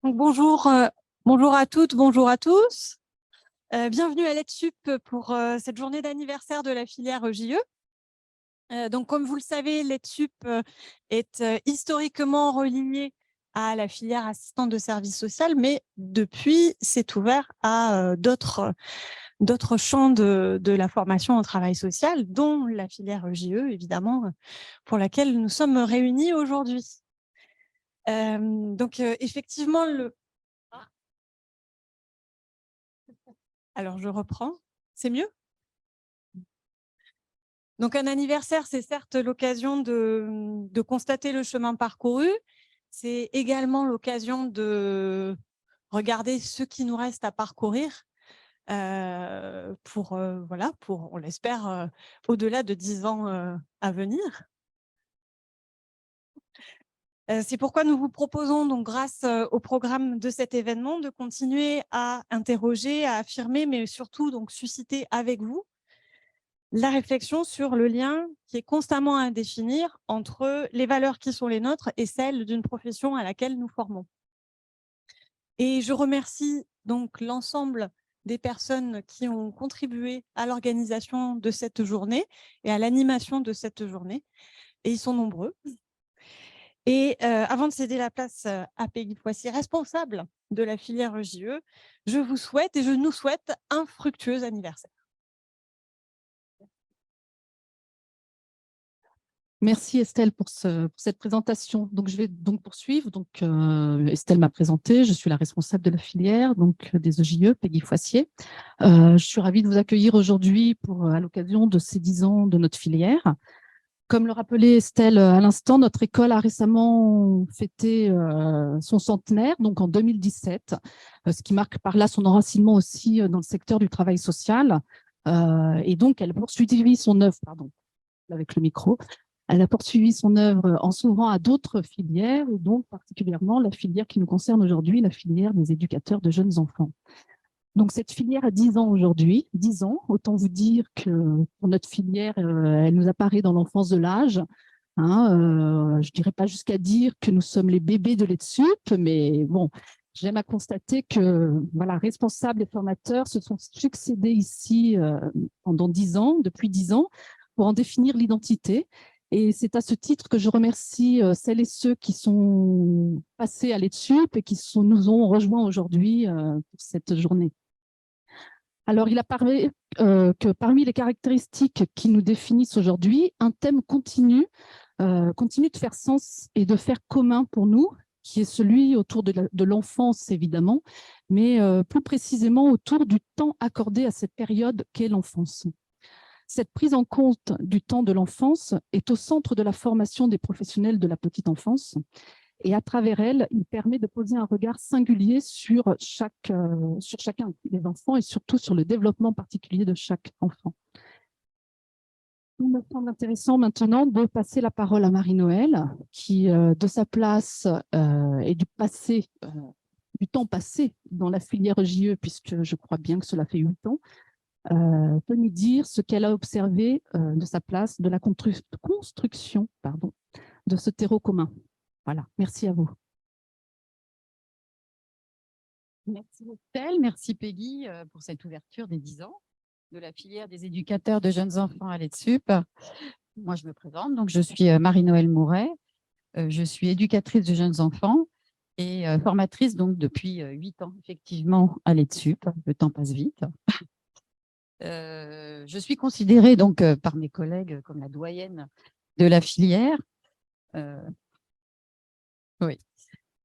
Donc, bonjour à toutes, bonjour à tous. Bienvenue à l'ETSUP pour cette journée d'anniversaire de la filière JE. Donc, comme vous le savez, l'ETSUP est historiquement reliée à la filière assistante de service social, mais depuis, c'est ouvert à d'autres champs de la formation au travail social, dont la filière JE, évidemment, pour laquelle nous sommes réunis aujourd'hui. Effectivement, alors je reprends, c'est mieux? Donc, un anniversaire, c'est certes l'occasion de constater le chemin parcouru. C'est également l'occasion de regarder ce qui nous reste à parcourir pour, on l'espère, au-delà de 10 ans à venir. C'est pourquoi nous vous proposons, donc, grâce au programme de cet événement, de continuer à interroger, à affirmer, mais surtout donc, susciter avec vous la réflexion sur le lien qui est constamment à définir entre les valeurs qui sont les nôtres et celles d'une profession à laquelle nous formons. Et je remercie donc l'ensemble des personnes qui ont contribué à l'organisation de cette journée et à l'animation de cette journée. Et ils sont nombreux. Et avant de céder la place à Peggy Foissy, responsable de la filière JE, je vous souhaite et je nous souhaite un fructueux anniversaire. Merci Estelle pour cette présentation. Donc, je vais donc poursuivre. Donc, Estelle m'a présenté, je suis la responsable de la filière des EJE, Peggy Foissy. Je suis ravie de vous accueillir aujourd'hui à l'occasion de ces 10 ans de notre filière. Comme le rappelait Estelle à l'instant, notre école a récemment fêté son centenaire, donc en 2017, ce qui marque par là son enracinement aussi dans le secteur du travail social. Et donc, elle a poursuivi son œuvre, avec le micro. Elle a poursuivi son œuvre en s'ouvrant à d'autres filières, et donc particulièrement la filière qui nous concerne aujourd'hui, la filière des éducateurs de jeunes enfants. Donc cette filière a 10 ans aujourd'hui, 10 ans, autant vous dire que pour notre filière, elle nous apparaît dans l'enfance de l'âge. Je ne dirais pas jusqu'à dire que nous sommes les bébés de l'ETSUP, mais bon, j'aime à constater que voilà, responsables et formateurs se sont succédés ici pendant 10 ans, depuis 10 ans, pour en définir l'identité. Et c'est à ce titre que je remercie celles et ceux qui sont passés à l'ETSUP et qui nous ont rejoints aujourd'hui pour cette journée. Alors, il apparaît que parmi les caractéristiques qui nous définissent aujourd'hui, un thème continue de faire sens et de faire commun pour nous, qui est celui autour de l'enfance, évidemment, mais plus précisément autour du temps accordé à cette période qu'est l'enfance. Cette prise en compte du temps de l'enfance est au centre de la formation des professionnels de la petite enfance. Et à travers elle, il permet de poser un regard singulier sur chacun des enfants et surtout sur le développement particulier de chaque enfant. Il me semble intéressant maintenant de passer la parole à Marie-Noëlle, qui, de sa place et du temps passé dans la filière JE, puisque je crois bien que cela fait 8 ans, peut nous dire ce qu'elle a observé de sa place, de la construction de ce terreau commun. Voilà, merci à vous. Merci Estelle, merci Peggy pour cette ouverture des 10 ans de la filière des éducateurs de jeunes enfants à l'ETSUP. Moi, je me présente, donc je suis Marie-Noëlle Mouret, je suis éducatrice de jeunes enfants et formatrice donc depuis 8 ans effectivement à l'ETSUP. Le temps passe vite. Je suis considérée donc par mes collègues comme la doyenne de la filière. Oui.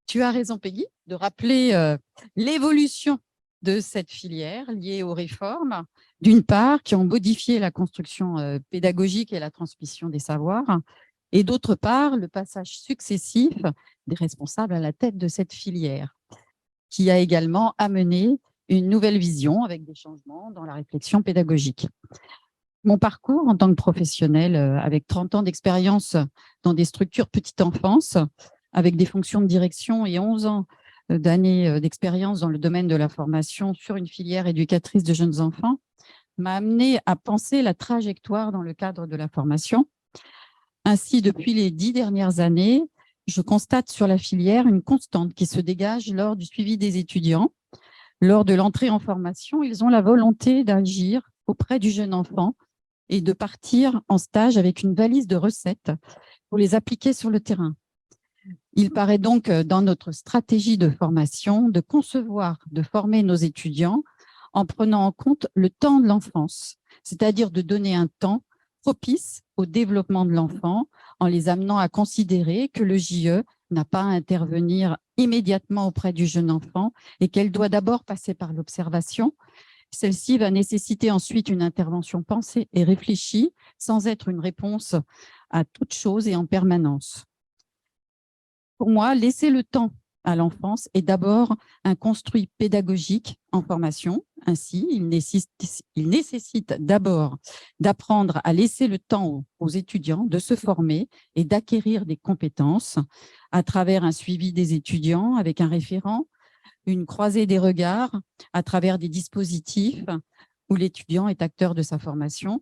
Tu as raison, Peggy, de rappeler l'évolution de cette filière liée aux réformes, d'une part, qui ont modifié la construction pédagogique et la transmission des savoirs, et d'autre part, le passage successif des responsables à la tête de cette filière, qui a également amené une nouvelle vision avec des changements dans la réflexion pédagogique. Mon parcours en tant que professionnelle, avec 30 ans d'expérience dans des structures petite enfance, avec des fonctions de direction et 11 ans d'années d'expérience dans le domaine de la formation sur une filière éducatrice de jeunes enfants, m'a amené à penser la trajectoire dans le cadre de la formation. Ainsi, depuis les 10 dernières années, je constate sur la filière une constante qui se dégage lors du suivi des étudiants. Lors de l'entrée en formation, ils ont la volonté d'agir auprès du jeune enfant et de partir en stage avec une valise de recettes pour les appliquer sur le terrain. Il paraît donc dans notre stratégie de formation de concevoir, de former nos étudiants en prenant en compte le temps de l'enfance, c'est-à-dire de donner un temps propice au développement de l'enfant en les amenant à considérer que le JE n'a pas à intervenir immédiatement auprès du jeune enfant et qu'elle doit d'abord passer par l'observation. Celle-ci va nécessiter ensuite une intervention pensée et réfléchie sans être une réponse à toute chose et en permanence. Pour moi, laisser le temps à l'enfance est d'abord un construit pédagogique en formation. Ainsi, il nécessite d'abord d'apprendre à laisser le temps aux étudiants de se former et d'acquérir des compétences à travers un suivi des étudiants avec un référent, une croisée des regards à travers des dispositifs où l'étudiant est acteur de sa formation.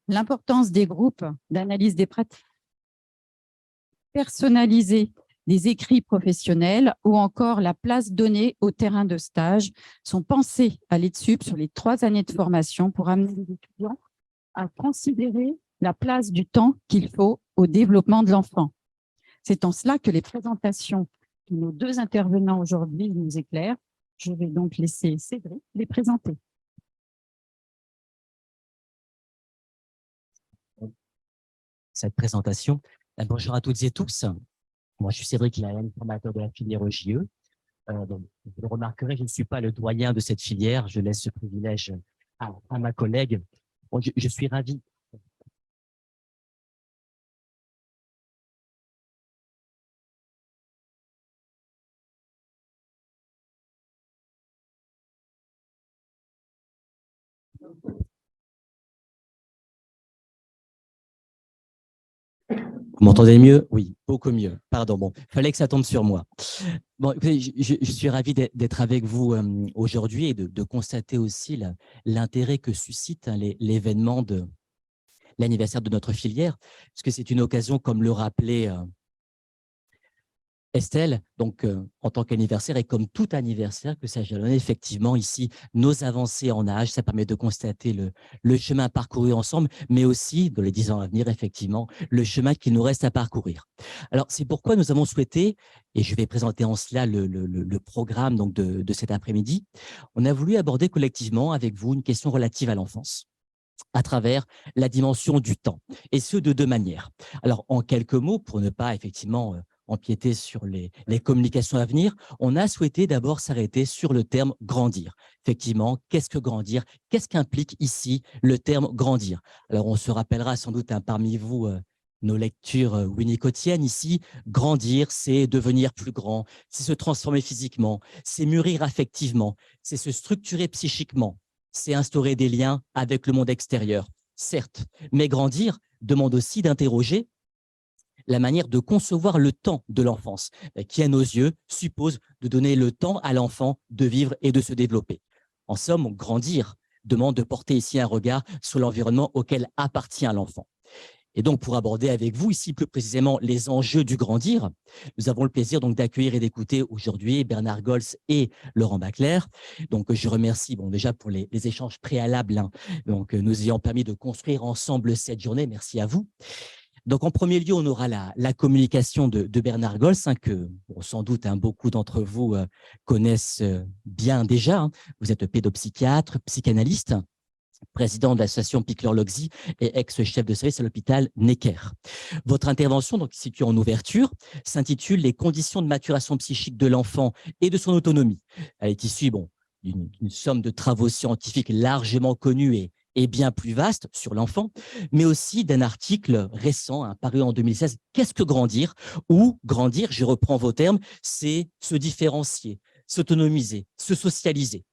L'importance des groupes d'analyse des pratiques personnalisés, des écrits professionnels ou encore la place donnée au terrain de stage sont pensés à l'EDSUP sur les 3 années de formation pour amener les étudiants à considérer la place du temps qu'il faut au développement de l'enfant. C'est en cela que les présentations de nos 2 intervenants aujourd'hui nous éclairent. Je vais donc laisser Cédric les présenter. Cette présentation. Bonjour à toutes et tous. Moi, je suis Cédric Lahaine, formateur de la filière JE. Donc, vous le remarquerez, je ne suis pas le doyen de cette filière. Je laisse ce privilège à ma collègue. Bon, je suis ravi. Vous m'entendez mieux? Oui, beaucoup mieux. Pardon, bon, fallait que ça tombe sur moi. Bon, écoutez, je suis ravi d'être avec vous aujourd'hui et de constater aussi l'intérêt que suscite l'événement de l'anniversaire de notre filière, parce que c'est une occasion, comme le rappelait Estelle, donc en tant qu'anniversaire et comme tout anniversaire, que ça jalonne effectivement ici nos avancées en âge. Ça permet de constater le chemin parcouru ensemble, mais aussi, dans les 10 ans à venir, effectivement, le chemin qu'il nous reste à parcourir. Alors, c'est pourquoi nous avons souhaité, et je vais présenter en cela le programme donc, de cet après-midi, on a voulu aborder collectivement avec vous une question relative à l'enfance à travers la dimension du temps, et ce, de 2 manières. Alors, en quelques mots, pour ne pas effectivement empiéter sur les communications à venir, on a souhaité d'abord s'arrêter sur le terme « grandir ». Effectivement, qu'est-ce que grandir? Qu'est-ce qu'implique ici le terme « grandir » Alors, on se rappellera sans doute parmi vous nos lectures winnicottiennes ici. Grandir, c'est devenir plus grand, c'est se transformer physiquement, c'est mûrir affectivement, c'est se structurer psychiquement, c'est instaurer des liens avec le monde extérieur, certes, mais grandir demande aussi d'interroger la manière de concevoir le temps de l'enfance, qui, à nos yeux, suppose de donner le temps à l'enfant de vivre et de se développer. En somme, grandir demande de porter ici un regard sur l'environnement auquel appartient l'enfant. Et donc, pour aborder avec vous ici plus précisément les enjeux du grandir, nous avons le plaisir donc d'accueillir et d'écouter aujourd'hui Bernard Gols et Laurent Bacler. Donc, je remercie déjà pour les échanges préalables, donc nous ayant permis de construire ensemble cette journée. Merci à vous. Donc, en premier lieu, on aura la communication de Bernard Gols, que sans doute beaucoup d'entre vous connaissent bien déjà. Vous êtes pédopsychiatre, psychanalyste, président de l'association Pickler-Logsy et ex-chef de service à l'hôpital Necker. Votre intervention, donc située en ouverture, s'intitule « Les conditions de maturation psychique de l'enfant et de son autonomie ». Elle est issue d'une somme de travaux scientifiques largement connus et bien plus vaste sur l'enfant, mais aussi d'un article récent paru en 2016, « Qu'est-ce que grandir ?» Où grandir, je reprends vos termes, c'est se différencier, s'autonomiser, se socialiser.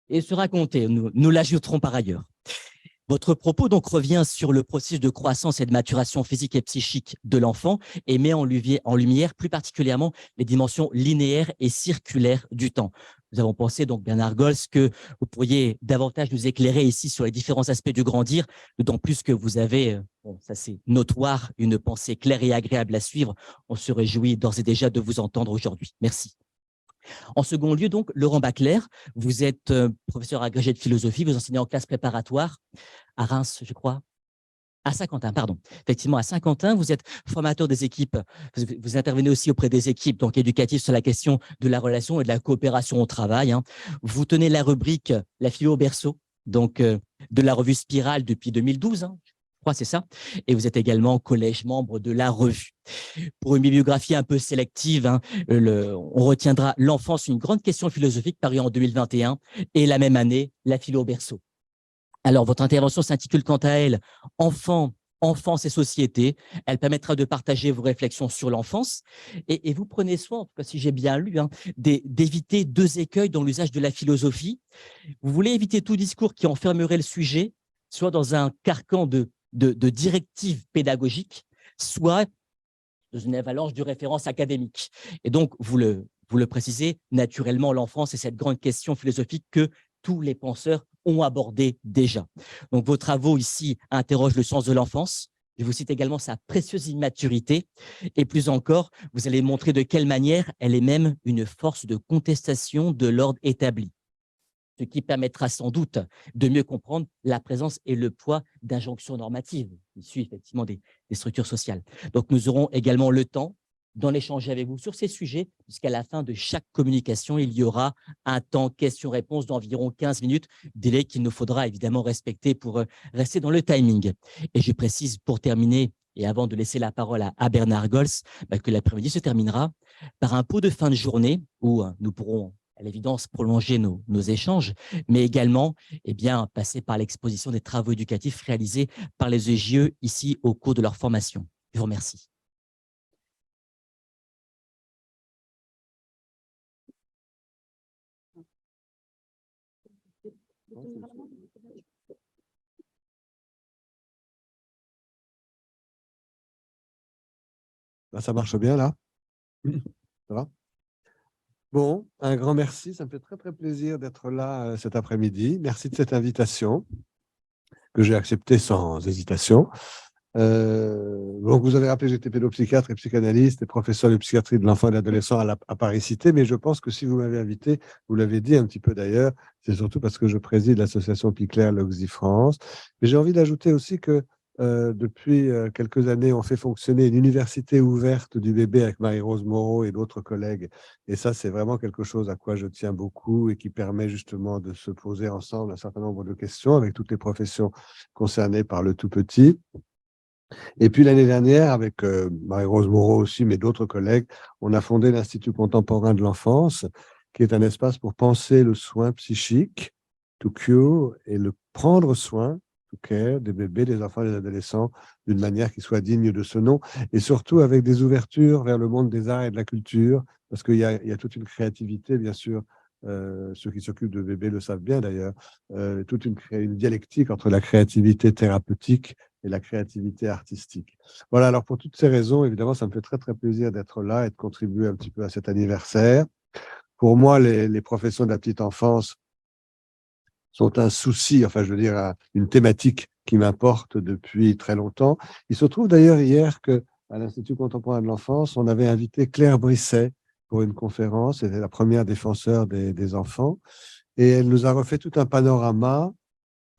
Et se raconter, nous l'ajouterons par ailleurs. Votre propos donc revient sur le processus de croissance et de maturation physique et psychique de l'enfant et met en lumière plus particulièrement les dimensions linéaires et circulaires du temps. Nous avons pensé, donc, Bernard Gols, que vous pourriez davantage nous éclairer ici sur les différents aspects du grandir, d'autant plus que vous avez, bon, ça c'est notoire, une pensée claire et agréable à suivre. On se réjouit d'ores et déjà de vous entendre aujourd'hui. Merci. En second lieu, donc, Laurent Bacler, vous êtes professeur agrégé de philosophie, vous enseignez en classe préparatoire à Reims, je crois. À Saint-Quentin, pardon. Effectivement, à Saint-Quentin, vous êtes formateur des équipes. Vous intervenez aussi auprès des équipes donc éducatives sur la question de la relation et de la coopération au travail. Hein. Vous tenez la rubrique La philo au berceau, donc de la revue Spirale depuis 2012. Hein. Je crois c'est ça. Et vous êtes également collège membre de la revue. Pour une bibliographie un peu sélective, hein, on retiendra L'enfance, une grande question philosophique, paru en 2021, et la même année, La philo au berceau. Alors, votre intervention s'intitule quant à elle « Enfants, enfance et société ». Elle permettra de partager vos réflexions sur l'enfance. Et vous prenez soin, en tout cas si j'ai bien lu, hein, d'éviter deux écueils dans l'usage de la philosophie. Vous voulez éviter tout discours qui enfermerait le sujet, soit dans un carcan de directives pédagogiques, soit dans une avalanche de références académiques. Et donc, vous le précisez, naturellement, l'enfance est cette grande question philosophique que tous les penseurs ont abordé déjà. Donc, vos travaux ici interrogent le sens de l'enfance. Je vous cite également sa précieuse immaturité. Et plus encore, vous allez montrer de quelle manière elle est même une force de contestation de l'ordre établi, ce qui permettra sans doute de mieux comprendre la présence et le poids d'injonctions normatives issues effectivement des structures sociales. Donc, nous aurons également le temps d'en échanger avec vous sur ces sujets, puisqu'à la fin de chaque communication, il y aura un temps question-réponse d'environ 15 minutes, délai qu'il nous faudra évidemment respecter pour rester dans le timing. Et je précise pour terminer, et avant de laisser la parole à Bernard Gols, que l'après-midi se terminera par un pot de fin de journée où nous pourrons à l'évidence prolonger nos échanges, mais également passer par l'exposition des travaux éducatifs réalisés par les EJE ici au cours de leur formation. Je vous remercie. Là, ça marche bien, là? Ça va? Bon, un grand merci. Ça me fait très, très plaisir d'être là cet après-midi. Merci de cette invitation que j'ai acceptée sans hésitation. Donc, vous avez rappelé, j'étais pédopsychiatre et psychanalyste et professeur de psychiatrie de l'enfant et de l'adolescent à Paris-Cité, mais je pense que si vous m'avez invité, vous l'avez dit un petit peu d'ailleurs, c'est surtout parce que je préside l'association Picler Loxy France. Mais j'ai envie d'ajouter aussi que depuis quelques années, on fait fonctionner une université ouverte du bébé avec Marie-Rose Moreau et d'autres collègues. Et ça, c'est vraiment quelque chose à quoi je tiens beaucoup et qui permet justement de se poser ensemble un certain nombre de questions avec toutes les professions concernées par le tout petit. Et puis l'année dernière, avec Marie-Rose Moreau aussi, mais d'autres collègues, on a fondé l'Institut contemporain de l'enfance, qui est un espace pour penser le soin psychique, to cure, et le prendre soin, to care, des bébés, des enfants, des adolescents, d'une manière qui soit digne de ce nom, et surtout avec des ouvertures vers le monde des arts et de la culture, parce qu'il y a toute une créativité, bien sûr. Ceux qui s'occupent de bébés le savent bien d'ailleurs, toute une dialectique entre la créativité thérapeutique et la créativité artistique. Voilà, alors pour toutes ces raisons, évidemment, ça me fait très, très plaisir d'être là et de contribuer un petit peu à cet anniversaire. Pour moi, les professions de la petite enfance sont un souci, enfin, je veux dire, une thématique qui m'importe depuis très longtemps. Il se trouve d'ailleurs hier qu'à l'Institut contemporain de l'enfance, on avait invité Claire Brisset pour une conférence. Elle est la première défenseure des enfants. Et elle nous a refait tout un panorama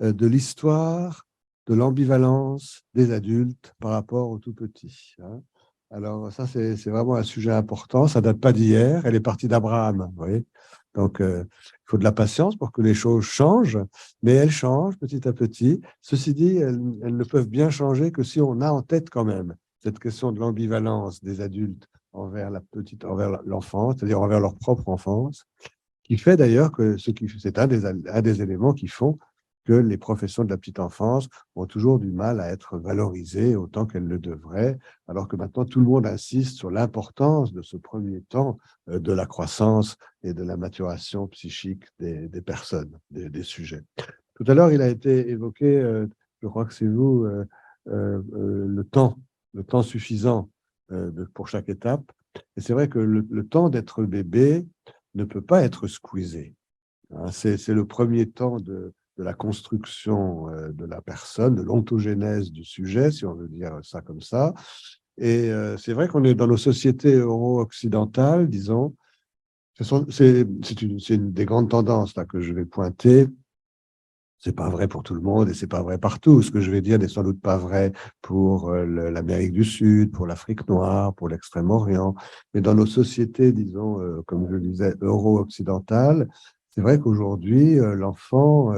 de l'histoire de l'ambivalence des adultes par rapport aux tout-petits. Hein. Alors ça, c'est vraiment un sujet important. Ça ne date pas d'hier. Elle est partie d'Abraham, vous voyez. Donc, il faut de la patience pour que les choses changent, mais elles changent petit à petit. Ceci dit, elles ne peuvent bien changer que si on a en tête quand même cette question de l'ambivalence des adultes envers l'enfance, c'est-à-dire envers leur propre enfance, qui fait d'ailleurs que c'est un des éléments qui font que les professions de la petite enfance ont toujours du mal à être valorisées autant qu'elles le devraient, alors que maintenant tout le monde insiste sur l'importance de ce premier temps de la croissance et de la maturation psychique des personnes, des sujets. Tout à l'heure, il a été évoqué, je crois que c'est vous, le temps suffisant pour chaque étape. Et c'est vrai que le temps d'être bébé ne peut pas être squeezé. Hein, c'est le premier temps de la construction de la personne, de l'ontogénèse du sujet, si on veut dire ça comme ça. Et c'est vrai qu'on est dans nos sociétés euro-occidentales, disons, c'est une des grandes tendances là, que je vais pointer. C'est pas vrai pour tout le monde et c'est pas vrai partout. Ce que je vais dire n'est sans doute pas vrai pour l'Amérique du Sud, pour l'Afrique noire, pour l'Extrême-Orient. Mais dans nos sociétés, disons, comme je le disais, euro-occidentales, c'est vrai qu'aujourd'hui, l'enfant,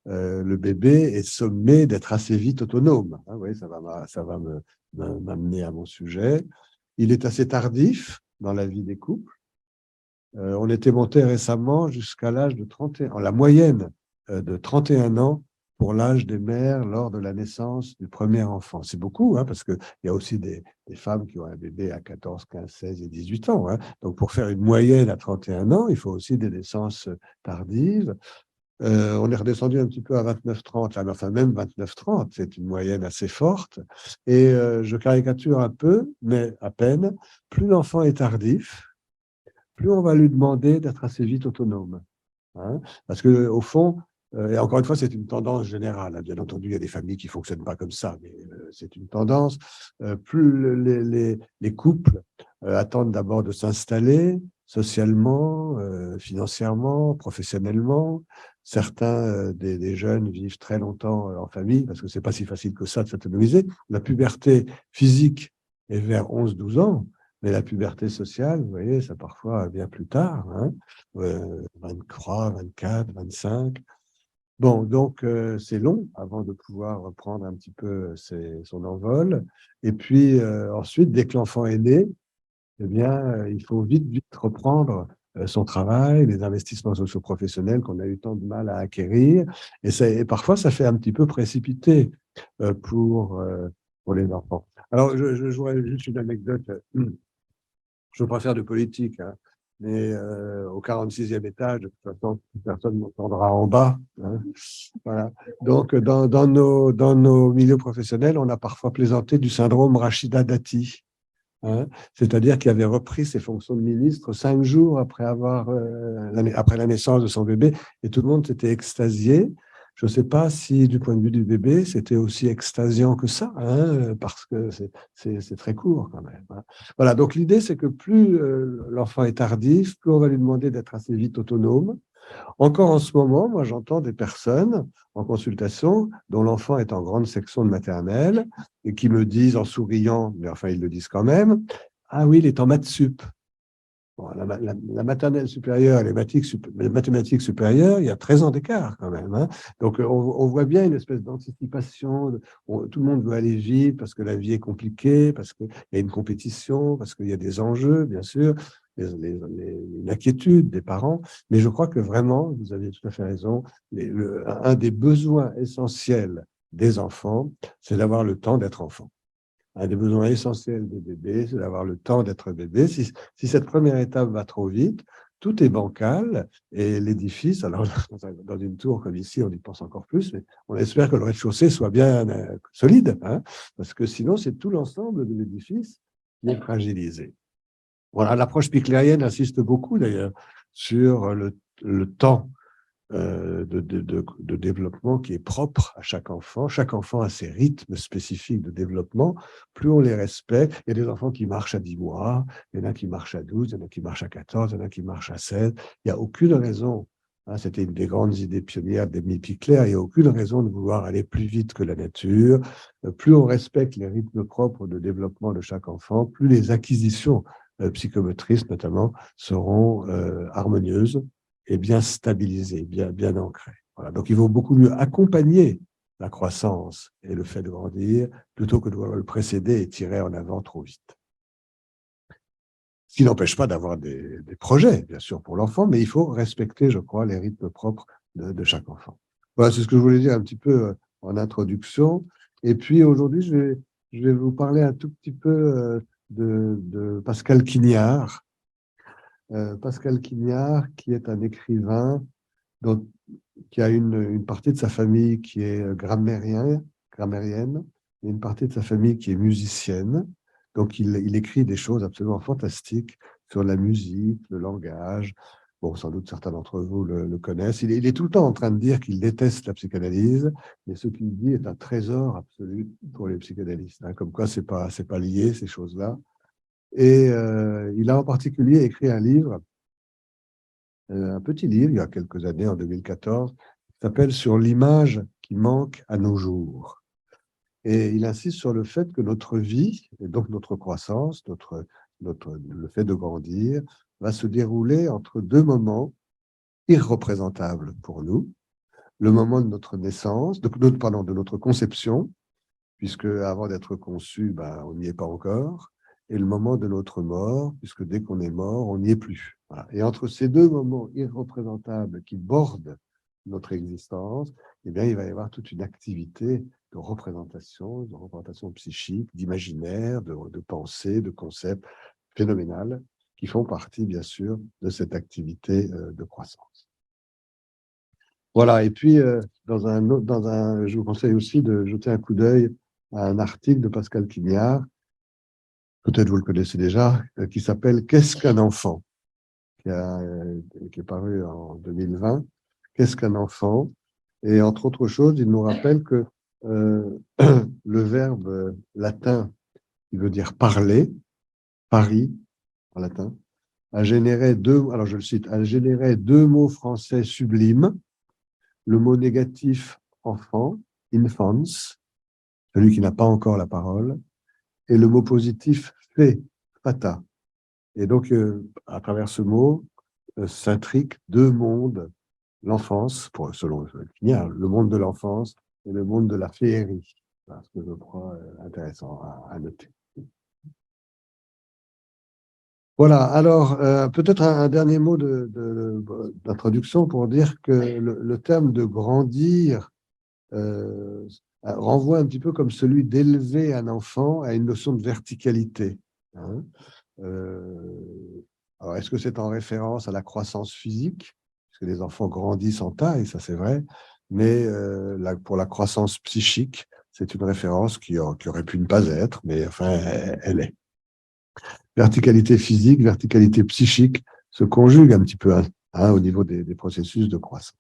le bébé est sommé d'être assez vite autonome. Hein, oui, ça va m'amener à mon sujet. Il est assez tardif dans la vie des couples. On était monté récemment jusqu'à l'âge de 31 ans, la moyenne de 31 ans pour l'âge des mères lors de la naissance du premier enfant. C'est beaucoup, hein, parce qu'il y a aussi des femmes qui ont un bébé à 14, 15, 16 et 18 ans. Hein. Donc, pour faire une moyenne à 31 ans, il faut aussi des naissances tardives. On est redescendu un petit peu à 29-30, là, mais enfin même 29-30, c'est une moyenne assez forte. Et je caricature un peu, mais à peine, plus l'enfant est tardif, plus on va lui demander d'être assez vite autonome. Hein, parce qu'au fond, et encore une fois, c'est une tendance générale. Hein, bien entendu, il y a des familles qui ne fonctionnent pas comme ça, mais c'est une tendance. Plus les couples attendent d'abord de s'installer socialement, financièrement, professionnellement. Certains des jeunes vivent très longtemps en famille, parce que ce n'est pas si facile que ça de s'autonomiser. La puberté physique est vers 11-12 ans. Mais la puberté sociale, vous voyez, ça parfois vient plus tard, hein, 23, 24, 25. Bon, donc c'est long avant de pouvoir reprendre un petit peu son envol. Et puis ensuite, dès que l'enfant est né, eh bien, il faut vite reprendre son travail, les investissements socio-professionnels qu'on a eu tant de mal à acquérir. Et parfois, ça fait un petit peu précipité pour les enfants. Alors, je voudrais juste une anecdote. Je ne veux pas faire de politique, hein, mais au 46e étage, de toute façon, personne ne m'entendra en bas. Hein, voilà. Donc, dans nos milieux professionnels, on a parfois plaisanté du syndrome Rachida Dati, hein, c'est-à-dire qu'il avait repris ses fonctions de ministre 5 jours après la naissance de son bébé, et tout le monde s'était extasié. Je ne sais pas si, du point de vue du bébé, c'était aussi extasiant que ça, hein, parce que c'est très court quand même. Hein. Voilà, donc l'idée, c'est que plus l'enfant est tardif, plus on va lui demander d'être assez vite autonome. Encore en ce moment, moi, j'entends des personnes en consultation dont l'enfant est en grande section de maternelle et qui me disent en souriant, mais enfin, ils le disent quand même, « Ah oui, il est en maths sup ». Bon, la maternelle supérieure et les mathématiques supérieures, il y a 13 ans d'écart quand même. Hein. Donc, on voit bien une espèce d'anticipation. Tout le monde veut aller vite parce que la vie est compliquée, parce qu'il y a une compétition, parce qu'il y a des enjeux, bien sûr, une inquiétude des parents. Mais je crois que vraiment, vous avez tout à fait raison, un des besoins essentiels des enfants, c'est d'avoir le temps d'être enfant. Un des besoins essentiels des bébés, c'est d'avoir le temps d'être bébé. Si cette première étape va trop vite, tout est bancal et l'édifice, alors dans une tour comme ici, on y pense encore plus, mais on espère que le rez-de-chaussée soit bien solide, hein, parce que sinon, c'est tout l'ensemble de l'édifice qui est fragilisé. Voilà, l'approche piclérienne insiste beaucoup d'ailleurs sur le temps de développement qui est propre à chaque enfant. Chaque enfant a ses rythmes spécifiques de développement. Plus on les respecte, il y a des enfants qui marchent à 10 mois, il y en a qui marchent à 12, il y en a qui marchent à 14, il y en a qui marchent à 16. Il n'y a aucune raison, hein, c'était une des grandes idées pionnières d'Émile Picler, il n'y a aucune raison de vouloir aller plus vite que la nature. Plus on respecte les rythmes propres de développement de chaque enfant, plus les acquisitions psychomotrices notamment seront harmonieuses et bien stabilisé, bien ancré. Voilà. Donc, il vaut beaucoup mieux accompagner la croissance et le fait de grandir plutôt que de vouloir le précéder et tirer en avant trop vite. Ce qui n'empêche pas d'avoir des projets, bien sûr, pour l'enfant, mais il faut respecter, je crois, les rythmes propres de chaque enfant. Voilà, c'est ce que je voulais dire un petit peu en introduction. Et puis, aujourd'hui, je vais vous parler un tout petit peu de Pascal Quignard. Pascal Quignard, qui est un écrivain qui a une partie de sa famille qui est grammairienne, et une partie de sa famille qui est musicienne. Donc, il écrit des choses absolument fantastiques sur la musique, le langage, Bon, sans doute certains d'entre vous le connaissent. Il est tout le temps en train de dire qu'il déteste la psychanalyse, mais ce qu'il dit est un trésor absolu pour les psychanalystes, hein, comme quoi c'est pas lié, ces choses-là. Et il a en particulier écrit un livre, un petit livre, il y a quelques années, en 2014, qui s'appelle « Sur l'image qui manque à nos jours ». Et il insiste sur le fait que notre vie, et donc notre croissance, le fait de grandir, va se dérouler entre deux moments irreprésentables pour nous. Le moment de notre naissance, de notre conception, puisque avant d'être conçu, on n'y est pas encore, et le moment de notre mort, puisque dès qu'on est mort, on n'y est plus. Voilà. Et entre ces deux moments irreprésentables qui bordent notre existence, eh bien, il va y avoir toute une activité de représentation psychique, d'imaginaire, de pensée, de concepts phénoménales qui font partie, bien sûr, de cette activité de croissance. Voilà, et puis, je vous conseille aussi de jeter un coup d'œil à un article de Pascal Quignard, peut-être vous le connaissez déjà, qui s'appelle « Qu'est-ce qu'un enfant ?» qui est paru en 2020. « Qu'est-ce qu'un enfant ?» Et entre autres choses, il nous rappelle que le verbe latin, qui veut dire « parler », « pari » en latin, a généré alors je le cite, a généré deux mots français sublimes, le mot négatif « enfant », « infans », celui qui n'a pas encore la parole, et le mot positif « fait », « fata ». Et donc, à travers ce mot, s'intriquent deux mondes, l'enfance, selon Quignard, le monde de l'enfance et le monde de la féerie. Voilà ce que je crois intéressant à noter. Voilà, alors peut-être un dernier mot d'introduction pour dire que le terme de grandir renvoie un petit peu comme celui d'élever un enfant à une notion de verticalité. Hein. Alors, est-ce que c'est en référence à la croissance physique? Parce que les enfants grandissent en taille, ça c'est vrai, mais pour la croissance psychique, c'est une référence qui aurait pu ne pas être, mais enfin, elle est. Verticalité physique, verticalité psychique se conjuguent un petit peu au niveau des processus de croissance.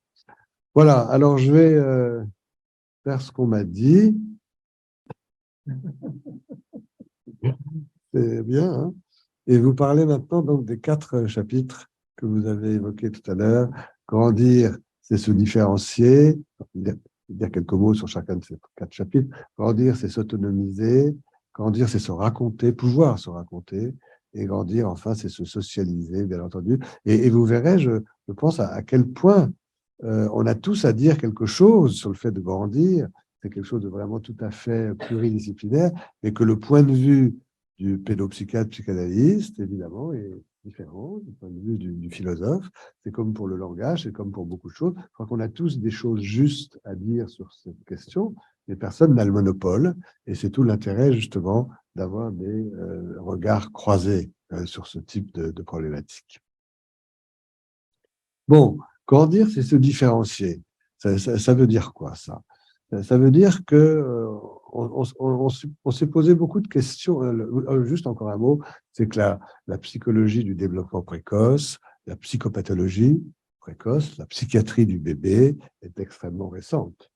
Voilà, alors je vais faire ce qu'on m'a dit. C'est bien, hein? Et vous parlez maintenant donc des 4 chapitres que vous avez évoqués tout à l'heure. Grandir, c'est se différencier. Je vais dire quelques mots sur chacun de ces 4 chapitres. Grandir, c'est s'autonomiser. Grandir, c'est se raconter, pouvoir se raconter. Et grandir, enfin, c'est se socialiser, bien entendu. Et vous verrez, je pense à quel point on a tous à dire quelque chose sur le fait de grandir. C'est quelque chose de vraiment tout à fait pluridisciplinaire, mais que le point de vue du pédopsychiatre psychanalyste, évidemment, est différent du point de vue du philosophe. C'est comme pour le langage, c'est comme pour beaucoup de choses. Je crois qu'on a tous des choses justes à dire sur cette question, mais personne n'a le monopole, et c'est tout l'intérêt, justement, d'avoir des regards croisés sur ce type de problématique. Bon, grandir, c'est se différencier. Ça veut dire quoi, ça? Ça veut dire que on s'est posé beaucoup de questions. Juste encore un mot, c'est que la psychologie du développement précoce, la psychopathologie précoce, la psychiatrie du bébé est extrêmement récente.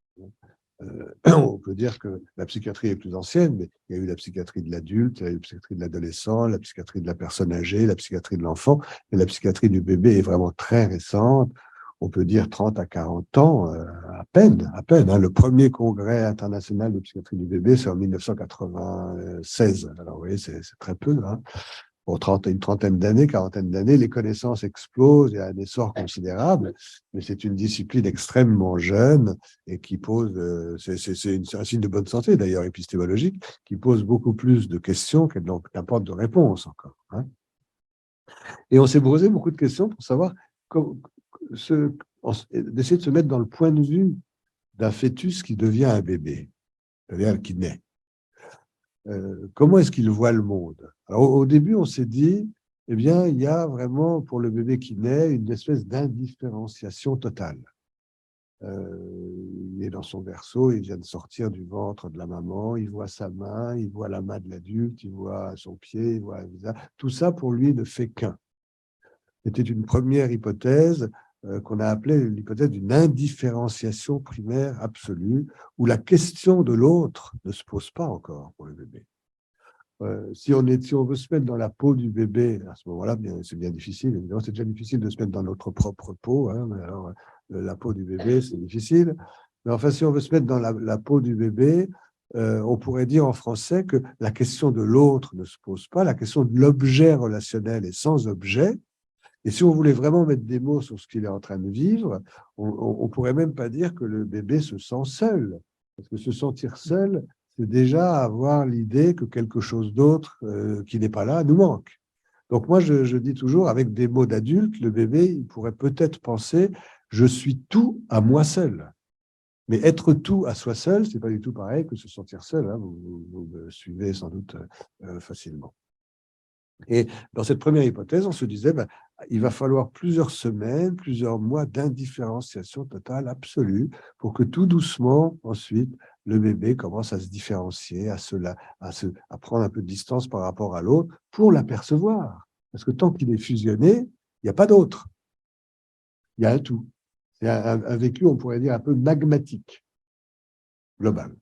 On peut dire que la psychiatrie est plus ancienne, mais il y a eu la psychiatrie de l'adulte, il y a eu la psychiatrie de l'adolescent, la psychiatrie de la personne âgée, la psychiatrie de l'enfant, et la psychiatrie du bébé est vraiment très récente. On peut dire 30 à 40 ans, à peine. Hein. Le premier congrès international de psychiatrie du bébé, c'est en 1996. Alors, vous voyez, c'est très peu. Hein. Pour une trentaine d'années, quarantaine d'années, les connaissances explosent, il y a un essor considérable, mais c'est une discipline extrêmement jeune et qui pose, c'est un signe de bonne santé d'ailleurs épistémologique, qui pose beaucoup plus de questions qu'elle n'apporte de réponses encore. Hein. Et on s'est posé beaucoup de questions pour savoir d'essayer de se mettre dans le point de vue d'un fœtus qui devient un bébé, c'est-à-dire qui naît. Comment est-ce qu'il voit le monde? Alors, au début, on s'est dit, eh bien, il y a vraiment, pour le bébé qui naît, une espèce d'indifférenciation totale. Il est dans son berceau, il vient de sortir du ventre de la maman, il voit sa main, il voit la main de l'adulte, il voit son pied, il voit un visage. Tout ça, pour lui, ne fait qu'un. C'était une première hypothèse qu'on a appelée l'hypothèse d'une indifférenciation primaire absolue, où la question de l'autre ne se pose pas encore pour le bébé. Si on veut se mettre dans la peau du bébé, à ce moment-là, c'est bien difficile. Évidemment, c'est déjà difficile de se mettre dans notre propre peau. Hein, mais alors, la peau du bébé, c'est difficile. Mais enfin, si on veut se mettre dans la peau du bébé, on pourrait dire en français que la question de l'autre ne se pose pas, la question de l'objet relationnel est sans objet. Et si on voulait vraiment mettre des mots sur ce qu'il est en train de vivre, on ne pourrait même pas dire que le bébé se sent seul. Parce que se sentir seul, c'est déjà avoir l'idée que quelque chose d'autre qui n'est pas là nous manque. Donc moi, je dis toujours, avec des mots d'adulte, le bébé, il pourrait peut-être penser « je suis tout à moi seul ». Mais être tout à soi seul, ce n'est pas du tout pareil que se sentir seul. Hein, vous me suivez sans doute facilement. Et dans cette première hypothèse, on se disait, il va falloir plusieurs semaines, plusieurs mois d'indifférenciation totale, absolue, pour que tout doucement, ensuite, le bébé commence à se différencier, à prendre un peu de distance par rapport à l'autre, pour l'apercevoir. Parce que tant qu'il est fusionné, il n'y a pas d'autre. Il y a un tout. C'est un vécu, on pourrait dire, un peu magmatique, global.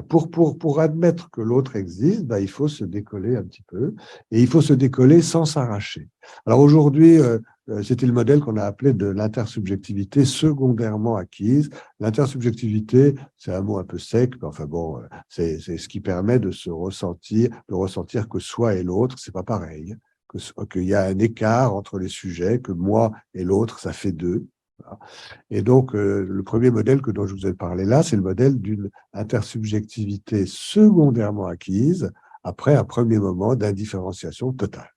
Pour admettre que l'autre existe, il faut se décoller un petit peu, et il faut se décoller sans s'arracher. Alors aujourd'hui, c'était le modèle qu'on a appelé de l'intersubjectivité secondairement acquise. L'intersubjectivité, c'est un mot un peu sec, mais enfin bon, c'est ce qui permet de ressentir que soi et l'autre, c'est pas pareil, qu'il y a un écart entre les sujets, que moi et l'autre, ça fait deux. Et donc, le premier modèle dont je vous ai parlé là, c'est le modèle d'une intersubjectivité secondairement acquise après un premier moment d'indifférenciation totale.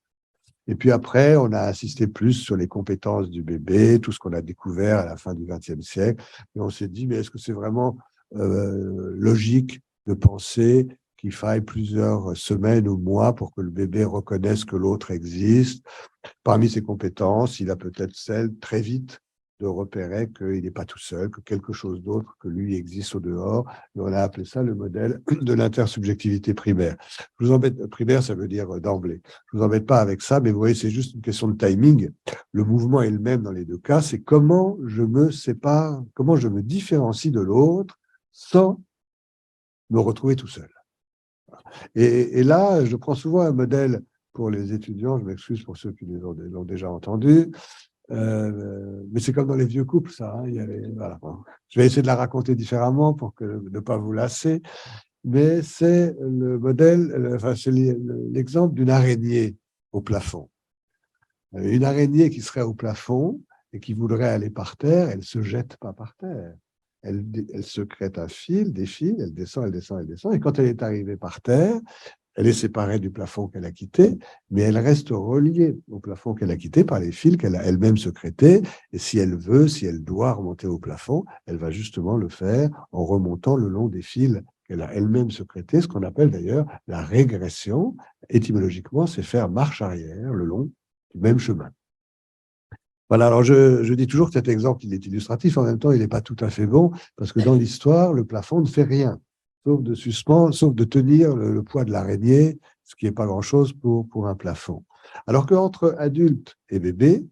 Et puis après, on a insisté plus sur les compétences du bébé, tout ce qu'on a découvert à la fin du XXe siècle, et on s'est dit, mais est-ce que c'est vraiment logique de penser qu'il faille plusieurs semaines ou mois pour que le bébé reconnaisse que l'autre existe? Parmi ses compétences, il a peut-être celle, très vite, de repérer qu'il n'est pas tout seul, que quelque chose d'autre que lui existe au dehors. Et on a appelé ça le modèle de l'intersubjectivité primaire. Je vous embête, primaire, ça veut dire d'emblée. Je ne vous embête pas avec ça, mais vous voyez, c'est juste une question de timing. Le mouvement est le même dans les deux cas, c'est comment je me sépare, comment je me différencie de l'autre sans me retrouver tout seul. Et là, je prends souvent un modèle pour les étudiants, je m'excuse pour ceux qui l'ont déjà entendu, mais c'est comme dans les vieux couples, ça. Hein, voilà. Je vais essayer de la raconter différemment pour ne pas vous lasser, mais c'est le modèle, c'est l'exemple d'une araignée au plafond. Une araignée qui serait au plafond et qui voudrait aller par terre, elle ne se jette pas par terre. Elle se crée un fil, des fils, elle descend, elle descend, elle descend, et quand elle est arrivée par terre, elle est séparée du plafond qu'elle a quitté, mais elle reste reliée au plafond qu'elle a quitté par les fils qu'elle a elle-même sécrétés. Et si elle veut, si elle doit remonter au plafond, elle va justement le faire en remontant le long des fils qu'elle a elle-même sécrétés, ce qu'on appelle d'ailleurs la régression. Étymologiquement, c'est faire marche arrière le long du même chemin. Voilà, alors je dis toujours que cet exemple, il est illustratif, en même temps, il n'est pas tout à fait bon, parce que dans l'histoire, le plafond ne fait rien, sauf de suspendre, sauf de tenir le poids de l'araignée, ce qui n'est pas grand-chose pour un plafond. Alors qu'entre adultes et bébés,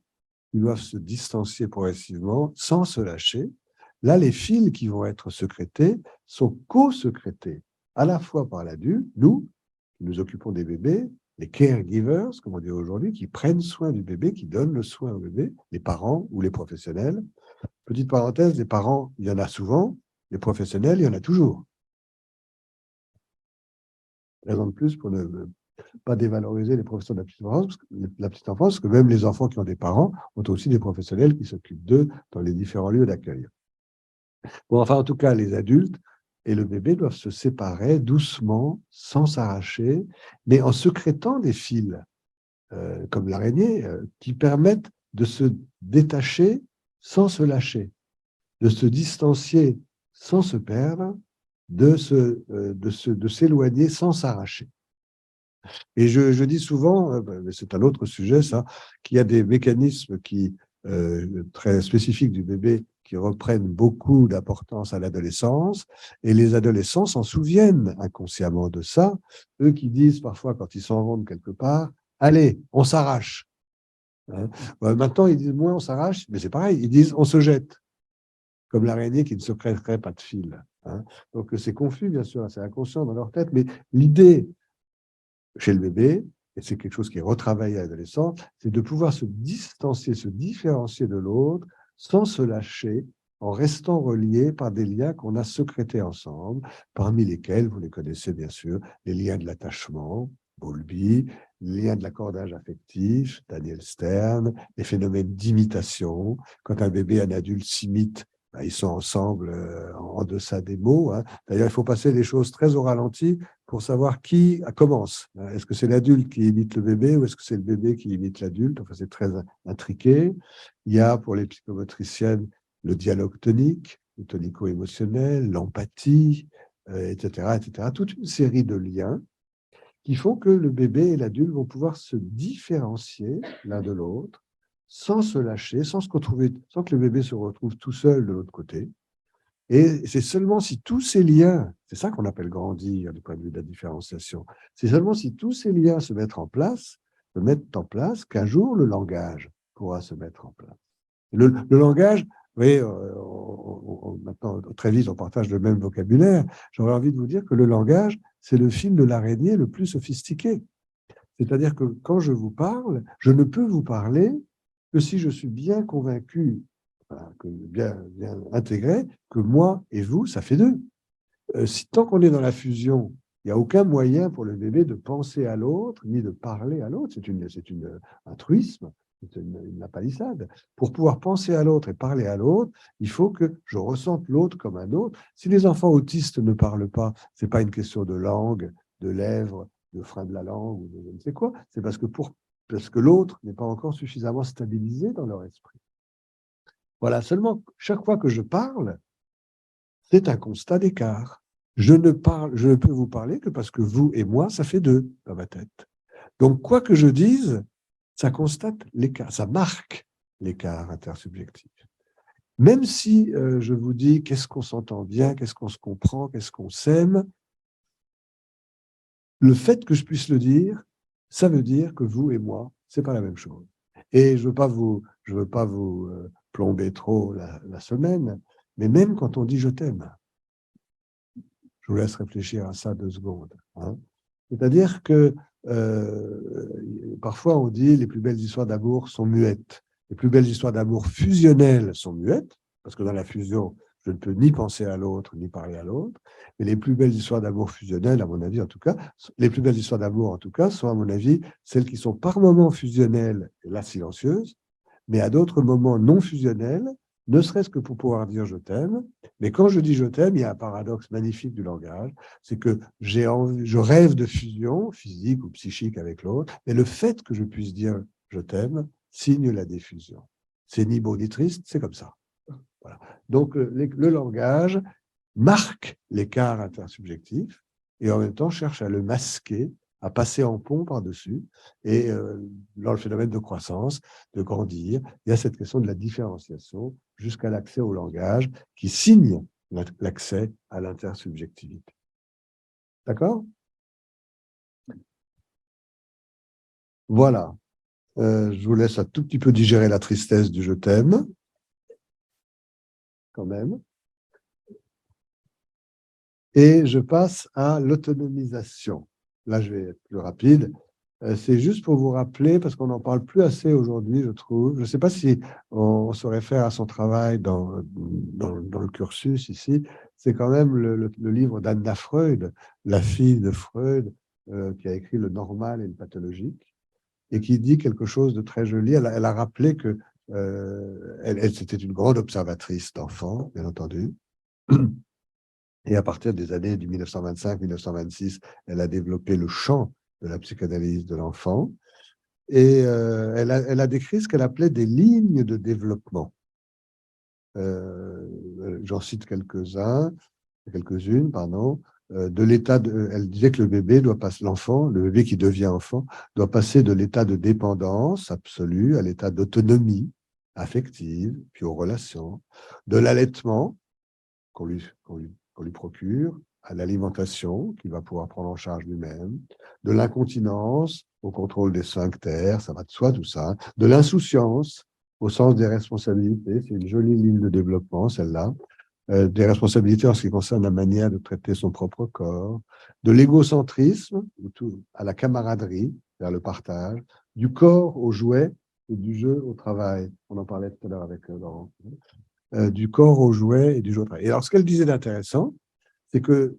ils doivent se distancier progressivement sans se lâcher. Là, les fils qui vont être sécrétés sont co-sécrétés, à la fois par l'adulte, nous, qui nous occupons des bébés, les caregivers, comme on dit aujourd'hui, qui prennent soin du bébé, qui donnent le soin au bébé, les parents ou les professionnels. Petite parenthèse, les parents, il y en a souvent, les professionnels, il y en a toujours. Raison de plus pour ne pas dévaloriser les professionnels de la petite enfance, parce que même les enfants qui ont des parents ont aussi des professionnels qui s'occupent d'eux dans les différents lieux d'accueil. Bon, enfin, en tout cas, les adultes et le bébé doivent se séparer doucement, sans s'arracher, mais en sécrétant des fils, comme l'araignée, qui permettent de se détacher sans se lâcher, de se distancier sans se perdre, de s'éloigner sans s'arracher. Et je dis souvent, mais c'est un autre sujet ça, qu'il y a des mécanismes très spécifiques du bébé qui reprennent beaucoup d'importance à l'adolescence, et les adolescents s'en souviennent inconsciemment de ça, eux qui disent parfois quand ils s'en vont de quelque part, allez, on s'arrache. Hein. Maintenant, ils disent moins on s'arrache, mais c'est pareil, ils disent on se jette, comme l'araignée qui ne se créerait pas de fil. Hein. Donc c'est confus, bien sûr, c'est inconscient dans leur tête, mais l'idée chez le bébé, et c'est quelque chose qui est retravaillé à l'adolescent, c'est de pouvoir se distancier, se différencier de l'autre sans se lâcher, en restant relié par des liens qu'on a secrétés ensemble, parmi lesquels, vous les connaissez bien sûr, les liens de l'attachement, Bowlby, les liens de l'accordage affectif, Daniel Stern, les phénomènes d'imitation. Quand un bébé et un adulte s'imitent, ils sont ensemble en deçà des mots. Hein. D'ailleurs, il faut passer les choses très au ralenti pour savoir qui commence. Est-ce que c'est l'adulte qui imite le bébé ou est-ce que c'est le bébé qui imite l'adulte? Enfin, c'est très intriqué. Il y a, pour les psychomotriciennes, le dialogue tonique, le tonico-émotionnel, l'empathie, etc., etc. Toute une série de liens qui font que le bébé et l'adulte vont pouvoir se différencier l'un de l'autre sans se lâcher, sans que le bébé se retrouve tout seul de l'autre côté. Et c'est seulement si tous ces liens, c'est ça qu'on appelle grandir du point de vue de la différenciation, c'est seulement si tous ces liens se mettent en place qu'un jour le langage pourra se mettre en place. Le langage, vous voyez, maintenant, très vite, on partage le même vocabulaire. J'aurais envie de vous dire que le langage, c'est le fil de l'araignée le plus sophistiqué. C'est-à-dire que quand je vous parle, je ne peux vous parler que si je suis bien convaincu, bien intégré, que moi et vous, ça fait deux. Tant qu'on est dans la fusion, il n'y a aucun moyen pour le bébé de penser à l'autre, ni de parler à l'autre. C'est un truisme, c'est une palissade. Pour pouvoir penser à l'autre et parler à l'autre, il faut que je ressente l'autre comme un autre. Si les enfants autistes ne parlent pas, ce n'est pas une question de langue, de lèvres, de frein de la langue ou de je ne sais quoi. C'est parce que l'autre n'est pas encore suffisamment stabilisé dans leur esprit. Voilà, seulement chaque fois que je parle, c'est un constat d'écart. Je ne peux vous parler que parce que vous et moi, ça fait deux dans ma tête. Donc, quoi que je dise, ça constate l'écart, ça marque l'écart intersubjectif. Même si je vous dis qu'est-ce qu'on s'entend bien, qu'est-ce qu'on se comprend, qu'est-ce qu'on s'aime, le fait que je puisse le dire, ça veut dire que vous et moi, c'est pas la même chose. Et je veux pas vous plomber trop la semaine, mais même quand on dit je t'aime, je vous laisse réfléchir à ça 2 secondes. Hein. C'est-à-dire que parfois on dit les plus belles histoires d'amour sont muettes. Les plus belles histoires d'amour fusionnelles sont muettes, parce que dans la fusion, je ne peux ni penser à l'autre, ni parler à l'autre. Mais les plus belles histoires d'amour fusionnelles, à mon avis en tout cas, les plus belles histoires d'amour en tout cas, sont à mon avis celles qui sont par moments fusionnelles, et là silencieuses, mais à d'autres moments non fusionnelles, ne serait-ce que pour pouvoir dire je t'aime. Mais quand je dis je t'aime, il y a un paradoxe magnifique du langage, c'est que je rêve de fusion physique ou psychique avec l'autre, mais le fait que je puisse dire je t'aime signe la diffusion. C'est ni beau ni triste, c'est comme ça. Voilà. Donc le langage marque l'écart intersubjectif et en même temps cherche à le masquer, à passer en pont par-dessus. Et dans le phénomène de croissance, de grandir, il y a cette question de la différenciation jusqu'à l'accès au langage qui signe l'accès à l'intersubjectivité. D'accord? Voilà. Je vous laisse un tout petit peu digérer la tristesse du « je t'aime », quand même. Et je passe à l'autonomisation. Là, je vais être plus rapide. C'est juste pour vous rappeler, parce qu'on n'en parle plus assez aujourd'hui, je trouve. Je ne sais pas si on se réfère à son travail dans le cursus ici. C'est quand même le livre d'Anna Freud, la fille de Freud, qui a écrit Le normal et le pathologique, et qui dit quelque chose de très joli. Elle a rappelé que c'était une grande observatrice d'enfants, bien entendu. Et à partir des années du 1925-1926, elle a développé le champ de la psychanalyse de l'enfant. Et elle a décrit ce qu'elle appelait des lignes de développement. J'en cite quelques-unes, pardon. Elle disait que le bébé l'enfant, le bébé qui devient enfant, doit passer de l'état de dépendance absolue à l'état d'autonomie affective, puis aux relations, de l'allaitement qu'on lui procure, à l'alimentation, qu'il va pouvoir prendre en charge lui-même, de l'incontinence au contrôle des sphincters, ça va de soi tout ça, de l'insouciance au sens des responsabilités, c'est une jolie ligne de développement celle-là, des responsabilités en ce qui concerne la manière de traiter son propre corps, de l'égocentrisme à la camaraderie, vers le partage, du corps au jouet et du jeu au travail. On en parlait tout à l'heure avec Laurent. Du corps au jouet et du jeu au travail. Et alors, ce qu'elle disait d'intéressant, c'est que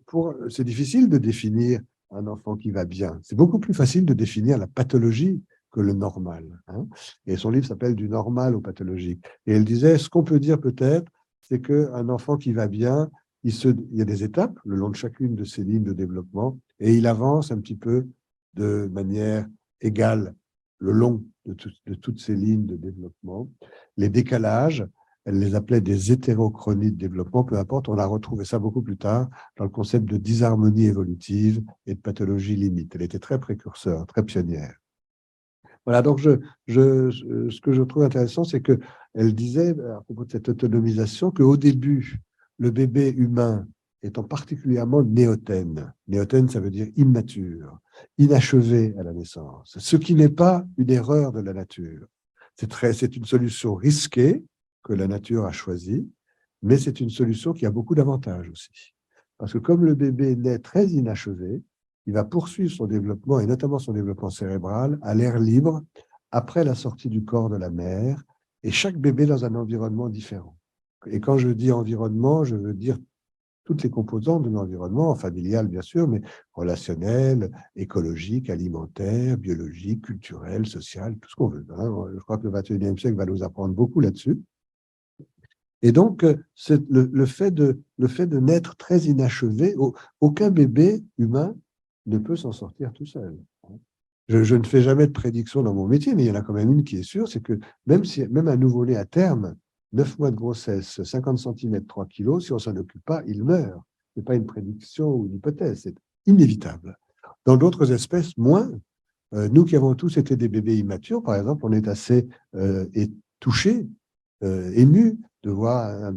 c'est difficile de définir un enfant qui va bien. C'est beaucoup plus facile de définir la pathologie que le normal. Hein. Et son livre s'appelle « Du normal au pathologique ». Et elle disait, ce qu'on peut dire peut-être, c'est qu'un enfant qui va bien, il y a des étapes le long de chacune de ces lignes de développement, et il avance un petit peu de manière égale le long de toutes ces lignes de développement. Les décalages, elle les appelait des hétérochronies de développement, peu importe, on a retrouvé ça beaucoup plus tard dans le concept de disharmonie évolutive et de pathologie limite. Elle était très précurseur, très pionnière. Voilà, donc ce que je trouve intéressant, c'est qu'elle disait, à propos de cette autonomisation, qu'au début, le bébé humain étant particulièrement néotène. Néotène, ça veut dire immature, inachevé à la naissance, ce qui n'est pas une erreur de la nature. C'est une solution risquée que la nature a choisie, mais c'est une solution qui a beaucoup d'avantages aussi. Parce que comme le bébé naît très inachevé, il va poursuivre son développement, et notamment son développement cérébral, à l'air libre, après la sortie du corps de la mère, et chaque bébé dans un environnement différent. Et quand je dis environnement, je veux dire toutes les composantes de l'environnement, familial bien sûr, mais relationnel, écologique, alimentaire, biologique, culturel, social, tout ce qu'on veut. Hein. Je crois que le 21e siècle va nous apprendre beaucoup là-dessus. Et donc, le fait de naître très inachevé, aucun bébé humain ne peut s'en sortir tout seul. Je ne fais jamais de prédiction dans mon métier, mais il y en a quand même une qui est sûre, c'est que même un nouveau-né à terme, 9 mois de grossesse, 50 cm, 3 kg, si on ne s'en occupe pas, il meurt. Ce n'est pas une prédiction ou une hypothèse, c'est inévitable. Dans d'autres espèces, moins. Nous qui avons tous été des bébés immatures, par exemple, on est assez touchés, émus de voir un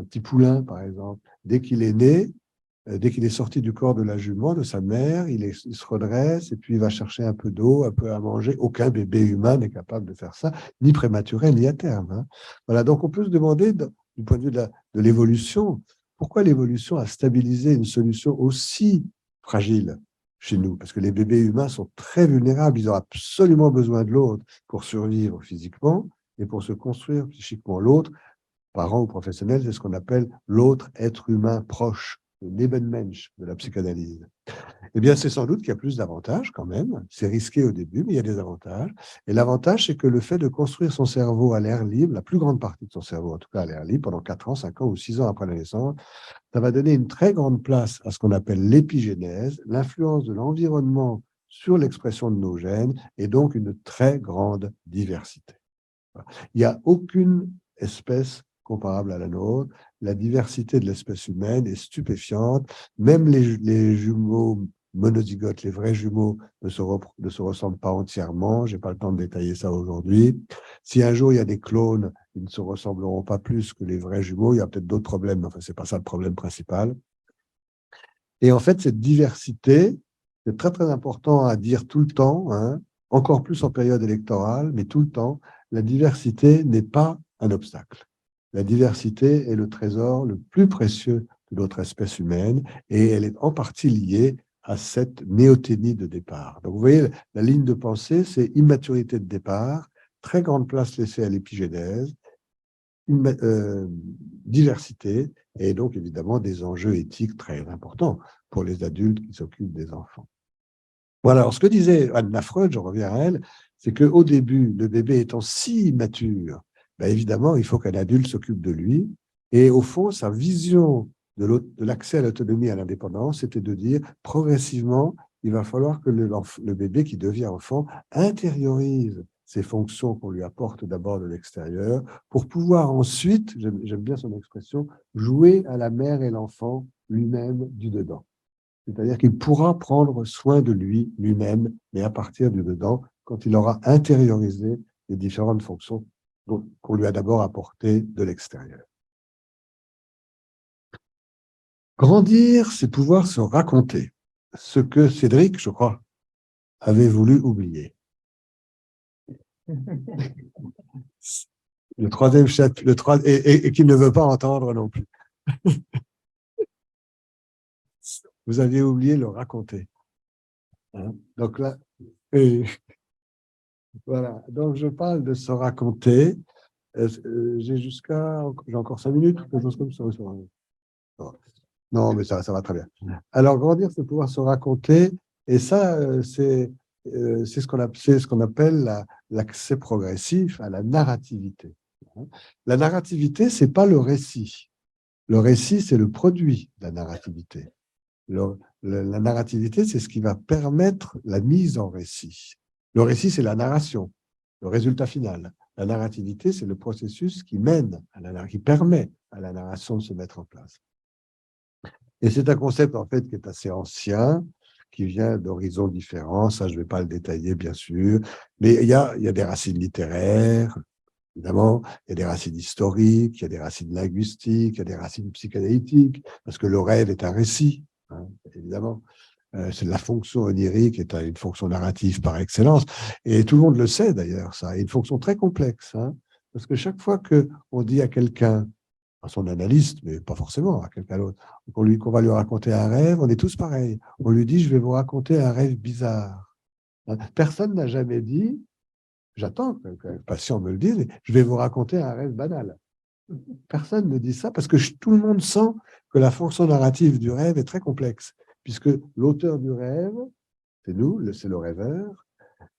petit poulain, par exemple. Dès qu'il est né, dès qu'il est sorti du corps de la jument, de sa mère, il se redresse et puis il va chercher un peu d'eau, un peu à manger. Aucun bébé humain n'est capable de faire ça, ni prématuré, ni à terme. Hein. Voilà, donc on peut se demander, du point de vue de l'évolution, pourquoi l'évolution a stabilisé une solution aussi fragile chez nous? Parce que les bébés humains sont très vulnérables, ils ont absolument besoin de l'autre pour survivre physiquement et pour se construire psychiquement. L'autre, parent ou professionnel, c'est ce qu'on appelle l'autre être humain proche, le Nebenmensch de la psychanalyse. Eh bien, c'est sans doute qu'il y a plus d'avantages quand même. C'est risqué au début, mais il y a des avantages. Et l'avantage, c'est que le fait de construire son cerveau à l'air libre, la plus grande partie de son cerveau, en tout cas à l'air libre, pendant 4 ans, 5 ans ou 6 ans après la naissance, ça va donner une très grande place à ce qu'on appelle l'épigénèse, l'influence de l'environnement sur l'expression de nos gènes, et donc une très grande diversité. Il n'y a aucune espèce comparable à la nôtre. La diversité de l'espèce humaine est stupéfiante. Même les jumeaux monozygotes, les vrais jumeaux, ne se ressemblent pas entièrement. Je n'ai pas le temps de détailler ça aujourd'hui. Si un jour il y a des clones, ils ne se ressembleront pas plus que les vrais jumeaux. Il y a peut-être d'autres problèmes, mais enfin, ce n'est pas ça le problème principal. Et en fait, cette diversité, c'est très, très important à dire tout le temps, hein, encore plus en période électorale, mais tout le temps, la diversité n'est pas un obstacle. La diversité est le trésor le plus précieux de notre espèce humaine et elle est en partie liée à cette néoténie de départ. Donc, vous voyez, la ligne de pensée, c'est immaturité de départ, très grande place laissée à l'épigénèse, diversité et donc évidemment des enjeux éthiques très importants pour les adultes qui s'occupent des enfants. Voilà, alors ce que disait Anna Freud, je reviens à elle, c'est qu'au début, le bébé étant si immature, ben évidemment, il faut qu'un adulte s'occupe de lui. Et au fond, sa vision de l'accès à l'autonomie et à l'indépendance, c'était de dire progressivement, il va falloir que le bébé qui devient enfant intériorise ces fonctions qu'on lui apporte d'abord de l'extérieur, pour pouvoir ensuite, j'aime bien son expression, jouer à la mère et l'enfant lui-même du dedans. C'est-à-dire qu'il pourra prendre soin de lui-même, mais à partir du dedans, quand il aura intériorisé les différentes fonctions qu'on lui a d'abord apportées de l'extérieur. Grandir, c'est pouvoir se raconter ce que Cédric, je crois, avait voulu oublier. Le troisième chapitre, et qu'il ne veut pas entendre non plus. Vous aviez oublié le raconter. Hein? Donc là, voilà. Donc je parle de se raconter. J'ai encore 5 minutes, quelque chose comme ça. Non, mais ça va très bien. Alors, grandir, c'est pouvoir se raconter. Et ça, c'est ce qu'on appelle l'accès progressif à la narrativité. La narrativité, ce n'est pas le récit. Le récit, c'est le produit de la narrativité. La narrativité, c'est ce qui va permettre la mise en récit. Le récit, c'est la narration, le résultat final. La narrativité, c'est le processus qui qui permet à la narration de se mettre en place. Et c'est un concept, en fait, qui est assez ancien, qui vient d'horizons différents. Ça, je ne vais pas le détailler, bien sûr. Mais il y a des racines littéraires, évidemment. Il y a des racines historiques, il y a des racines linguistiques, il y a des racines psychanalytiques, parce que le rêve est un récit, hein, évidemment. C'est la fonction onirique est une fonction narrative par excellence. Et tout le monde le sait, d'ailleurs, ça. C'est une fonction très complexe, hein, parce que chaque fois qu'on dit à quelqu'un, à son analyste, mais pas forcément à quelqu'un d'autre, qu'on va lui raconter un rêve, on est tous pareils. On lui dit, je vais vous raconter un rêve bizarre. Personne n'a jamais dit, j'attends que le patient me le dise, je vais vous raconter un rêve banal. Personne ne dit ça parce que tout le monde sent que la fonction narrative du rêve est très complexe, puisque l'auteur du rêve, c'est nous, c'est le rêveur,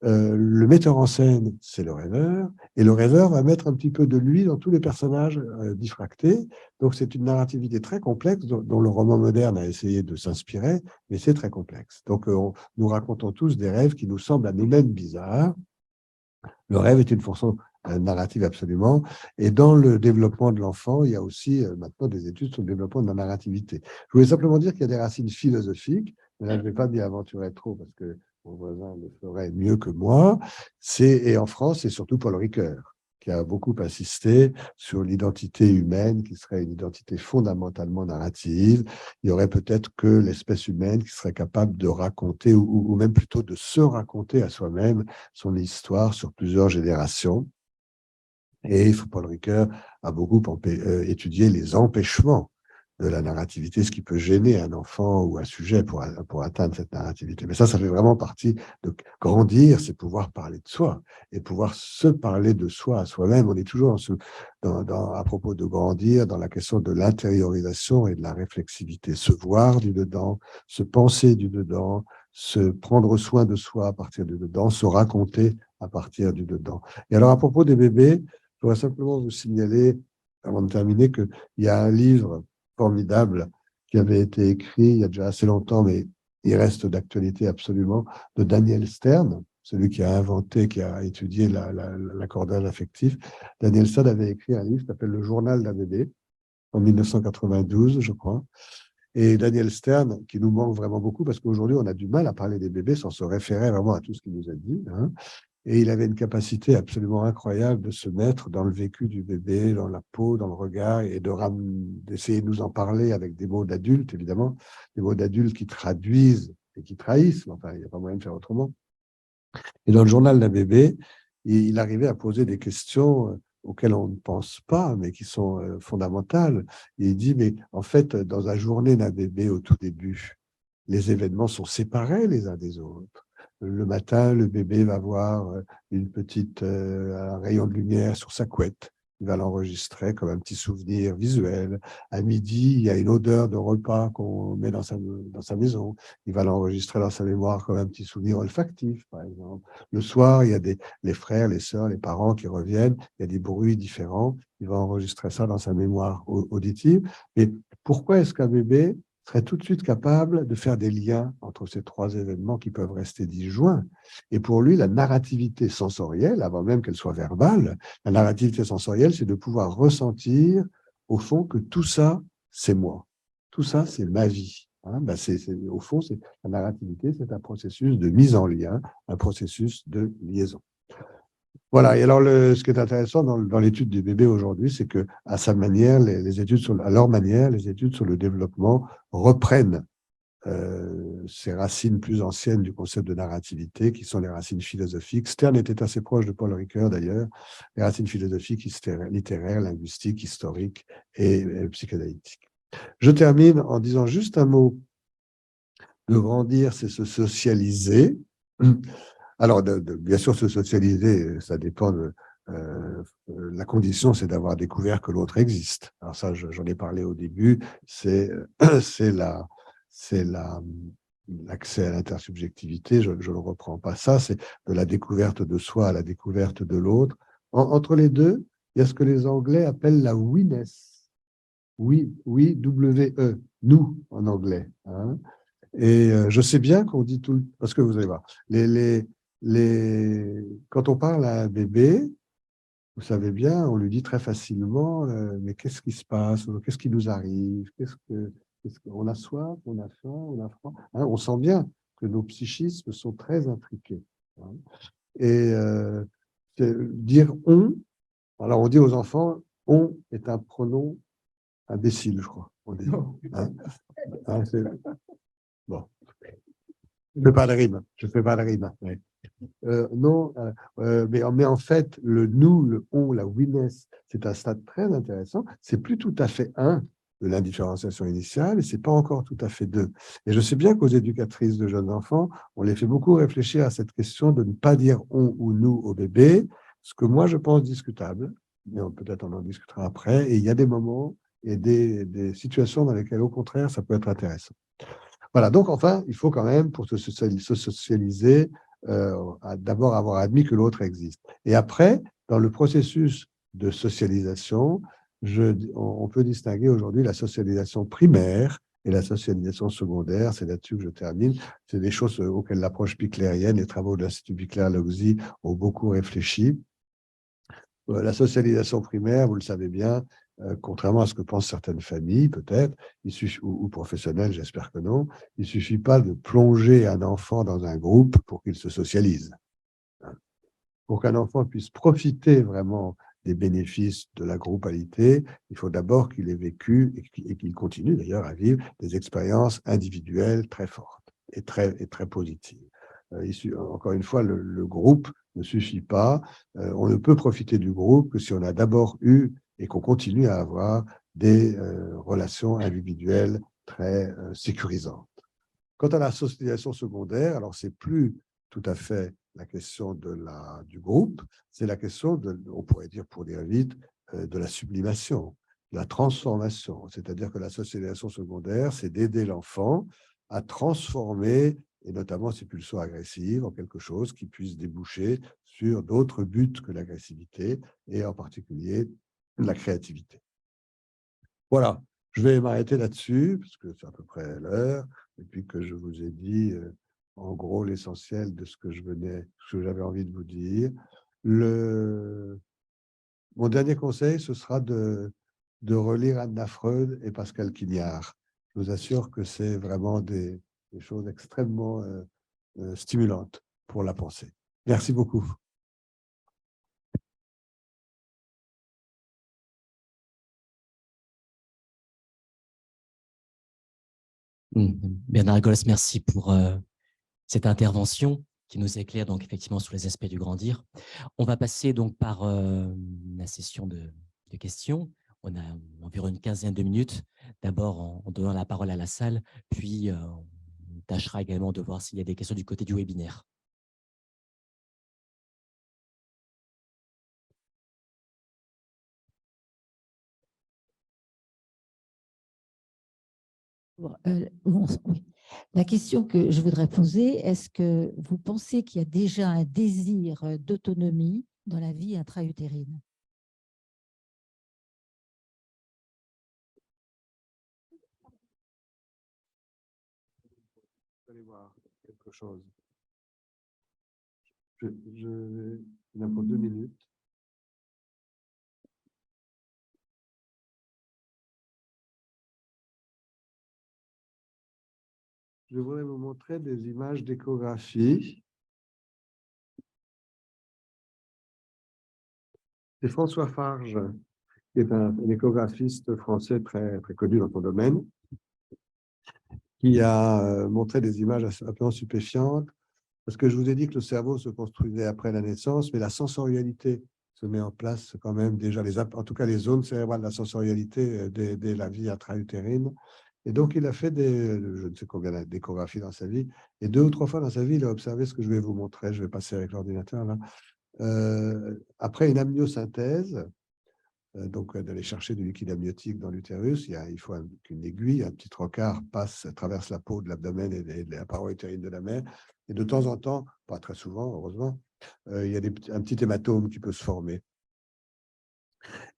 le metteur en scène, c'est le rêveur, et le rêveur va mettre un petit peu de lui dans tous les personnages diffractés. Donc, c'est une narrativité très complexe dont le roman moderne a essayé de s'inspirer, mais c'est très complexe. Donc, nous racontons tous des rêves qui nous semblent à nous-mêmes bizarres. Le rêve est une fonction narrative absolument. Et dans le développement de l'enfant, il y a aussi maintenant des études sur le développement de la narrativité. Je voulais simplement dire qu'il y a des racines philosophiques, mais là, je ne vais pas m'y aventurer trop parce que mon voisin le ferait mieux que moi. Et en France, c'est surtout Paul Ricoeur qui a beaucoup insisté sur l'identité humaine, qui serait une identité fondamentalement narrative. Il y aurait peut-être que l'espèce humaine qui serait capable de raconter, ou même plutôt de se raconter à soi-même son histoire sur plusieurs générations. Et Paul Ricoeur a beaucoup étudié les empêchements de la narrativité, ce qui peut gêner un enfant ou un sujet pour atteindre cette narrativité. Mais ça fait vraiment partie de grandir, c'est pouvoir parler de soi et pouvoir se parler de soi à soi-même. On est toujours à propos de grandir dans la question de l'intériorisation et de la réflexivité, se voir du dedans, se penser du dedans, se prendre soin de soi à partir du dedans, se raconter à partir du dedans. Et alors, à propos des bébés, je voudrais simplement vous signaler, avant de terminer, qu'il y a un livre formidable qui avait été écrit il y a déjà assez longtemps, mais il reste d'actualité absolument, de Daniel Stern, celui qui a inventé, qui a étudié l'accordage affectif. Daniel Stern avait écrit un livre qui s'appelle « Le journal d'un bébé » en 1992, je crois. Et Daniel Stern, qui nous manque vraiment beaucoup, parce qu'aujourd'hui, on a du mal à parler des bébés sans se référer vraiment à tout ce qu'il nous a dit, hein. Et il avait une capacité absolument incroyable de se mettre dans le vécu du bébé, dans la peau, dans le regard, et d'essayer de nous en parler avec des mots d'adultes, évidemment, des mots d'adultes qui traduisent et qui trahissent, mais enfin, il n'y a pas moyen de faire autrement. Et dans le journal d'un bébé, il arrivait à poser des questions auxquelles on ne pense pas, mais qui sont fondamentales. Et il dit, mais en fait, dans la journée d'un bébé au tout début, les événements sont séparés les uns des autres. Le matin, le bébé va voir un rayon de lumière sur sa couette. Il va l'enregistrer comme un petit souvenir visuel. À midi, il y a une odeur de repas qu'on met dans sa maison. Il va l'enregistrer dans sa mémoire comme un petit souvenir olfactif, par exemple. Le soir, il y a les frères, les sœurs, les parents qui reviennent. Il y a des bruits différents. Il va enregistrer ça dans sa mémoire auditive. Mais pourquoi est-ce qu'un bébé serait tout de suite capable de faire des liens entre ces trois événements qui peuvent rester disjoints? Et pour lui, la narrativité sensorielle, avant même qu'elle soit verbale, la narrativité sensorielle, c'est de pouvoir ressentir, au fond, que tout ça, c'est moi. Tout ça, c'est ma vie. Hein, au fond, la narrativité, c'est un processus de mise en lien, un processus de liaison. Voilà, et alors ce qui est intéressant dans l'étude du bébé aujourd'hui, c'est que à sa manière, les études à leur manière, les études sur le développement reprennent ces racines plus anciennes du concept de narrativité, qui sont les racines philosophiques. Stern était assez proche de Paul Ricoeur, d'ailleurs, les racines philosophiques, littéraires, linguistiques, historiques et psychanalytiques. Je termine en disant juste un mot. De grandir, c'est se socialiser. Alors, bien sûr, se socialiser, ça dépend de... la condition, c'est d'avoir découvert que l'autre existe. Alors ça, j'en ai parlé au début, c'est l'accès à l'intersubjectivité, je ne le reprends pas. Ça, c'est de la découverte de soi à la découverte de l'autre. Entre les deux, il y a ce que les Anglais appellent la we-ness. Oui, W-E, nous, en anglais. Hein. Et je sais bien qu'on dit tout, parce que vous allez voir, quand on parle à un bébé, vous savez bien, on lui dit très facilement, mais qu'est-ce qui se passe, qu'est-ce qui nous arrive, on a soif, on a faim, on a froid. Hein, on sent bien que nos psychismes sont très intriqués. Hein. Et dire on, alors on dit aux enfants, on est un pronom imbécile, je crois. On dit. Hein. Hein, bon. Je ne fais pas de rime. Je fais pas de rime. Ouais. Non, mais en fait, le nous, le on, la we-ness, c'est un stade très intéressant. C'est plus tout à fait un de l'indifférenciation initiale et c'est pas encore tout à fait deux. Et je sais bien qu'aux éducatrices de jeunes enfants, on les fait beaucoup réfléchir à cette question de ne pas dire on ou nous au bébé, ce que moi je pense discutable, mais peut-être on en discutera après. Et il y a des moments et des situations dans lesquelles, au contraire, ça peut être intéressant. Voilà, donc enfin, il faut quand même, pour se socialiser, d'abord avoir admis que l'autre existe. Et après, dans le processus de socialisation, on peut distinguer aujourd'hui la socialisation primaire et la socialisation secondaire. C'est là-dessus que je termine. C'est des choses auxquelles l'approche piclérienne, les travaux de l'Institut Picler-Logzi ont beaucoup réfléchi. La socialisation primaire, vous le savez bien, contrairement à ce que pensent certaines familles, peut-être, ou professionnelles, j'espère que non, il ne suffit pas de plonger un enfant dans un groupe pour qu'il se socialise. Pour qu'un enfant puisse profiter vraiment des bénéfices de la groupalité, il faut d'abord qu'il ait vécu et qu'il continue d'ailleurs à vivre des expériences individuelles très fortes et très positives. Encore une fois, le groupe ne suffit pas. On ne peut profiter du groupe que si on a d'abord eu et qu'on continue à avoir des relations individuelles très sécurisantes. Quant à la socialisation secondaire, alors c'est plus tout à fait la question du groupe, c'est la question, on pourrait dire pour dire vite, de la sublimation, de la transformation. C'est-à-dire que la socialisation secondaire, c'est d'aider l'enfant à transformer, et notamment ses pulsions agressives, en quelque chose qui puisse déboucher sur d'autres buts que l'agressivité, et en particulier la créativité. Voilà, je vais m'arrêter là-dessus, parce que c'est à peu près l'heure, et puis que je vous ai dit, en gros, l'essentiel de ce que j'avais envie de vous dire. Mon dernier conseil, ce sera de relire Anna Freud et Pascal Quignard. Je vous assure que c'est vraiment des choses extrêmement stimulantes pour la pensée. Merci beaucoup. Bernard Gols, merci pour cette intervention qui nous éclaire donc effectivement sur les aspects du grandir. On va passer donc par la session de questions. On a environ une quinzaine de minutes. D'abord en donnant la parole à la salle, puis on tâchera également de voir s'il y a des questions du côté du webinaire. Oui. La question que je voudrais poser, est-ce que vous pensez qu'il y a déjà un désir d'autonomie dans la vie intra-utérine? Vous allez voir quelque chose. Il y a pour 2 minutes. Je voudrais vous montrer des images d'échographie C'est François Farge, qui est un échographiste français très, très connu dans son domaine, qui a montré des images absolument stupéfiantes, parce que je vous ai dit que le cerveau se construisait après la naissance, mais la sensorialité se met en place quand même déjà, en tout cas les zones cérébrales de la sensorialité dès la vie intra-utérine. Et donc, il a fait je ne sais combien d'échographies dans sa vie, et 2 ou 3 fois dans sa vie, il a observé ce que je vais vous montrer. Je vais passer avec l'ordinateur là. Après une amniosynthèse, donc d'aller chercher du liquide amniotique dans l'utérus, il faut qu'une aiguille, un petit trocard traverse la peau de l'abdomen et de la paroi utérine de la mère. Et de temps en temps, pas très souvent, heureusement, il y a un petit hématome qui peut se former.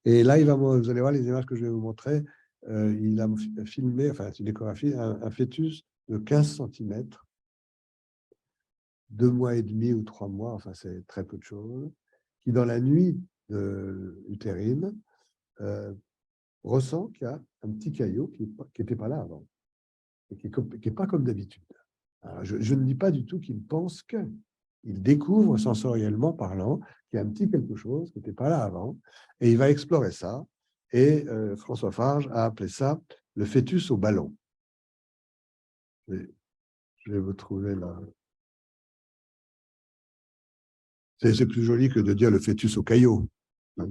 Et là, vous allez voir les images que je vais vous montrer. Il a filmé, enfin, c'est une échographie, un fœtus de 15 cm, 2 mois et demi ou 3 mois, enfin, c'est très peu de choses, qui, dans la nuit utérine, ressent qu'il y a un petit caillot qui n'était pas là avant, et qui n'est pas comme d'habitude. Je ne dis pas du tout qu'il pense que. Il découvre sensoriellement parlant qu'il y a un petit quelque chose qui n'était pas là avant, et il va explorer ça. Et François Farge a appelé ça le fœtus au ballon. Je vais vous trouver là. C'est plus joli que de dire le fœtus au caillot, hein,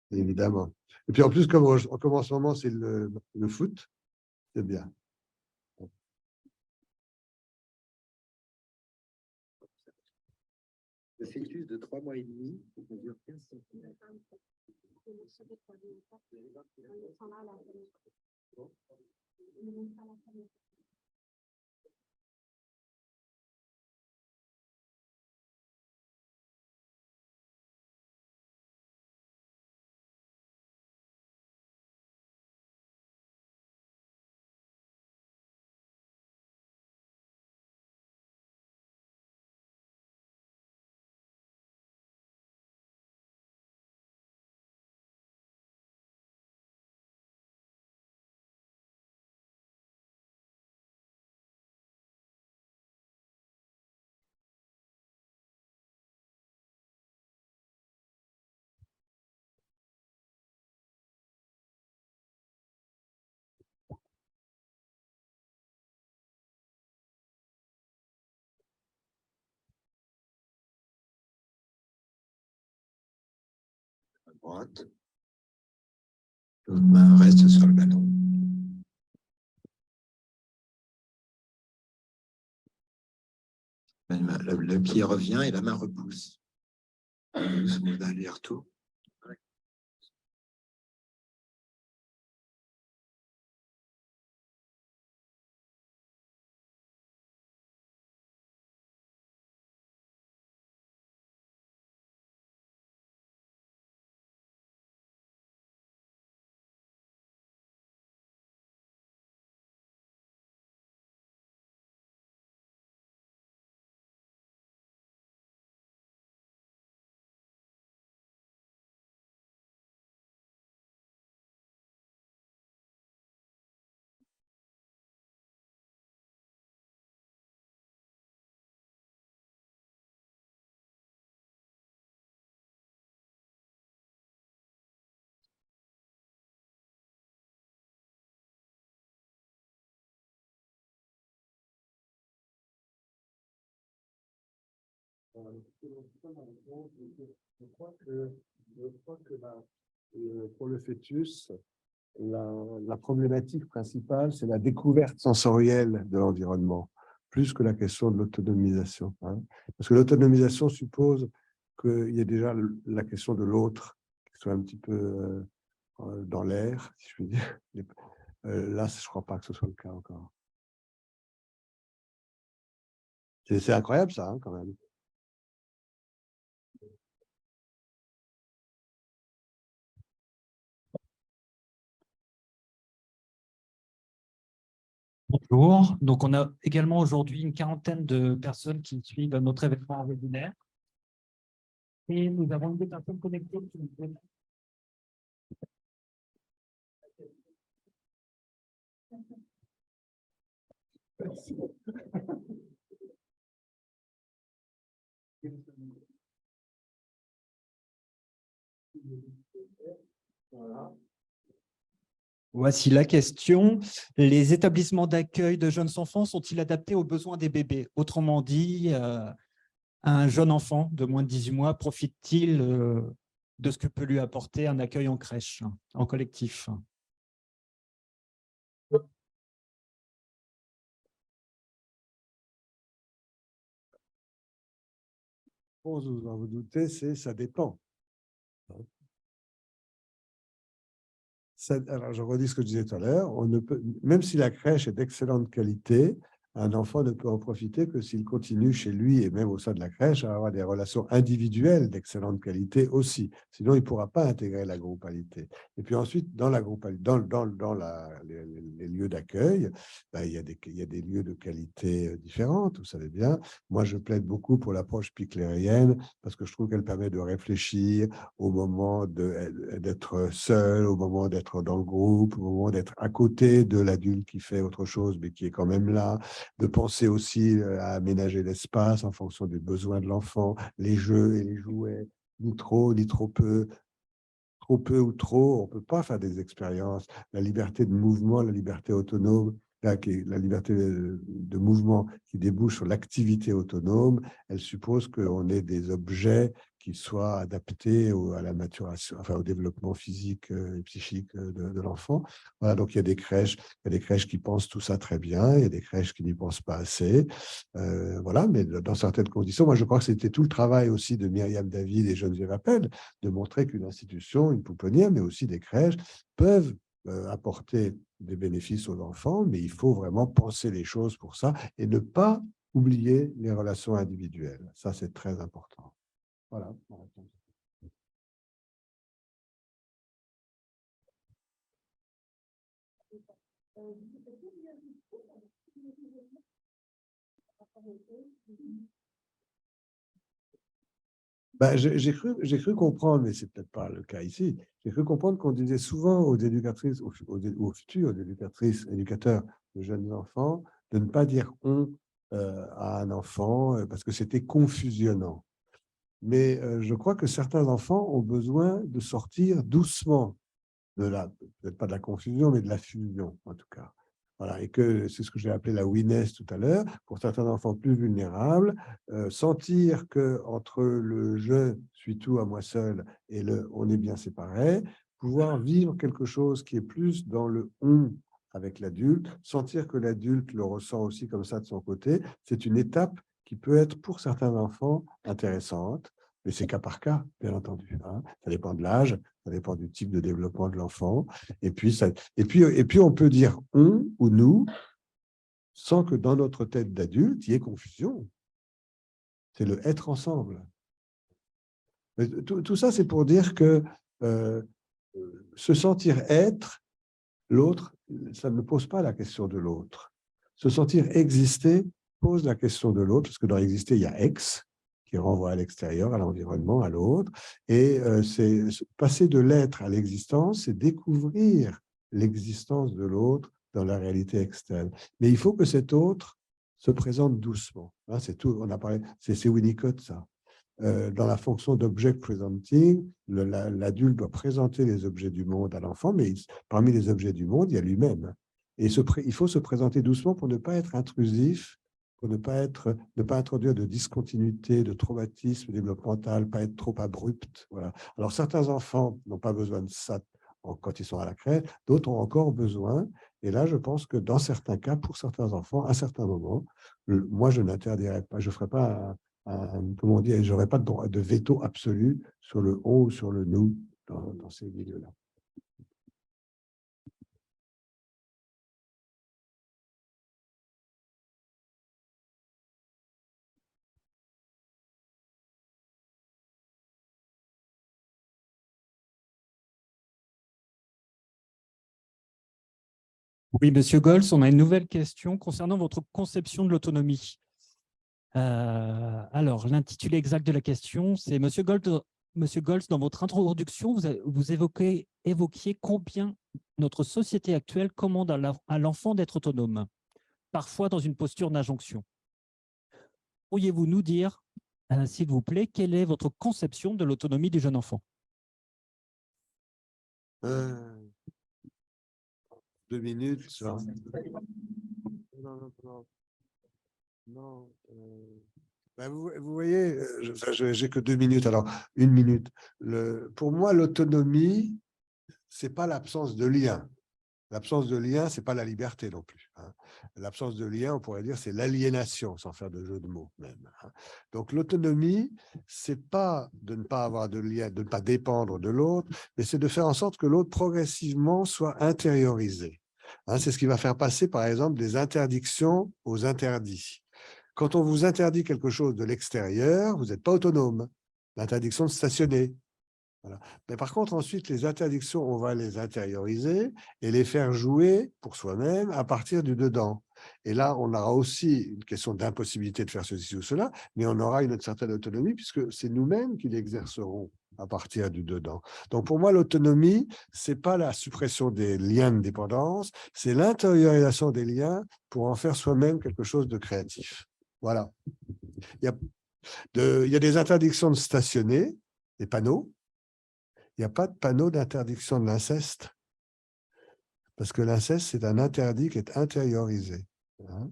évidemment. Et puis en plus, comme en ce moment, c'est le foot, c'est bien. Le fœtus de 3 mois et demi, qui mesure 15 cm. À droite. L'autre main reste sur le ballon. Le pied revient et la main repousse. Aller-retour. Je crois que pour le fœtus, la problématique principale, c'est la découverte sensorielle de l'environnement, plus que la question de l'autonomisation. Hein. Parce que l'autonomisation suppose qu'il y ait déjà la question de l'autre, qui soit un petit peu dans l'air, si je puis dire. Là, je ne crois pas que ce soit le cas encore. C'est incroyable ça, hein, quand même. Bonjour. Donc, on a également aujourd'hui une quarantaine de personnes qui suivent notre événement webinaire. Et nous avons des personnes connectées qui nous viennent. Voilà. Voici la question. Les établissements d'accueil de jeunes enfants sont-ils adaptés aux besoins des bébés? Autrement dit, un jeune enfant de moins de 18 mois profite-t-il de ce que peut lui apporter un accueil en crèche, en collectif? Vous en vous doutez, c'est ça dépend. Alors, je redis ce que je disais tout à l'heure, on ne peut, même si la crèche est d'excellente qualité, un enfant ne peut en profiter que s'il continue chez lui et même au sein de la crèche à avoir des relations individuelles d'excellente qualité aussi. Sinon, il ne pourra pas intégrer la groupalité. Et puis ensuite, dans la groupalité, les lieux d'accueil, ben, il y a des lieux de qualité différentes, vous savez bien. Moi, je plaide beaucoup pour l'approche piclérienne parce que je trouve qu'elle permet de réfléchir au moment d'être seul, au moment d'être dans le groupe, au moment d'être à côté de l'adulte qui fait autre chose, mais qui est quand même là, de penser aussi à aménager l'espace en fonction des besoins de l'enfant, les jeux et les jouets, ni trop peu ou trop, on ne peut pas faire des expériences. La liberté de mouvement, la liberté autonome, la liberté de mouvement qui débouche sur l'activité autonome, elle suppose qu'on ait des objets qui soient adaptés à la maturation, enfin au développement physique et psychique de l'enfant. Voilà, donc il y a des crèches qui pensent tout ça très bien, il y a des crèches qui n'y pensent pas assez. Voilà, mais dans certaines conditions, moi je crois que c'était tout le travail aussi de Myriam David et Geneviève Appel de montrer qu'une institution, une pouponnière, mais aussi des crèches peuvent apporter des bénéfices aux enfants, mais il faut vraiment penser les choses pour ça et ne pas oublier les relations individuelles. Ça, c'est très important. Voilà. Ben, j'ai cru comprendre, mais c'est peut-être pas le cas ici, j'ai cru comprendre qu'on disait souvent aux éducatrices, aux futures éducatrices, éducateurs de jeunes enfants, de ne pas dire « on » à un enfant, parce que c'était confusionnant. Mais je crois que certains enfants ont besoin de sortir doucement de peut-être pas de la confusion, mais de la fusion, en tout cas. Voilà, et que c'est ce que j'ai appelé la winess tout à l'heure, pour certains enfants plus vulnérables, sentir que entre le « je suis tout à moi seul » et le « on est bien séparés », pouvoir vivre quelque chose qui est plus dans le « on » avec l'adulte, sentir que l'adulte le ressent aussi comme ça de son côté, c'est une étape qui peut être pour certains enfants intéressante, mais c'est cas par cas, bien entendu. Hein. Ça dépend de l'âge, ça dépend du type de développement de l'enfant. Et puis, on peut dire « on » ou « nous » sans que dans notre tête d'adulte, il y ait confusion. C'est le « être ensemble ». Tout ça, c'est pour dire que se sentir être, l'autre, ça ne pose pas la question de l'autre. Se sentir exister pose la question de l'autre, parce que dans exister, il y a « ex », qui renvoie à l'extérieur, à l'environnement, à l'autre. Et c'est passer de l'être à l'existence, c'est découvrir l'existence de l'autre dans la réalité externe. Mais il faut que cet autre se présente doucement. Hein, c'est tout. On a parlé. C'est Winnicott, ça. Dans la fonction d'object presenting, l'adulte doit présenter les objets du monde à l'enfant, mais parmi les objets du monde, il y a lui-même. Et il faut se présenter doucement pour ne pas être intrusif, pour ne pas introduire de discontinuité, de traumatisme développemental, pas être trop abrupt. Voilà. Alors, certains enfants n'ont pas besoin de ça quand ils sont à la crèche, d'autres ont encore besoin. Et là, je pense que dans certains cas, pour certains enfants, à certains moments, moi, je n'interdirais pas, je ne ferai pas comment dire, je n'aurai pas de droit de veto absolu sur le « on » ou sur le « nous » dans ces milieux-là. Oui, Monsieur Gols, on a une nouvelle question concernant votre conception de l'autonomie. Alors, l'intitulé exact de la question, c'est Monsieur Gols, dans votre introduction, vous évoquiez combien notre société actuelle commande à l'enfant d'être autonome, parfois dans une posture d'injonction. Pourriez-vous nous dire, s'il vous plaît, quelle est votre conception de l'autonomie du jeune enfant? 2 minutes. Non, non, non. Non. Ben, vous voyez, j'ai que 2 minutes, alors 1 minute. Pour moi, l'autonomie, ce n'est pas l'absence de lien. L'absence de lien, ce n'est pas la liberté non plus. Hein. L'absence de lien, on pourrait dire, c'est l'aliénation, sans faire de jeu de mots même. Hein. Donc l'autonomie, ce n'est pas de ne pas avoir de lien, de ne pas dépendre de l'autre, mais c'est de faire en sorte que l'autre progressivement soit intériorisé. Hein, c'est ce qui va faire passer, par exemple, des interdictions aux interdits. Quand on vous interdit quelque chose de l'extérieur, vous n'êtes pas autonome. L'interdiction de stationner. Voilà. Mais par contre, ensuite, les interdictions, on va les intérioriser et les faire jouer pour soi-même à partir du dedans. Et là, on aura aussi une question d'impossibilité de faire ceci ou cela, mais on aura une certaine autonomie puisque c'est nous-mêmes qui l'exercerons à partir du dedans. Donc, pour moi, l'autonomie, ce n'est pas la suppression des liens de dépendance, c'est l'intériorisation des liens pour en faire soi-même quelque chose de créatif. Voilà. Il y a des interdictions de stationner, des panneaux. Il n'y a pas de panneau d'interdiction de l'inceste, parce que l'inceste, c'est un interdit qui est intériorisé. Hein.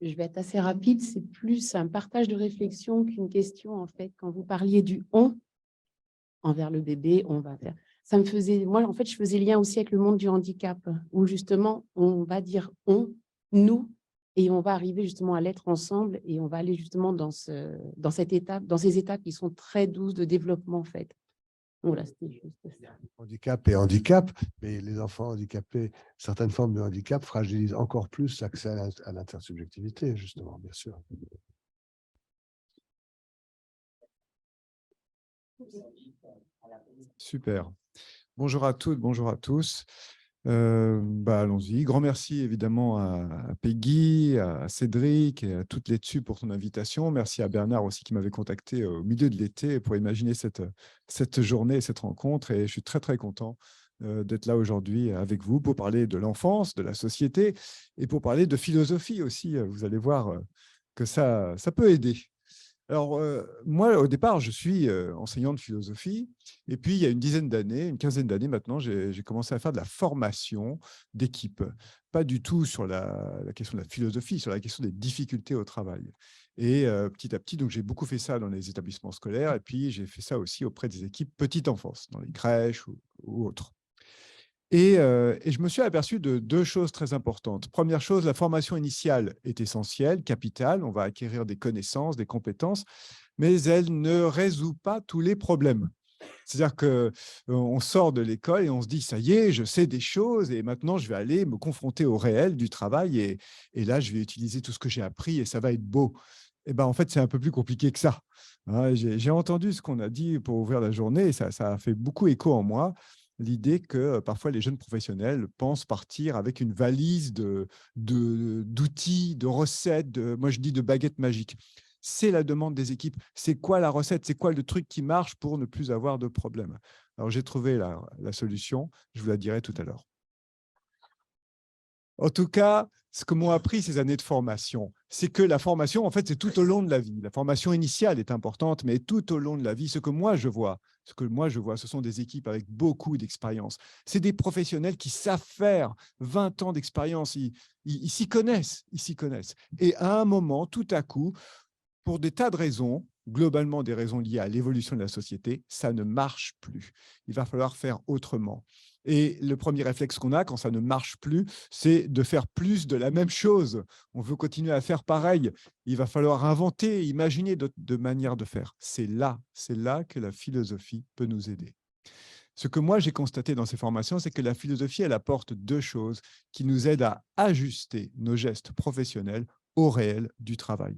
Je vais être assez rapide, c'est plus un partage de réflexion qu'une question, en fait. Quand vous parliez du « on » envers le bébé, on va faire… Ça me faisait… Moi, en fait, je faisais lien aussi avec le monde du handicap, où justement, on va dire « on », « nous », et on va arriver justement à l'être ensemble et on va aller justement dans cette étape, dans ces étapes qui sont très douces de développement, en fait. Voilà, c'était juste ça. Handicap et handicap, mais les enfants handicapés, certaines formes de handicap fragilisent encore plus l'accès à l'intersubjectivité, justement, bien sûr. Super. Bonjour à toutes, bonjour à tous. Allons-y. Grand merci évidemment à Peggy, à Cédric et à toutes les dessus pour ton invitation. Merci à Bernard aussi qui m'avait contacté au milieu de l'été pour imaginer cette journée et cette rencontre. Et je suis très, très content d'être là aujourd'hui avec vous pour parler de l'enfance, de la société et pour parler de philosophie aussi. Vous allez voir que ça peut aider. Alors, moi, au départ, je suis enseignant de philosophie. Et puis, il y a une dizaine d'années, une quinzaine d'années maintenant, j'ai commencé à faire de la formation d'équipe. Pas du tout sur la question de la philosophie, sur la question des difficultés au travail. Et petit à petit, donc j'ai beaucoup fait ça dans les établissements scolaires. Et puis, j'ai fait ça aussi auprès des équipes petite enfance, dans les crèches ou autres. Et je me suis aperçu de 2 choses très importantes. Première chose, la formation initiale est essentielle, capitale. On va acquérir des connaissances, des compétences, mais elle ne résout pas tous les problèmes. C'est-à-dire qu'on sort de l'école et on se dit, ça y est, je sais des choses et maintenant, je vais aller me confronter au réel du travail et là, je vais utiliser tout ce que j'ai appris et ça va être beau. Et ben, en fait, c'est un peu plus compliqué que ça. Hein, j'ai entendu ce qu'on a dit pour ouvrir la journée et ça a fait beaucoup écho en moi. L'idée que parfois les jeunes professionnels pensent partir avec une valise d'outils, de recettes, moi je dis de baguettes magiques. C'est la demande des équipes. C'est quoi la recette? C'est quoi le truc qui marche pour ne plus avoir de problème? Alors j'ai trouvé la solution, je vous la dirai tout à l'heure. En tout cas, ce que m'ont appris ces années de formation, c'est que la formation, en fait, c'est tout au long de la vie. La formation initiale est importante, mais tout au long de la vie, ce que moi je vois, ce sont des équipes avec beaucoup d'expérience. C'est des professionnels qui savent faire 20 ans d'expérience. Ils s'y connaissent, Et à un moment, tout à coup, pour des tas de raisons, globalement des raisons liées à l'évolution de la société, ça ne marche plus. Il va falloir faire autrement. Et le premier réflexe qu'on a quand ça ne marche plus, c'est de faire plus de la même chose. On veut continuer à faire pareil. Il va falloir inventer, imaginer de manières de faire. C'est là que la philosophie peut nous aider. Ce que moi j'ai constaté dans ces formations, c'est que la philosophie, elle apporte 2 choses qui nous aident à ajuster nos gestes professionnels au réel du travail.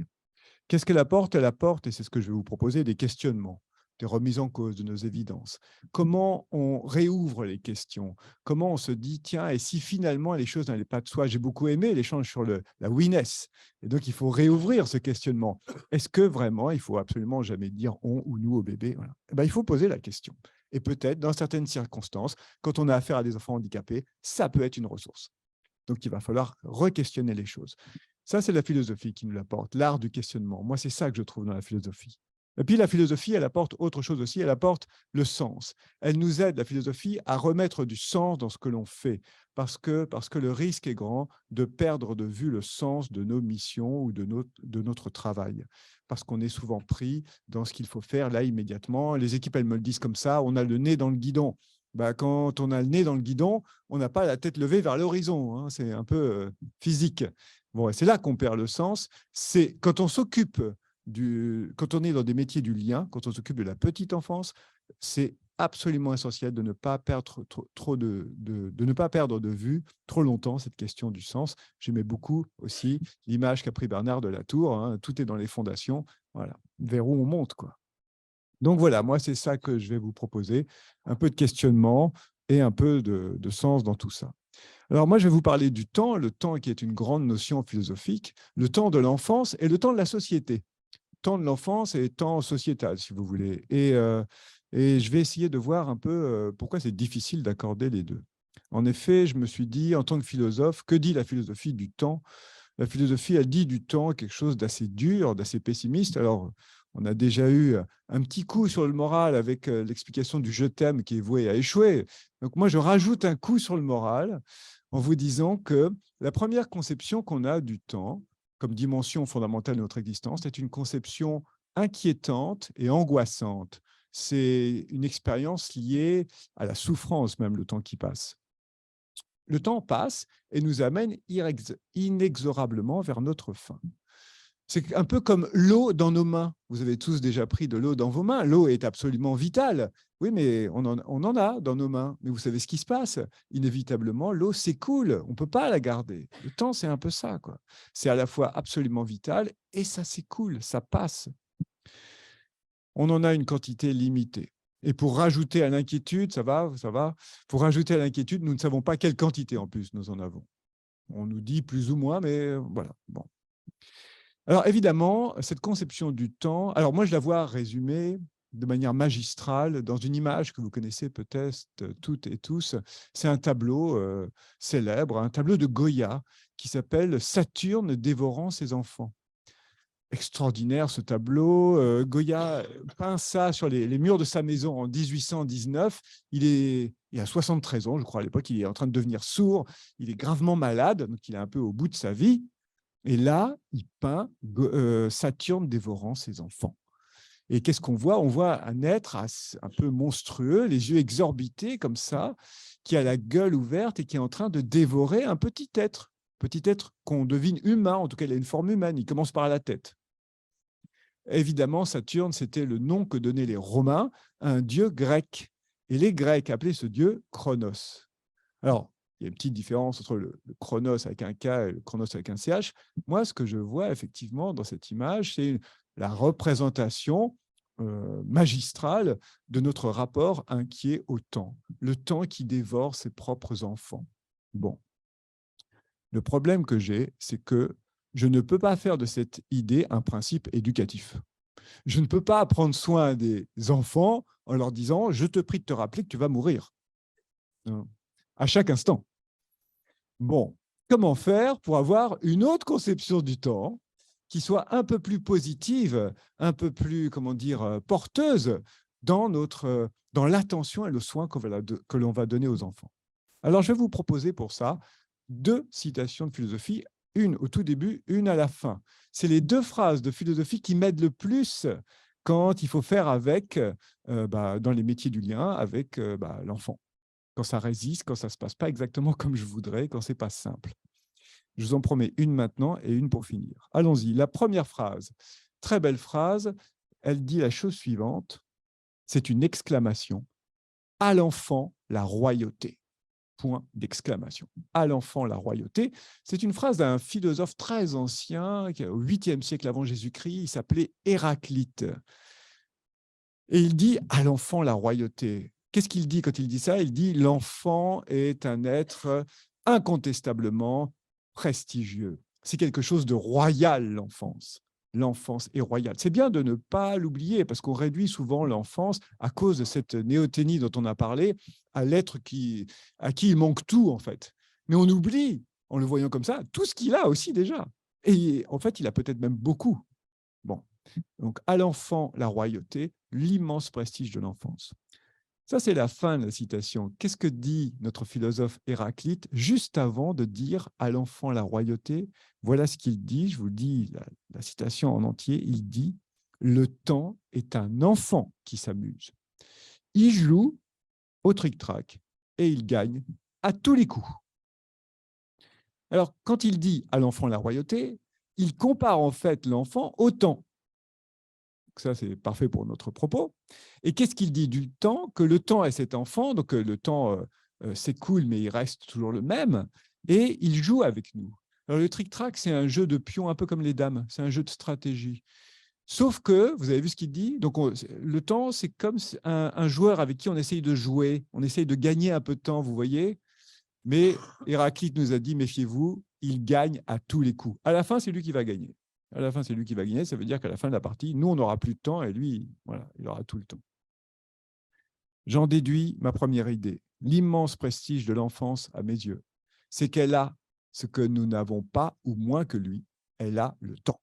Qu'est-ce qu'elle apporte? Elle apporte, et c'est ce que je vais vous proposer, des questionnements, des remises en cause de nos évidences. Comment on réouvre les questions? Comment on se dit, tiens, et si finalement les choses n'allaient pas de soi? J'ai beaucoup aimé l'échange sur la we-ness. Et donc, il faut réouvrir ce questionnement. Est-ce que vraiment, il faut absolument jamais dire on ou nous au bébé? Voilà. Eh bien, il faut poser la question. Et peut-être, dans certaines circonstances, quand on a affaire à des enfants handicapés, ça peut être une ressource. Donc, il va falloir re-questionner les choses. Ça, c'est la philosophie qui nous l'apporte, l'art du questionnement. Moi, c'est ça que je trouve dans la philosophie. Et puis la philosophie, elle apporte autre chose aussi, elle apporte le sens. Elle nous aide, la philosophie, à remettre du sens dans ce que l'on fait, parce que le risque est grand de perdre de vue le sens de nos missions ou de notre travail, parce qu'on est souvent pris dans ce qu'il faut faire là immédiatement. Les équipes, elles me le disent comme ça, on a le nez dans le guidon. Bah, quand on a le nez dans le guidon, on n'a pas la tête levée vers l'horizon, hein, c'est un peu physique. Bon, c'est là qu'on perd le sens, c'est quand on s'occupe quand on est dans des métiers du lien, quand on s'occupe de la petite enfance, c'est absolument essentiel de ne pas perdre de ne pas perdre de vue trop longtemps cette question du sens. J'aimais beaucoup aussi l'image qu'a pris Bernard de la tour, hein, tout est dans les fondations, voilà, vers où on monte, quoi. Donc voilà, moi c'est ça que je vais vous proposer, un peu de questionnement et un peu de sens dans tout ça. Alors moi je vais vous parler du temps, le temps qui est une grande notion philosophique, le temps de l'enfance et le temps de la société. Temps de l'enfance et temps sociétal, si vous voulez. Et je vais essayer de voir un peu pourquoi c'est difficile d'accorder les deux. En effet, je me suis dit, en tant que philosophe, que dit la philosophie du temps? La philosophie, elle dit du temps quelque chose d'assez dur, d'assez pessimiste. Alors, on a déjà eu un petit coup sur le moral avec l'explication du « je t'aime » qui est voué à échouer. Donc moi, je rajoute un coup sur le moral en vous disant que la première conception qu'on a du temps, comme dimension fondamentale de notre existence, est une conception inquiétante et angoissante. C'est une expérience liée à la souffrance même, le temps qui passe. Le temps passe et nous amène inexorablement vers notre fin. C'est un peu comme l'eau dans nos mains. Vous avez tous déjà pris de l'eau dans vos mains. L'eau est absolument vitale. Oui, mais on en a dans nos mains. Mais vous savez ce qui se passe? Inévitablement, l'eau s'écoule. On ne peut pas la garder. Le temps, c'est un peu ça, quoi. C'est à la fois absolument vital et ça s'écoule, ça passe. On en a une quantité limitée. Et pour rajouter à l'inquiétude, ça va. Pour rajouter à l'inquiétude, nous ne savons pas quelle quantité en plus nous en avons. On nous dit plus ou moins, mais voilà. Bon. Alors évidemment, cette conception du temps, alors moi je la vois résumée de manière magistrale dans une image que vous connaissez peut-être toutes et tous. C'est un tableau célèbre, un tableau de Goya qui s'appelle « Saturne dévorant ses enfants ». Extraordinaire ce tableau. Goya peint ça sur les murs de sa maison en 1819. Il a 73 ans, je crois, à l'époque. Il est en train de devenir sourd. Il est gravement malade, donc il est un peu au bout de sa vie. Et là, il peint Saturne dévorant ses enfants. Et qu'est-ce qu'on voit? On voit un être un peu monstrueux, les yeux exorbités comme ça, qui a la gueule ouverte et qui est en train de dévorer un petit être qu'on devine humain, en tout cas il a une forme humaine, il commence par la tête. Évidemment, Saturne, c'était le nom que donnaient les Romains à un dieu grec. Et les Grecs appelaient ce dieu Chronos. Alors, il y a une petite différence entre le Chronos avec un K et le Chronos avec un CH. Moi, ce que je vois effectivement dans cette image, c'est la représentation magistrale de notre rapport inquiet au temps. Le temps qui dévore ses propres enfants. Bon. Le problème que j'ai, c'est que je ne peux pas faire de cette idée un principe éducatif. Je ne peux pas prendre soin des enfants en leur disant « je te prie de te rappeler que tu vas mourir ». À chaque instant. Bon, comment faire pour avoir une autre conception du temps qui soit un peu plus positive, un peu plus, comment dire, porteuse dans l'attention et le soin que l'on va donner aux enfants. Alors, je vais vous proposer pour ça 2 citations de philosophie, une au tout début, une à la fin. C'est les 2 phrases de philosophie qui m'aident le plus quand il faut faire avec, dans les métiers du lien, avec l'enfant. Quand ça résiste, quand ça ne se passe pas exactement comme je voudrais, quand ce n'est pas simple. Je vous en promets une maintenant et une pour finir. Allons-y. La première phrase, très belle phrase, elle dit la chose suivante, c'est une exclamation. À l'enfant, la royauté. Point d'exclamation. À l'enfant, la royauté. C'est une phrase d'un philosophe très ancien, au 8e siècle avant Jésus-Christ, il s'appelait Héraclite. Et il dit à l'enfant, la royauté. Qu'est-ce qu'il dit quand il dit ça? Il dit l'enfant est un être incontestablement prestigieux. C'est quelque chose de royal, l'enfance. L'enfance est royale. C'est bien de ne pas l'oublier parce qu'on réduit souvent l'enfance à cause de cette néoténie dont on a parlé à l'être à qui il manque tout, en fait. Mais on oublie, en le voyant comme ça, tout ce qu'il a aussi déjà. Et en fait, il a peut-être même beaucoup. Bon. Donc, à l'enfant, la royauté, l'immense prestige de l'enfance. Ça, c'est la fin de la citation. Qu'est-ce que dit notre philosophe Héraclite juste avant de dire à l'enfant la royauté? Voilà ce qu'il dit, je vous dis la citation en entier, il dit « Le temps est un enfant qui s'amuse. Il joue au tric-trac et il gagne à tous les coups. » Alors, quand il dit à l'enfant la royauté, il compare en fait l'enfant au temps. Ça, c'est parfait pour notre propos. Et qu'est-ce qu'il dit du temps? Que le temps est cet enfant, donc le temps s'écoule, mais il reste toujours le même, et il joue avec nous. Alors, le tric-trac, c'est un jeu de pions un peu comme les dames, c'est un jeu de stratégie. Sauf que, vous avez vu ce qu'il dit, donc le temps, c'est comme un joueur avec qui on essaye de jouer, on essaye de gagner un peu de temps, vous voyez. Mais Héraclite nous a dit, méfiez-vous, il gagne à tous les coups. À la fin, c'est lui qui va gagner. À la fin, c'est lui qui va gagner. Ça veut dire qu'à la fin de la partie, nous, on n'aura plus de temps et lui, voilà, il aura tout le temps. J'en déduis ma première idée. L'immense prestige de l'enfance, à mes yeux, c'est qu'elle a ce que nous n'avons pas ou moins que lui. Elle a le temps.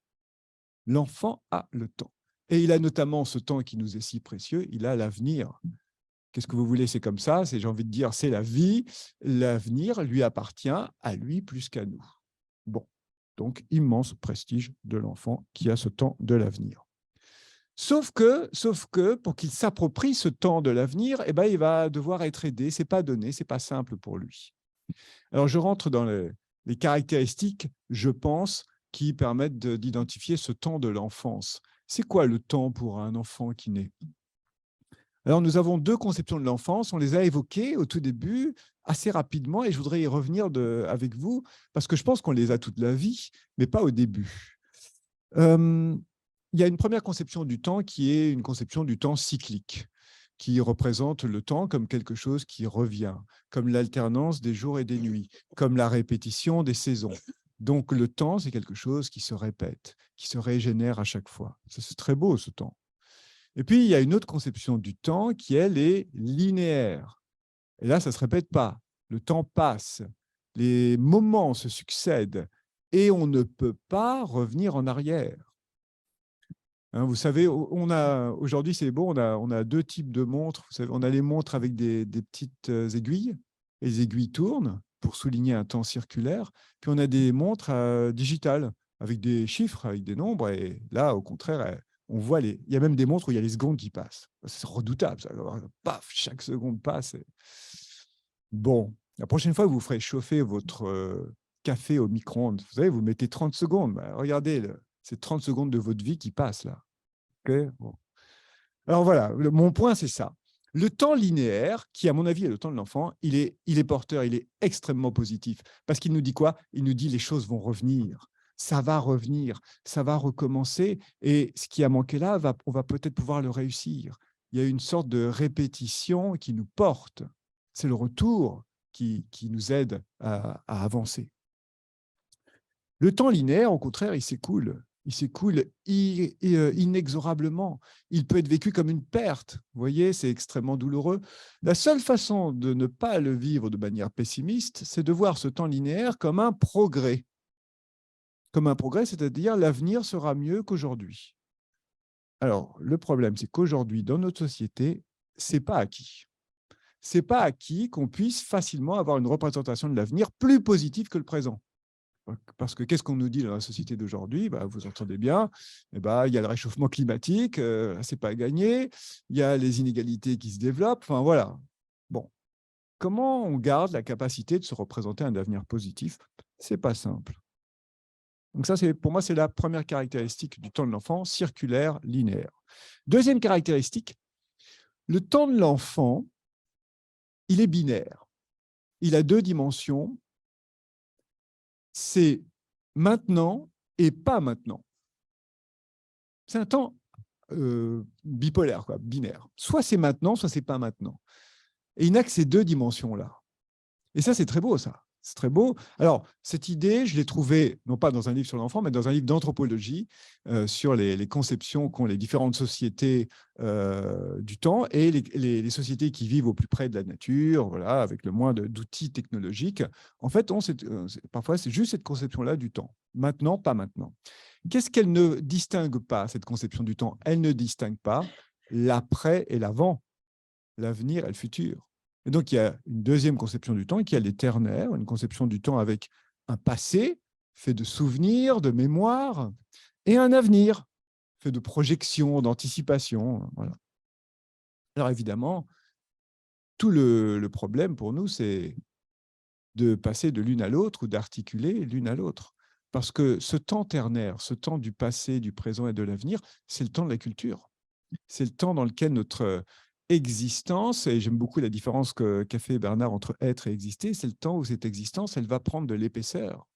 L'enfant a le temps. Et il a notamment ce temps qui nous est si précieux, il a l'avenir. Qu'est-ce que vous voulez? C'est comme ça, j'ai envie de dire, c'est la vie. L'avenir lui appartient à lui plus qu'à nous. Bon. Donc, immense prestige de l'enfant qui a ce temps de l'avenir. Sauf que pour qu'il s'approprie ce temps de l'avenir, eh ben, il va devoir être aidé. Ce n'est pas donné, ce n'est pas simple pour lui. Alors, je rentre dans les caractéristiques, je pense, qui permettent d'identifier ce temps de l'enfance. C'est quoi le temps pour un enfant qui naît? Alors, nous avons deux conceptions de l'enfance. On les a évoquées au tout début, assez rapidement, et je voudrais y revenir avec vous, parce que je pense qu'on les a toute la vie, mais pas au début. Il y a une première conception du temps qui est une conception du temps cyclique, qui représente le temps comme quelque chose qui revient, comme l'alternance des jours et des nuits, comme la répétition des saisons. Donc, le temps, c'est quelque chose qui se répète, qui se régénère à chaque fois. C'est très beau, ce temps. Et puis, il y a une autre conception du temps qui, elle, est linéaire. Et là, ça ne se répète pas. Le temps passe, les moments se succèdent et on ne peut pas revenir en arrière. Hein, vous savez, aujourd'hui, c'est bon, on a deux types de montres. Vous savez, on a les montres avec des petites aiguilles, et les aiguilles tournent pour souligner un temps circulaire. Puis, on a des montres digitales avec des chiffres, avec des nombres. Et là, au contraire, on voit il y a même des montres où il y a les secondes qui passent. C'est redoutable. Ça. Paf, chaque seconde passe. Bon, la prochaine fois que vous ferez chauffer votre café au micro-ondes, vous savez, vous mettez 30 secondes. Bah, regardez, c'est 30 secondes de votre vie qui passent là. Okay, bon. Alors voilà, mon point, c'est ça. Le temps linéaire, qui à mon avis est le temps de l'enfant, il est porteur, il est extrêmement positif. Parce qu'il nous dit quoi? Il nous dit les choses vont revenir. Ça va revenir, ça va recommencer, et ce qui a manqué là, on va peut-être pouvoir le réussir. Il y a une sorte de répétition qui nous porte. C'est le retour qui nous aide à avancer. Le temps linéaire, au contraire, il s'écoule inexorablement. Il peut être vécu comme une perte. Vous voyez, c'est extrêmement douloureux. La seule façon de ne pas le vivre de manière pessimiste, c'est de voir ce temps linéaire comme un progrès. Comme un progrès, c'est-à-dire l'avenir sera mieux qu'aujourd'hui. Alors, le problème, c'est qu'aujourd'hui, dans notre société, ce n'est pas acquis. Ce n'est pas acquis qu'on puisse facilement avoir une représentation de l'avenir plus positive que le présent. Parce que qu'est-ce qu'on nous dit dans la société d'aujourd'hui? Vous entendez bien, il y a le réchauffement climatique, ce n'est pas gagné, il y a les inégalités qui se développent, enfin voilà. Bon, comment on garde la capacité de se représenter un avenir positif? Ce n'est pas simple. Donc ça, pour moi, c'est la première caractéristique du temps de l'enfant, circulaire, linéaire. Deuxième caractéristique, le temps de l'enfant, il est binaire. Il a deux dimensions. C'est maintenant et pas maintenant. C'est un temps bipolaire, quoi, binaire. Soit c'est maintenant, soit c'est pas maintenant. Et il n'a que ces deux dimensions-là. Et ça, c'est très beau, ça. C'est très beau. Alors, cette idée, je l'ai trouvée, non pas dans un livre sur l'enfant, mais dans un livre d'anthropologie sur les conceptions qu'ont les différentes sociétés du temps et les sociétés qui vivent au plus près de la nature, voilà, avec le moins d'outils technologiques. En fait, parfois, c'est juste cette conception-là du temps. Maintenant, pas maintenant. Qu'est-ce qu'elle ne distingue pas, cette conception du temps? Elle ne distingue pas l'après et l'avant, l'avenir et le futur. Et donc, il y a une deuxième conception du temps qui est l'éternaire, une conception du temps avec un passé fait de souvenirs, de mémoire, et un avenir fait de projections, d'anticipation. Voilà. Alors évidemment, tout le problème pour nous, c'est de passer de l'une à l'autre ou d'articuler l'une à l'autre. Parce que ce temps ternaire, ce temps du passé, du présent et de l'avenir, c'est le temps de la culture. C'est le temps dans lequel notre existence, et j'aime beaucoup la différence qu'a fait Bernard entre être et exister, c'est le temps où cette existence, elle va prendre de l'épaisseur.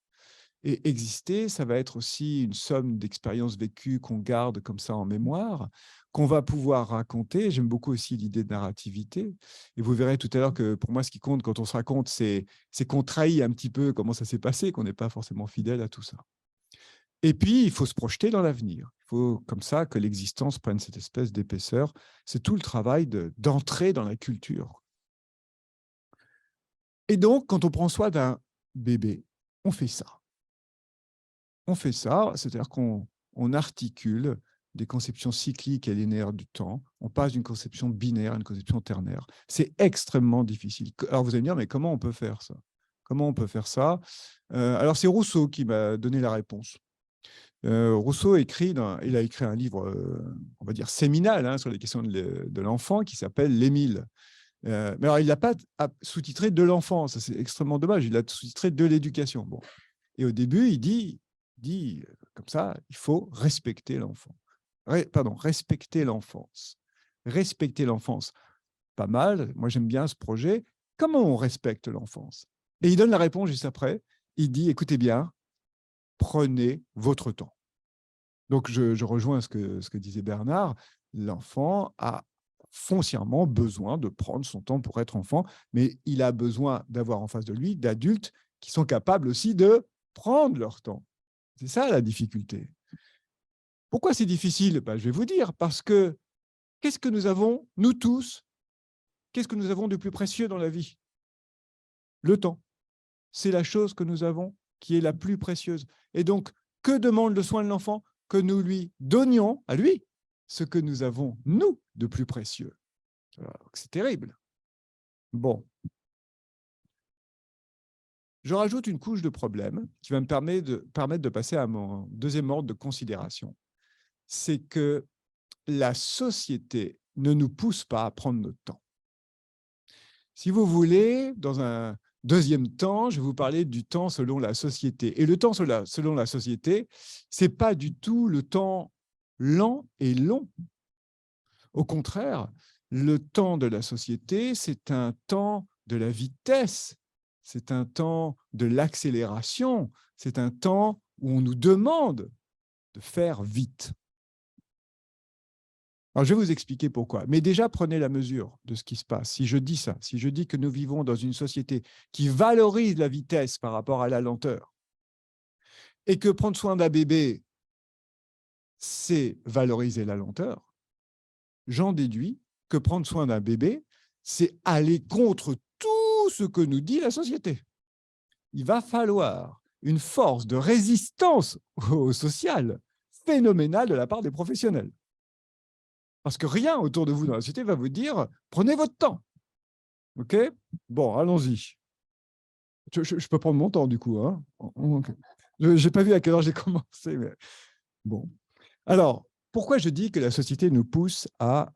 Et exister, ça va être aussi une somme d'expériences vécues qu'on garde comme ça en mémoire, qu'on va pouvoir raconter. J'aime beaucoup aussi l'idée de narrativité. Et vous verrez tout à l'heure que pour moi, ce qui compte quand on se raconte, c'est qu'on trahit un petit peu comment ça s'est passé, qu'on n'est pas forcément fidèle à tout ça. Et puis, il faut se projeter dans l'avenir. Il faut comme ça que l'existence prenne cette espèce d'épaisseur. C'est tout le travail d'entrer dans la culture. Et donc, quand on prend soin d'un bébé, on fait ça. On fait ça, c'est-à-dire qu'on articule des conceptions cycliques et linéaires du temps. On passe d'une conception binaire à une conception ternaire. C'est extrêmement difficile. Alors, vous allez me dire, mais comment on peut faire ça? Comment on peut faire ça? Alors, c'est Rousseau qui m'a donné la réponse. Rousseau a écrit un livre, on va dire, séminal sur les questions de l'enfant qui s'appelle L'Émile. Mais alors, il ne l'a pas sous-titré de l'enfant, ça c'est extrêmement dommage, il l'a sous-titré de l'éducation. Bon. Et au début, il dit comme ça, il faut respecter l'enfant. Respecter l'enfance. Respecter l'enfance. Pas mal, moi j'aime bien ce projet. Comment on respecte l'enfance? Et il donne la réponse juste après. Il dit, écoutez bien, prenez votre temps. Donc, je rejoins ce que disait Bernard. L'enfant a foncièrement besoin de prendre son temps pour être enfant, mais il a besoin d'avoir en face de lui d'adultes qui sont capables aussi de prendre leur temps. C'est ça la difficulté. Pourquoi c'est difficile? Je vais vous dire, parce que qu'est-ce que nous avons, nous tous, qu'est-ce que nous avons de plus précieux dans la vie? Le temps. C'est la chose que nous avons qui est la plus précieuse. Et donc, que demande le soin de l'enfant? Que nous lui donnions à lui ce que nous avons, nous, de plus précieux. C'est terrible. Bon. Je rajoute une couche de problème qui va me permettre de passer à mon deuxième ordre de considération. C'est que la société ne nous pousse pas à prendre notre temps. Si vous voulez, dans un deuxième temps, je vais vous parler du temps selon la société. Et le temps selon la société, ce n'est pas du tout le temps lent et long. Au contraire, le temps de la société, c'est un temps de la vitesse, c'est un temps de l'accélération, c'est un temps où on nous demande de faire vite. Alors, je vais vous expliquer pourquoi. Mais déjà, prenez la mesure de ce qui se passe. Si je dis ça, si je dis que nous vivons dans une société qui valorise la vitesse par rapport à la lenteur, et que prendre soin d'un bébé, c'est valoriser la lenteur, j'en déduis que prendre soin d'un bébé, c'est aller contre tout ce que nous dit la société. Il va falloir une force de résistance au social phénoménale de la part des professionnels. Parce que rien autour de vous dans la société va vous dire « prenez votre temps ». OK? Bon, allons-y. Je peux prendre mon temps, du coup. Hein? Okay. Je n'ai pas vu à quelle heure j'ai commencé. Mais... Bon. Alors, pourquoi je dis que la société nous pousse à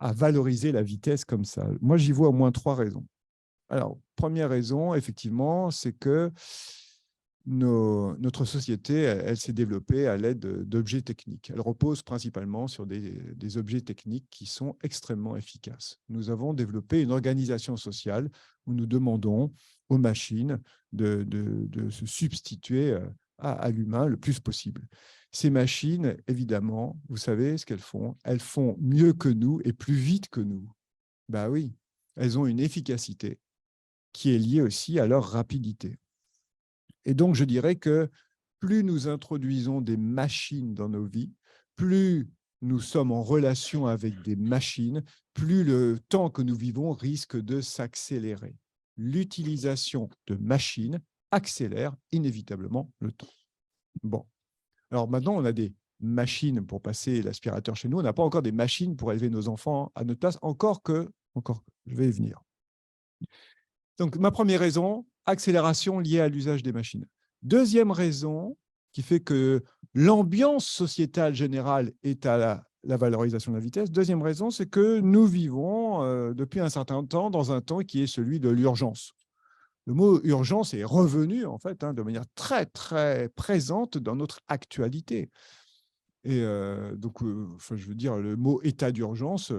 valoriser la vitesse comme ça? Moi, j'y vois au moins 3 raisons. Alors, première raison, effectivement, c'est que notre société, elle s'est développée à l'aide d'objets techniques. Elle repose principalement sur des objets techniques qui sont extrêmement efficaces. Nous avons développé une organisation sociale où nous demandons aux machines de se substituer à l'humain le plus possible. Ces machines, évidemment, vous savez ce qu'elles font? Elles font mieux que nous et plus vite que nous. Ben oui, elles ont une efficacité qui est liée aussi à leur rapidité. Et donc, je dirais que plus nous introduisons des machines dans nos vies, plus nous sommes en relation avec des machines, plus le temps que nous vivons risque de s'accélérer. L'utilisation de machines accélère inévitablement le temps. Bon. Alors maintenant, on a des machines pour passer l'aspirateur chez nous. On n'a pas encore des machines pour élever nos enfants à notre place, encore que, je vais y venir. Donc, ma première raison, accélération liée à l'usage des machines. Deuxième raison qui fait que l'ambiance sociétale générale est à la valorisation de la vitesse. Deuxième raison, c'est que nous vivons depuis un certain temps dans un temps qui est celui de l'urgence. Le mot urgence est revenu en fait de manière très, très présente dans notre actualité. Et donc, je veux dire, le mot état d'urgence,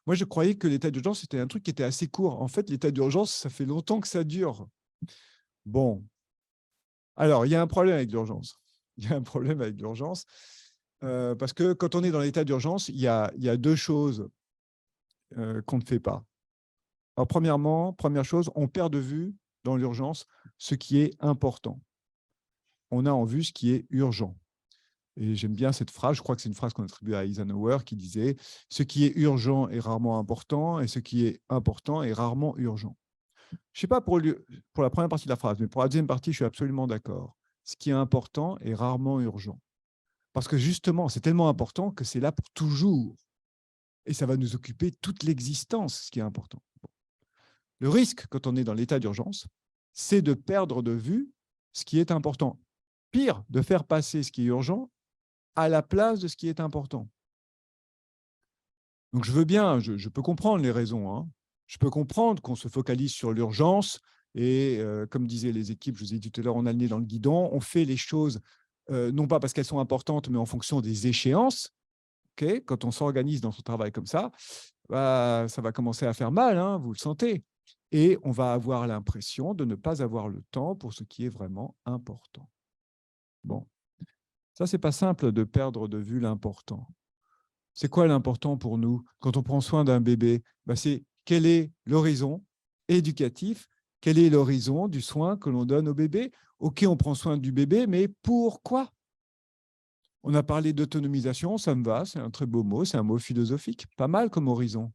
moi, je croyais que l'état d'urgence, c'était un truc qui était assez court. En fait, l'état d'urgence, ça fait longtemps que ça dure. Bon. Alors, il y a un problème avec l'urgence. Il y a un problème avec l'urgence parce que quand on est dans l'état d'urgence, il y a deux choses qu'on ne fait pas. Alors, première chose, on perd de vue dans l'urgence ce qui est important. On a en vue ce qui est urgent. Et j'aime bien cette phrase, je crois que c'est une phrase qu'on attribue à Eisenhower qui disait « Ce qui est urgent est rarement important et ce qui est important est rarement urgent ». Je ne sais pas pour la première partie de la phrase, mais pour la deuxième partie, je suis absolument d'accord. Ce qui est important est rarement urgent. Parce que justement, c'est tellement important que c'est là pour toujours. Et ça va nous occuper toute l'existence, ce qui est important. Le risque, quand on est dans l'état d'urgence, c'est de perdre de vue ce qui est important. Pire, de faire passer ce qui est urgent à la place de ce qui est important. Donc, je veux bien, je peux comprendre les raisons. Hein. Je peux comprendre qu'on se focalise sur l'urgence et, comme disaient les équipes, je vous ai dit tout à l'heure, on a le nez dans le guidon, on fait les choses non pas parce qu'elles sont importantes, mais en fonction des échéances. Okay, quand on s'organise dans son travail comme ça, bah, ça va commencer à faire mal, hein, vous le sentez. Et on va avoir l'impression de ne pas avoir le temps pour ce qui est vraiment important. Bon. Ça, ce n'est pas simple de perdre de vue l'important. C'est quoi l'important pour nous quand on prend soin d'un bébé? C'est quel est l'horizon éducatif, quel est l'horizon du soin que l'on donne au bébé? Ok, on prend soin du bébé, mais pourquoi? On a parlé d'autonomisation, ça me va, c'est un très beau mot, c'est un mot philosophique, pas mal comme horizon.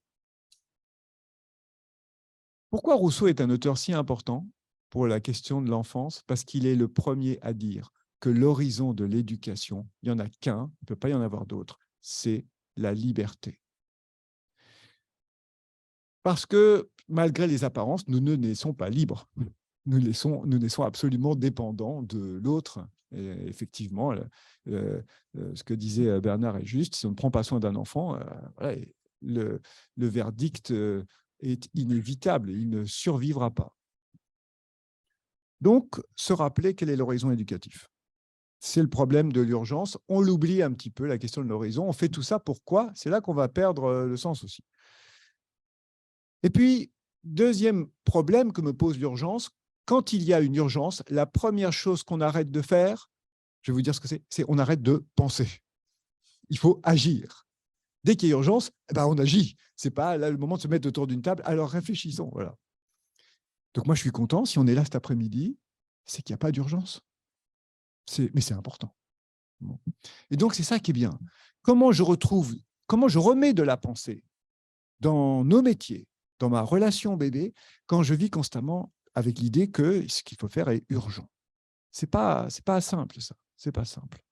Pourquoi Rousseau est un auteur si important pour la question de l'enfance? Parce qu'il est le premier à dire que l'horizon de l'éducation, il n'y en a qu'un, il ne peut pas y en avoir d'autres, c'est la liberté. Parce que, malgré les apparences, nous ne naissons pas libres. Nous naissons absolument dépendants de l'autre. Et effectivement, ce que disait Bernard est juste, si on ne prend pas soin d'un enfant, voilà, le verdict est inévitable, il ne survivra pas. Donc, se rappeler quel est l'horizon éducatif. C'est le problème de l'urgence. On l'oublie un petit peu, la question de l'horizon. On fait tout ça, pourquoi? C'est là qu'on va perdre le sens aussi. Et puis, deuxième problème que me pose l'urgence, quand il y a une urgence, la première chose qu'on arrête de faire, je vais vous dire ce que c'est on arrête de penser. Il faut agir. Dès qu'il y a urgence, on agit. Ce n'est pas là le moment de se mettre autour d'une table, alors réfléchissons. Voilà. Donc moi, je suis content, si on est là cet après-midi, c'est qu'il n'y a pas d'urgence. Mais c'est important. Bon. Et donc, c'est ça qui est bien. Comment je remets de la pensée dans nos métiers, dans ma relation bébé, quand je vis constamment avec l'idée que ce qu'il faut faire est urgent. C'est pas simple, ça. C'est pas simple.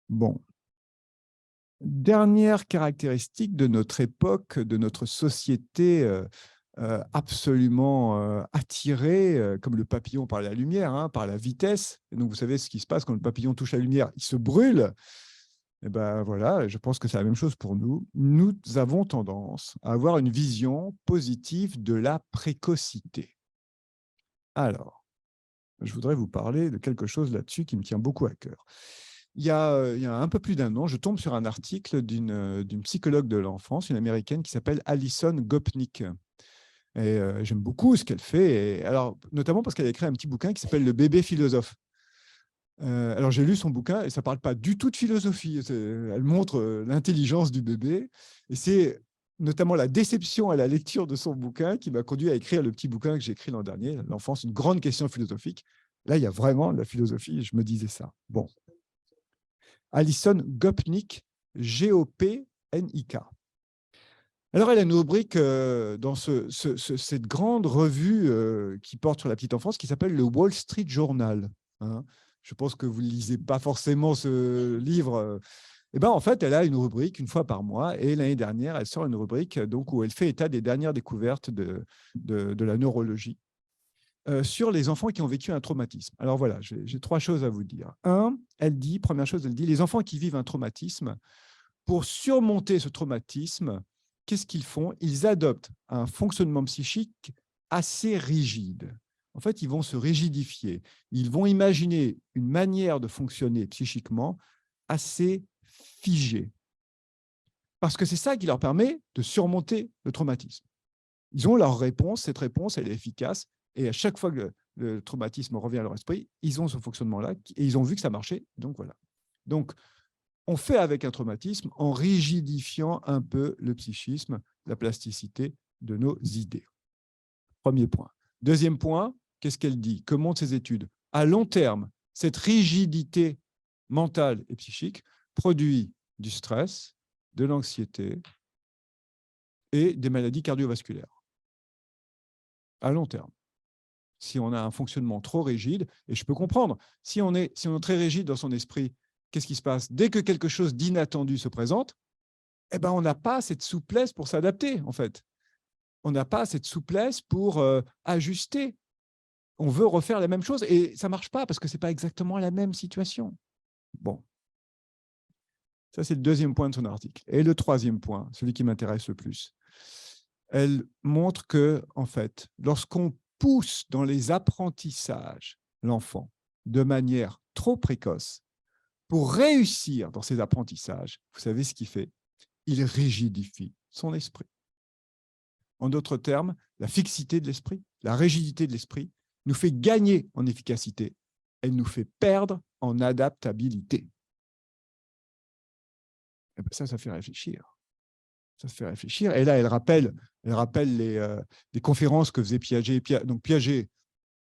Bon. Dernière caractéristique de notre époque, de notre société absolument attirée, comme le papillon par la lumière, par la vitesse. Et donc, vous savez ce qui se passe quand le papillon touche la lumière, il se brûle. Et voilà, je pense que c'est la même chose pour nous. Nous avons tendance à avoir une vision positive de la précocité. Alors, je voudrais vous parler de quelque chose là-dessus qui me tient beaucoup à cœur. Il y a un peu plus d'un an, je tombe sur un article d'une psychologue de l'enfance, une américaine qui s'appelle Alison Gopnik. Et j'aime beaucoup ce qu'elle fait, alors, notamment parce qu'elle a écrit un petit bouquin qui s'appelle « Le bébé philosophe ». Alors, j'ai lu son bouquin et ça ne parle pas du tout de philosophie. Elle montre l'intelligence du bébé. Et c'est notamment la déception à la lecture de son bouquin qui m'a conduit à écrire le petit bouquin que j'ai écrit l'an dernier, « L'enfance, une grande question philosophique ». Là, il y a vraiment de la philosophie, je me disais ça. Bon. Alison Gopnik, G-O-P-N-I-K. Alors, elle a une rubrique dans cette grande revue qui porte sur la petite enfance qui s'appelle le Wall Street Journal. Hein. je pense que vous ne lisez pas forcément ce livre. Eh ben, en fait, elle a une rubrique une fois par mois. Et l'année dernière, elle sort une rubrique donc, où elle fait état des dernières découvertes de la neurologie sur les enfants qui ont vécu un traumatisme. Alors voilà, j'ai 3 choses à vous dire. Première chose, elle dit, les enfants qui vivent un traumatisme, pour surmonter ce traumatisme, qu'est-ce qu'ils font? Ils adoptent un fonctionnement psychique assez rigide. En fait, ils vont se rigidifier. Ils vont imaginer une manière de fonctionner psychiquement assez figée. Parce que c'est ça qui leur permet de surmonter le traumatisme. Ils ont leur réponse, cette réponse, elle est efficace. Et à chaque fois que le traumatisme revient à leur esprit, ils ont ce fonctionnement-là et ils ont vu que ça marchait. Donc, voilà. Donc, on fait avec un traumatisme en rigidifiant un peu le psychisme, la plasticité de nos idées. Premier point. Deuxième point, qu'est-ce qu'elle dit? Que montrent ces études? À long terme, cette rigidité mentale et psychique produit du stress, de l'anxiété et des maladies cardiovasculaires. À long terme. Si on a un fonctionnement trop rigide, et je peux comprendre, si on est très rigide dans son esprit, qu'est-ce qui se passe? Dès que quelque chose d'inattendu se présente, eh ben, on n'a pas cette souplesse pour s'adapter, en fait. On n'a pas cette souplesse pour ajuster. On veut refaire la même chose et ça ne marche pas parce que ce n'est pas exactement la même situation. Bon. Ça, c'est le deuxième point de son article. Et le troisième point, celui qui m'intéresse le plus, elle montre que, en fait, lorsqu'on pousse dans les apprentissages l'enfant de manière trop précoce, pour réussir dans ses apprentissages, vous savez ce qu'il fait? Il rigidifie son esprit. En d'autres termes, la fixité de l'esprit, la rigidité de l'esprit nous fait gagner en efficacité. Elle nous fait perdre en adaptabilité. Et bien ça fait réfléchir. Ça fait réfléchir. Et là, elle rappelle les conférences que faisait Piaget. Donc Piaget,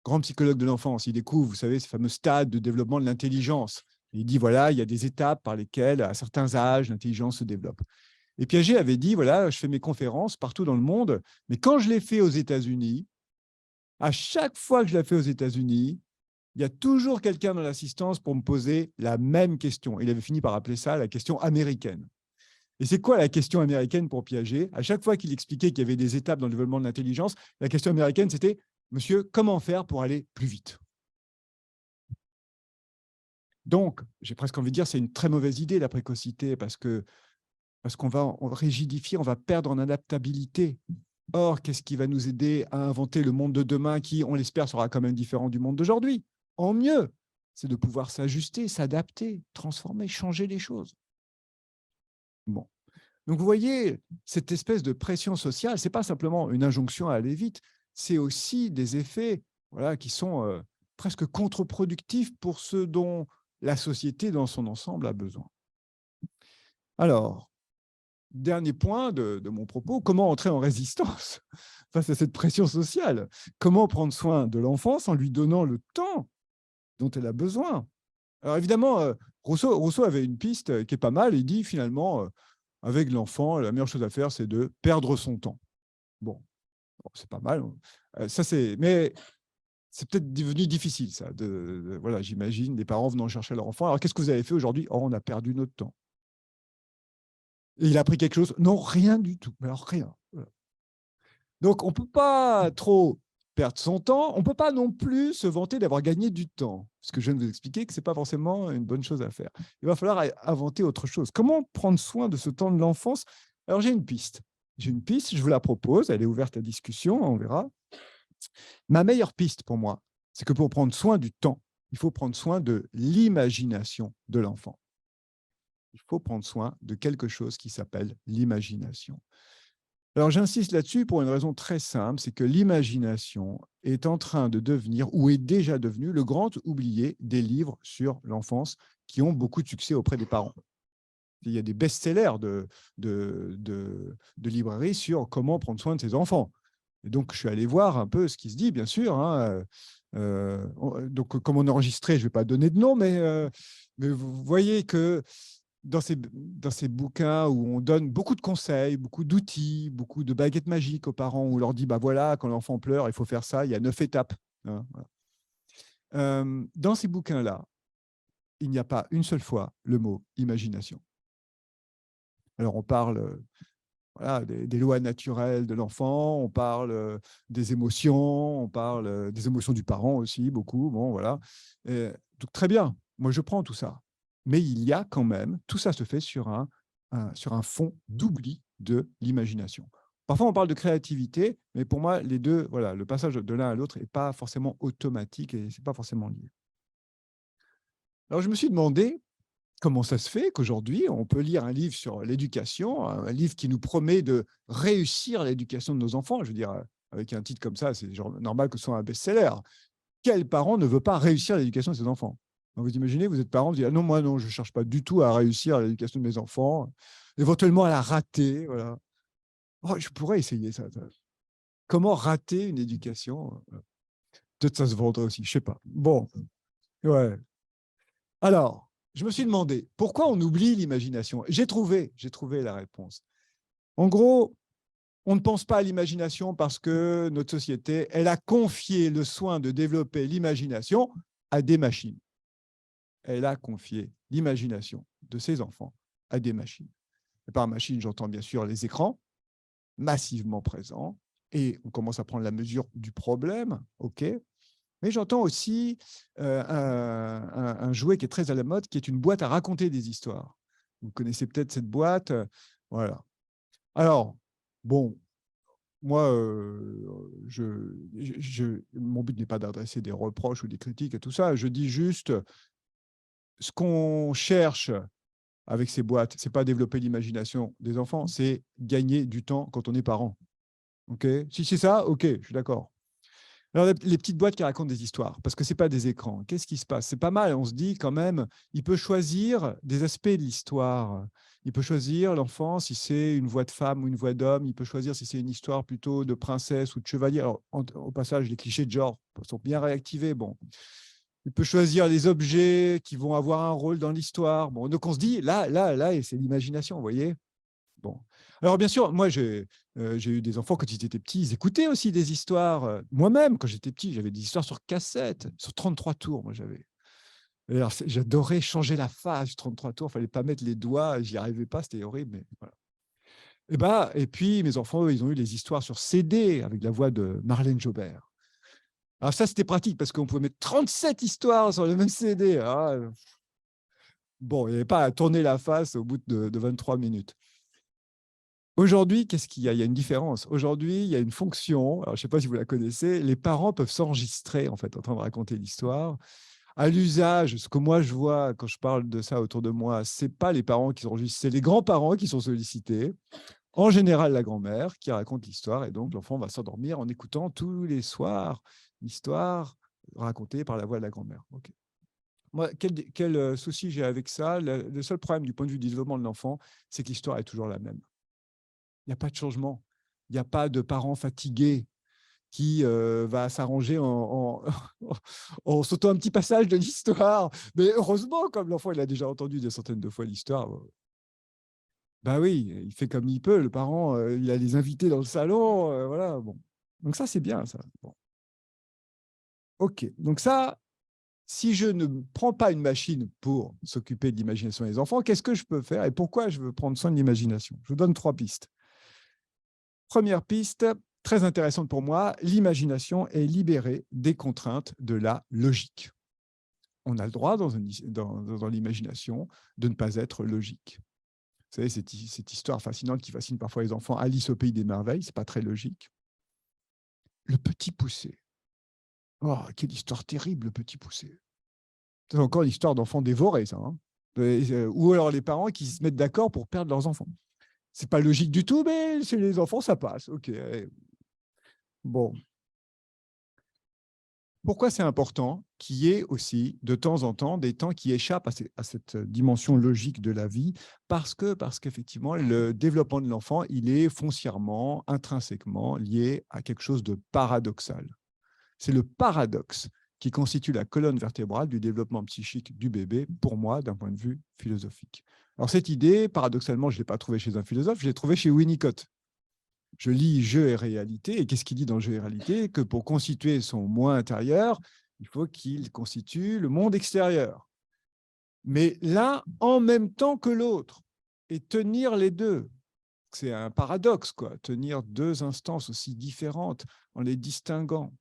grand psychologue de l'enfance, il découvre, vous savez, ces fameux stades de développement de l'intelligence. Il dit, voilà, il y a des étapes par lesquelles, à certains âges, l'intelligence se développe. Et Piaget avait dit, voilà, je fais mes conférences partout dans le monde, mais quand je les fais aux États-Unis, à chaque fois que je la fais aux États-Unis, il y a toujours quelqu'un dans l'assistance pour me poser la même question. Il avait fini par appeler ça la question américaine. Et c'est quoi la question américaine pour Piaget? À chaque fois qu'il expliquait qu'il y avait des étapes dans le développement de l'intelligence, la question américaine, c'était « Monsieur, comment faire pour aller plus vite ?» Donc, j'ai presque envie de dire, c'est une très mauvaise idée, la précocité, parce qu'on va rigidifier, on va perdre en adaptabilité. Or, qu'est-ce qui va nous aider à inventer le monde de demain qui, on l'espère, sera quand même différent du monde d'aujourd'hui? En mieux, c'est de pouvoir s'ajuster, s'adapter, transformer, changer les choses. Bon. Donc, vous voyez, cette espèce de pression sociale, ce n'est pas simplement une injonction à aller vite, c'est aussi des effets qui sont presque contre-productifs pour ce dont la société dans son ensemble a besoin. Alors, dernier point de mon propos, comment entrer en résistance face à cette pression sociale? Comment prendre soin de l'enfance en lui donnant le temps dont elle a besoin? Alors évidemment, Rousseau avait une piste qui est pas mal. Il dit finalement, avec l'enfant, la meilleure chose à faire, c'est de perdre son temps. Bon, c'est pas mal. Mais c'est peut-être devenu difficile, ça. Voilà, j'imagine, les parents venant chercher leur enfant. Alors, qu'est-ce que vous avez fait aujourd'hui? Oh, on a perdu notre temps. Et il a appris quelque chose? Non, rien du tout. Alors, rien. Voilà. Donc, on ne peut pas trop perdre son temps. On ne peut pas non plus se vanter d'avoir gagné du temps. Parce que je viens de vous expliquer que ce n'est pas forcément une bonne chose à faire. Il va falloir inventer autre chose. Comment prendre soin de ce temps de l'enfance? Alors, j'ai une piste. Je vous la propose. Elle est ouverte à discussion, on verra. Ma meilleure piste pour moi, c'est que pour prendre soin du temps, il faut prendre soin de l'imagination de l'enfant. Il faut prendre soin de quelque chose qui s'appelle l'imagination. Alors, j'insiste là-dessus pour une raison très simple, c'est que l'imagination est en train de devenir, ou est déjà devenue, le grand oublié des livres sur l'enfance qui ont beaucoup de succès auprès des parents. Il y a des best-sellers de librairies sur comment prendre soin de ses enfants. Et donc, je suis allé voir un peu ce qui se dit, bien sûr. Donc, comme on enregistrait, je ne vais pas donner de nom, mais vous voyez que dans ces bouquins où on donne beaucoup de conseils, beaucoup d'outils, beaucoup de baguettes magiques aux parents, où on leur dit, bah voilà, quand l'enfant pleure, il faut faire ça, il y a 9 étapes. Dans ces bouquins-là, il n'y a pas une seule fois le mot imagination. Alors, on parle voilà, des lois naturelles de l'enfant, on parle des émotions, on parle des émotions du parent aussi, beaucoup. Bon, voilà. Donc, très bien, moi je prends tout ça. Mais il y a quand même, tout ça se fait sur un fond d'oubli de l'imagination. Parfois, on parle de créativité, mais pour moi, les deux, voilà, le passage de l'un à l'autre n'est pas forcément automatique et ce n'est pas forcément lié. Alors, je me suis demandé comment ça se fait qu'aujourd'hui, on peut lire un livre sur l'éducation, un livre qui nous promet de réussir l'éducation de nos enfants. Je veux dire, avec un titre comme ça, c'est normal que ce soit un best-seller. Quel parent ne veut pas réussir l'éducation de ses enfants? Donc, vous imaginez, vous êtes parent, vous dites, ah non, moi, non, je ne cherche pas du tout à réussir l'éducation de mes enfants, éventuellement à la rater. Voilà. Oh, je pourrais essayer ça. Comment rater une éducation? Peut-être ça se vendrait aussi, je ne sais pas. Bon, ouais. Alors, je me suis demandé, pourquoi on oublie l'imagination? J'ai trouvé la réponse. En gros, on ne pense pas à l'imagination parce que notre société, elle a confié le soin de développer l'imagination à des machines. Elle a confié l'imagination de ses enfants à des machines. Et par machine, j'entends bien sûr les écrans, massivement présents, et on commence à prendre la mesure du problème, ok. Mais j'entends aussi un jouet qui est très à la mode, qui est une boîte à raconter des histoires. Vous connaissez peut-être cette boîte. Voilà. Alors, bon, moi, mon but n'est pas d'adresser des reproches ou des critiques et tout ça. Je dis juste, ce qu'on cherche avec ces boîtes, ce n'est pas développer l'imagination des enfants, c'est gagner du temps quand on est parent. Okay, si c'est ça, ok, je suis d'accord. Alors, les petites boîtes qui racontent des histoires, parce que ce n'est pas des écrans. Qu'est-ce qui se passe? C'est pas mal, on se dit quand même, il peut choisir des aspects de l'histoire. Il peut choisir, l'enfant, si c'est une voix de femme ou une voix d'homme. Il peut choisir si c'est une histoire plutôt de princesse ou de chevalier. Alors, au passage, les clichés de genre sont bien réactivés. Bon. Il peut choisir les objets qui vont avoir un rôle dans l'histoire. Bon, donc, on se dit, là, c'est l'imagination, vous voyez? Bon. Alors, bien sûr, moi, j'ai eu des enfants quand ils étaient petits, ils écoutaient aussi des histoires. Moi-même, quand j'étais petit, j'avais des histoires sur cassette, sur 33 tours, moi, j'avais. Alors, j'adorais changer la phase, 33 tours, il ne fallait pas mettre les doigts, j'y arrivais pas, c'était horrible. Mais voilà. Et puis, mes enfants, ils ont eu les histoires sur CD avec la voix de Marlène Jobert. Alors ça, c'était pratique parce qu'on pouvait mettre 37 histoires sur le même CD. Ah, bon, il n'y avait pas à tourner la face au bout de 23 minutes. Aujourd'hui, qu'est-ce qu'il y a? Il y a une différence. Aujourd'hui, il y a une fonction, alors je ne sais pas si vous la connaissez, les parents peuvent s'enregistrer en fait, en train de raconter l'histoire. À l'usage, ce que moi je vois quand je parle de ça autour de moi, ce n'est pas les parents qui s'enregistrent, c'est les grands-parents qui sont sollicités. En général, la grand-mère qui raconte l'histoire, et donc l'enfant va s'endormir en écoutant tous les soirs l'histoire racontée par la voix de la grand-mère. Okay. Moi, quel souci j'ai avec ça? Le seul problème du point de vue du développement de l'enfant, c'est que l'histoire est toujours la même. Il n'y a pas de changement. Il n'y a pas de parent fatigué qui va s'arranger en sautant un petit passage de l'histoire. Mais heureusement, comme l'enfant il a déjà entendu des centaines de fois l'histoire, ben oui, il fait comme il peut. Le parent, il a les invités dans le salon. Voilà, bon. Donc ça, c'est bien, ça. Bon. OK. Donc ça, si je ne prends pas une machine pour s'occuper de l'imagination des enfants, qu'est-ce que je peux faire et pourquoi je veux prendre soin de l'imagination? Je vous donne 3 pistes. Première piste, très intéressante pour moi, l'imagination est libérée des contraintes de la logique. On a le droit, dans l'imagination, de ne pas être logique. Vous savez, cette histoire fascinante qui fascine parfois les enfants, Alice au pays des merveilles, ce n'est pas très logique. Le Petit Poucet. Oh, quelle histoire terrible, le Petit Poucet. C'est encore l'histoire d'enfants dévorés, ça. Hein. Ou alors les parents qui se mettent d'accord pour perdre leurs enfants. Ce n'est pas logique du tout, mais chez les enfants, ça passe. OK. Bon. Pourquoi c'est important qu'il y ait aussi, de temps en temps, des temps qui échappent à cette dimension logique de la vie? Parce qu'effectivement, le développement de l'enfant, il est foncièrement, intrinsèquement lié à quelque chose de paradoxal. C'est le paradoxe qui constitue la colonne vertébrale du développement psychique du bébé, pour moi, d'un point de vue philosophique. Alors cette idée, paradoxalement, je ne l'ai pas trouvée chez un philosophe, je l'ai trouvée chez Winnicott. Je lis Jeu et réalité, et qu'est-ce qu'il dit dans Jeu et réalité? Que pour constituer son moi intérieur, il faut qu'il constitue le monde extérieur. mais l'un en même temps que l'autre, et tenir les deux. C'est un paradoxe, quoi, tenir deux instances aussi différentes en les distinguant.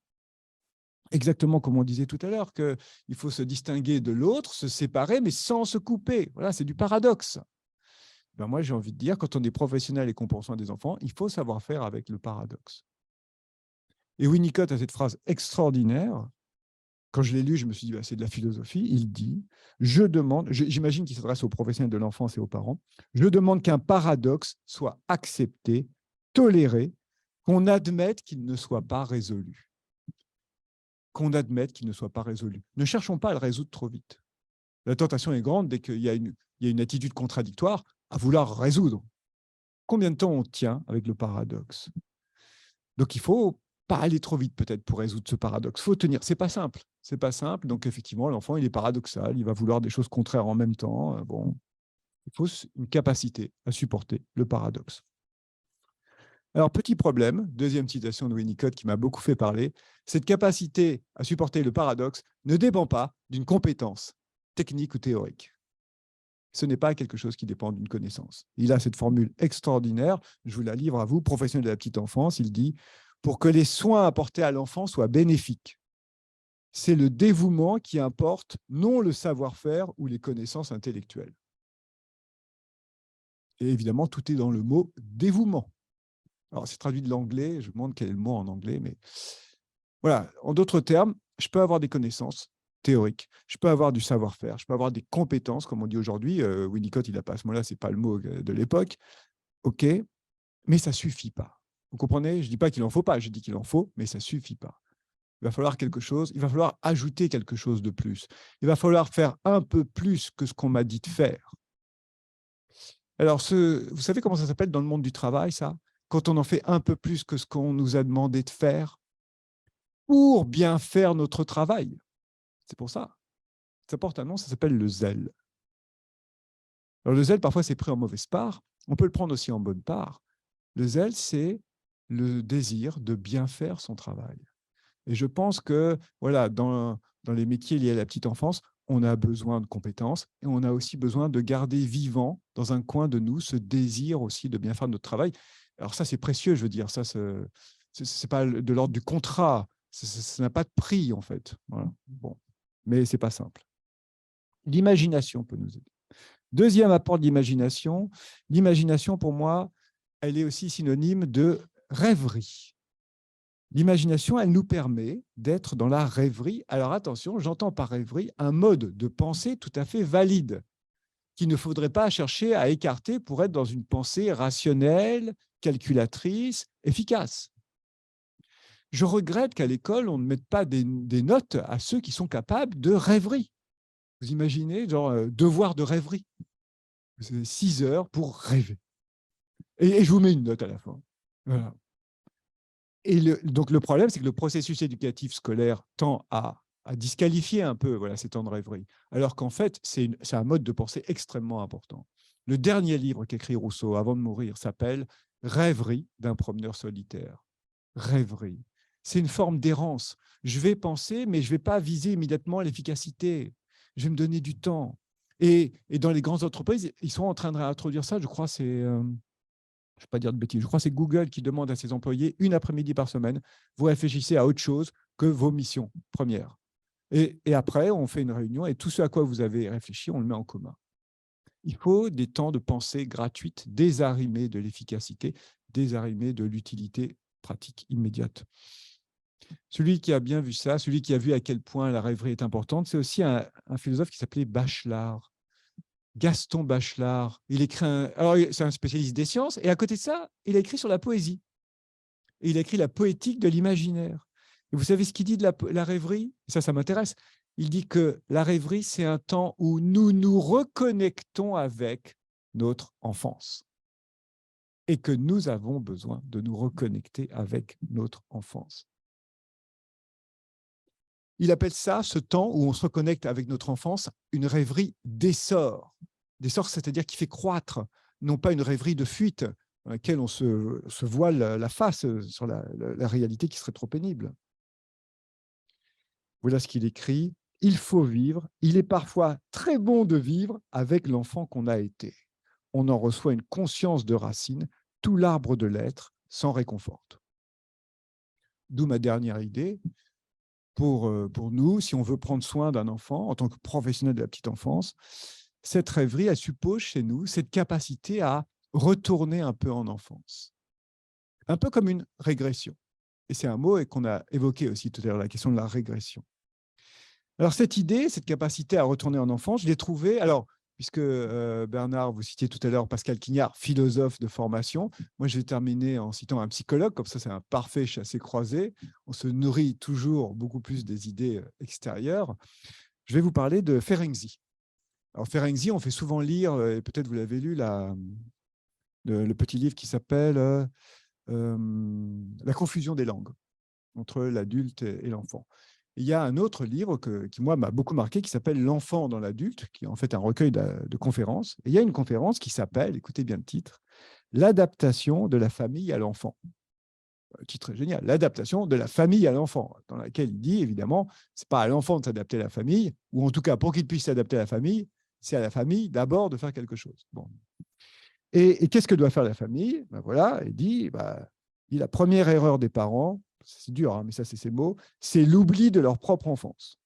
Exactement comme on disait tout à l'heure, qu'il faut se distinguer de l'autre, se séparer, mais sans se couper. Voilà, c'est du paradoxe. Ben moi, j'ai envie de dire, quand on est professionnel et qu'on prend soin des enfants, il faut savoir faire avec le paradoxe. Et Winnicott a cette phrase extraordinaire. Quand je l'ai lu, je me suis dit, bah, c'est de la philosophie. Il dit, je demande, j'imagine qu'il s'adresse aux professionnels de l'enfance et aux parents, je demande qu'un paradoxe soit accepté, toléré, qu'on admette qu'il ne soit pas résolu. Qu'on admette qu'il ne soit pas résolu. Ne cherchons pas à le résoudre trop vite. La tentation est grande dès qu'il y a une attitude contradictoire à vouloir résoudre. Combien de temps on tient avec le paradoxe? Donc, il ne faut pas aller trop vite peut-être pour résoudre ce paradoxe. Il faut tenir. Ce n'est pas simple. C'est pas simple. Donc, effectivement, l'enfant, il est paradoxal. Il va vouloir des choses contraires en même temps. Bon, il faut une capacité à supporter le paradoxe. Alors, petit problème, deuxième citation de Winnicott qui m'a beaucoup fait parler, cette capacité à supporter le paradoxe ne dépend pas d'une compétence technique ou théorique. Ce n'est pas quelque chose qui dépend d'une connaissance. Il a cette formule extraordinaire, je vous la livre à vous, professionnel de la petite enfance, il dit « Pour que les soins apportés à l'enfant soient bénéfiques, c'est le dévouement qui importe, non le savoir-faire ou les connaissances intellectuelles. » Et évidemment, tout est dans le mot « dévouement ». Alors, c'est traduit de l'anglais, je me demande quel est le mot en anglais, mais voilà, en d'autres termes, je peux avoir des connaissances théoriques, je peux avoir du savoir-faire, je peux avoir des compétences, comme on dit aujourd'hui. Winnicott, il n'a pas à ce mot-là, ce n'est pas le mot de l'époque. OK, mais ça ne suffit pas. Vous comprenez? Je ne dis pas qu'il n'en faut pas, je dis qu'il en faut, mais ça ne suffit pas. Il va falloir quelque chose, il va falloir ajouter quelque chose de plus. Il va falloir faire un peu plus que ce qu'on m'a dit de faire. Alors, vous savez comment ça s'appelle dans le monde du travail, ça? Quand on en fait un peu plus que ce qu'on nous a demandé de faire pour bien faire notre travail. C'est pour ça. Ça porte un nom, ça s'appelle le zèle. Alors, le zèle, parfois, c'est pris en mauvaise part. On peut le prendre aussi en bonne part. Le zèle, c'est le désir de bien faire son travail. Et je pense que voilà, dans les métiers liés à la petite enfance, on a besoin de compétences et on a aussi besoin de garder vivant dans un coin de nous ce désir aussi de bien faire notre travail. Alors ça, c'est précieux, je veux dire. Ça, ce n'est pas de l'ordre du contrat. Ça n'a pas de prix, en fait. Voilà. Bon. Mais ce n'est pas simple. L'imagination peut nous aider. Deuxième apport de l'imagination. L'imagination, pour moi, elle est aussi synonyme de rêverie. L'imagination, elle nous permet d'être dans la rêverie. Alors attention, j'entends par rêverie un mode de pensée tout à fait valide, qu'il ne faudrait pas chercher à écarter pour être dans une pensée rationnelle, calculatrice, efficace. Je regrette qu'à l'école, on ne mette pas des notes à ceux qui sont capables de rêverie. Vous imaginez, genre, devoir de rêverie. C'est 6 heures pour rêver. Et je vous mets une note à la fin. Voilà. Et donc, le problème, c'est que le processus éducatif scolaire tend à disqualifier un peu ces temps de rêverie, alors qu'en fait, c'est un mode de pensée extrêmement important. Le dernier livre qu'écrit Rousseau avant de mourir s'appelle « Rêverie d'un promeneur solitaire ». Rêverie. C'est une forme d'errance. Je vais penser, mais je ne vais pas viser immédiatement l'efficacité. Je vais me donner du temps. Et dans les grandes entreprises, ils sont en train de réintroduire ça. Je crois que c'est... je ne vais pas dire de bêtises. Je crois que c'est Google qui demande à ses employés une après-midi par semaine, vous réfléchissez à autre chose que vos missions premières. Et après, on fait une réunion et tout ce à quoi vous avez réfléchi, on le met en commun. Il faut des temps de pensée gratuite, désarrimés de l'efficacité, désarrimés de l'utilité pratique immédiate. Celui qui a bien vu ça, celui qui a vu à quel point la rêverie est importante, c'est aussi un philosophe qui s'appelait Bachelard. Gaston Bachelard. Il écrit alors, c'est un spécialiste des sciences, et à côté de ça, il a écrit sur la poésie. Et il a écrit la poétique de l'imaginaire. Et vous savez ce qu'il dit de la rêverie? Ça m'intéresse. Il dit que la rêverie, c'est un temps où nous nous reconnectons avec notre enfance. Et que nous avons besoin de nous reconnecter avec notre enfance. Il appelle ça, ce temps où on se reconnecte avec notre enfance, une rêverie d'essor. D'essor, c'est-à-dire qui fait croître, non pas une rêverie de fuite, dans laquelle on se voile la face sur la réalité qui serait trop pénible. Voilà ce qu'il écrit. il faut vivre, il est parfois très bon de vivre avec l'enfant qu'on a été. On en reçoit une conscience de racine, tout l'arbre de l'être s'en réconforte. D'où ma dernière idée. Pour nous, si on veut prendre soin d'un enfant, en tant que professionnel de la petite enfance, cette rêverie, elle suppose chez nous cette capacité à retourner un peu en enfance. Un peu comme une régression. Et c'est un mot qu'on a évoqué aussi tout à l'heure, la question de la régression. Alors cette idée, cette capacité à retourner en enfance, je l'ai trouvée, alors, puisque Bernard, vous citiez tout à l'heure Pascal Quignard, philosophe de formation, moi je vais terminer en citant un psychologue, comme ça c'est un parfait chassé-croisé, on se nourrit toujours beaucoup plus des idées extérieures. Je vais vous parler de Ferenczi. Alors Ferenczi, on fait souvent lire, et peut-être vous l'avez lu, le petit livre qui s'appelle La confusion des langues entre l'adulte et l'enfant. Il y a un autre livre qui, moi, m'a beaucoup marqué, qui s'appelle L'enfant dans l'adulte, qui est en fait un recueil de conférences. Et il y a une conférence qui s'appelle, écoutez bien le titre, L'adaptation de la famille à l'enfant. Le titre est génial, L'adaptation de la famille à l'enfant, dans laquelle il dit, évidemment, ce n'est pas à l'enfant de s'adapter à la famille, ou en tout cas, pour qu'il puisse s'adapter à la famille, c'est à la famille d'abord de faire quelque chose. Bon. Et qu'est-ce que doit faire la famille? Ben voilà, il dit, la première erreur des parents, c'est dur, hein, mais ça, c'est ces mots, c'est l'oubli de leur propre enfance.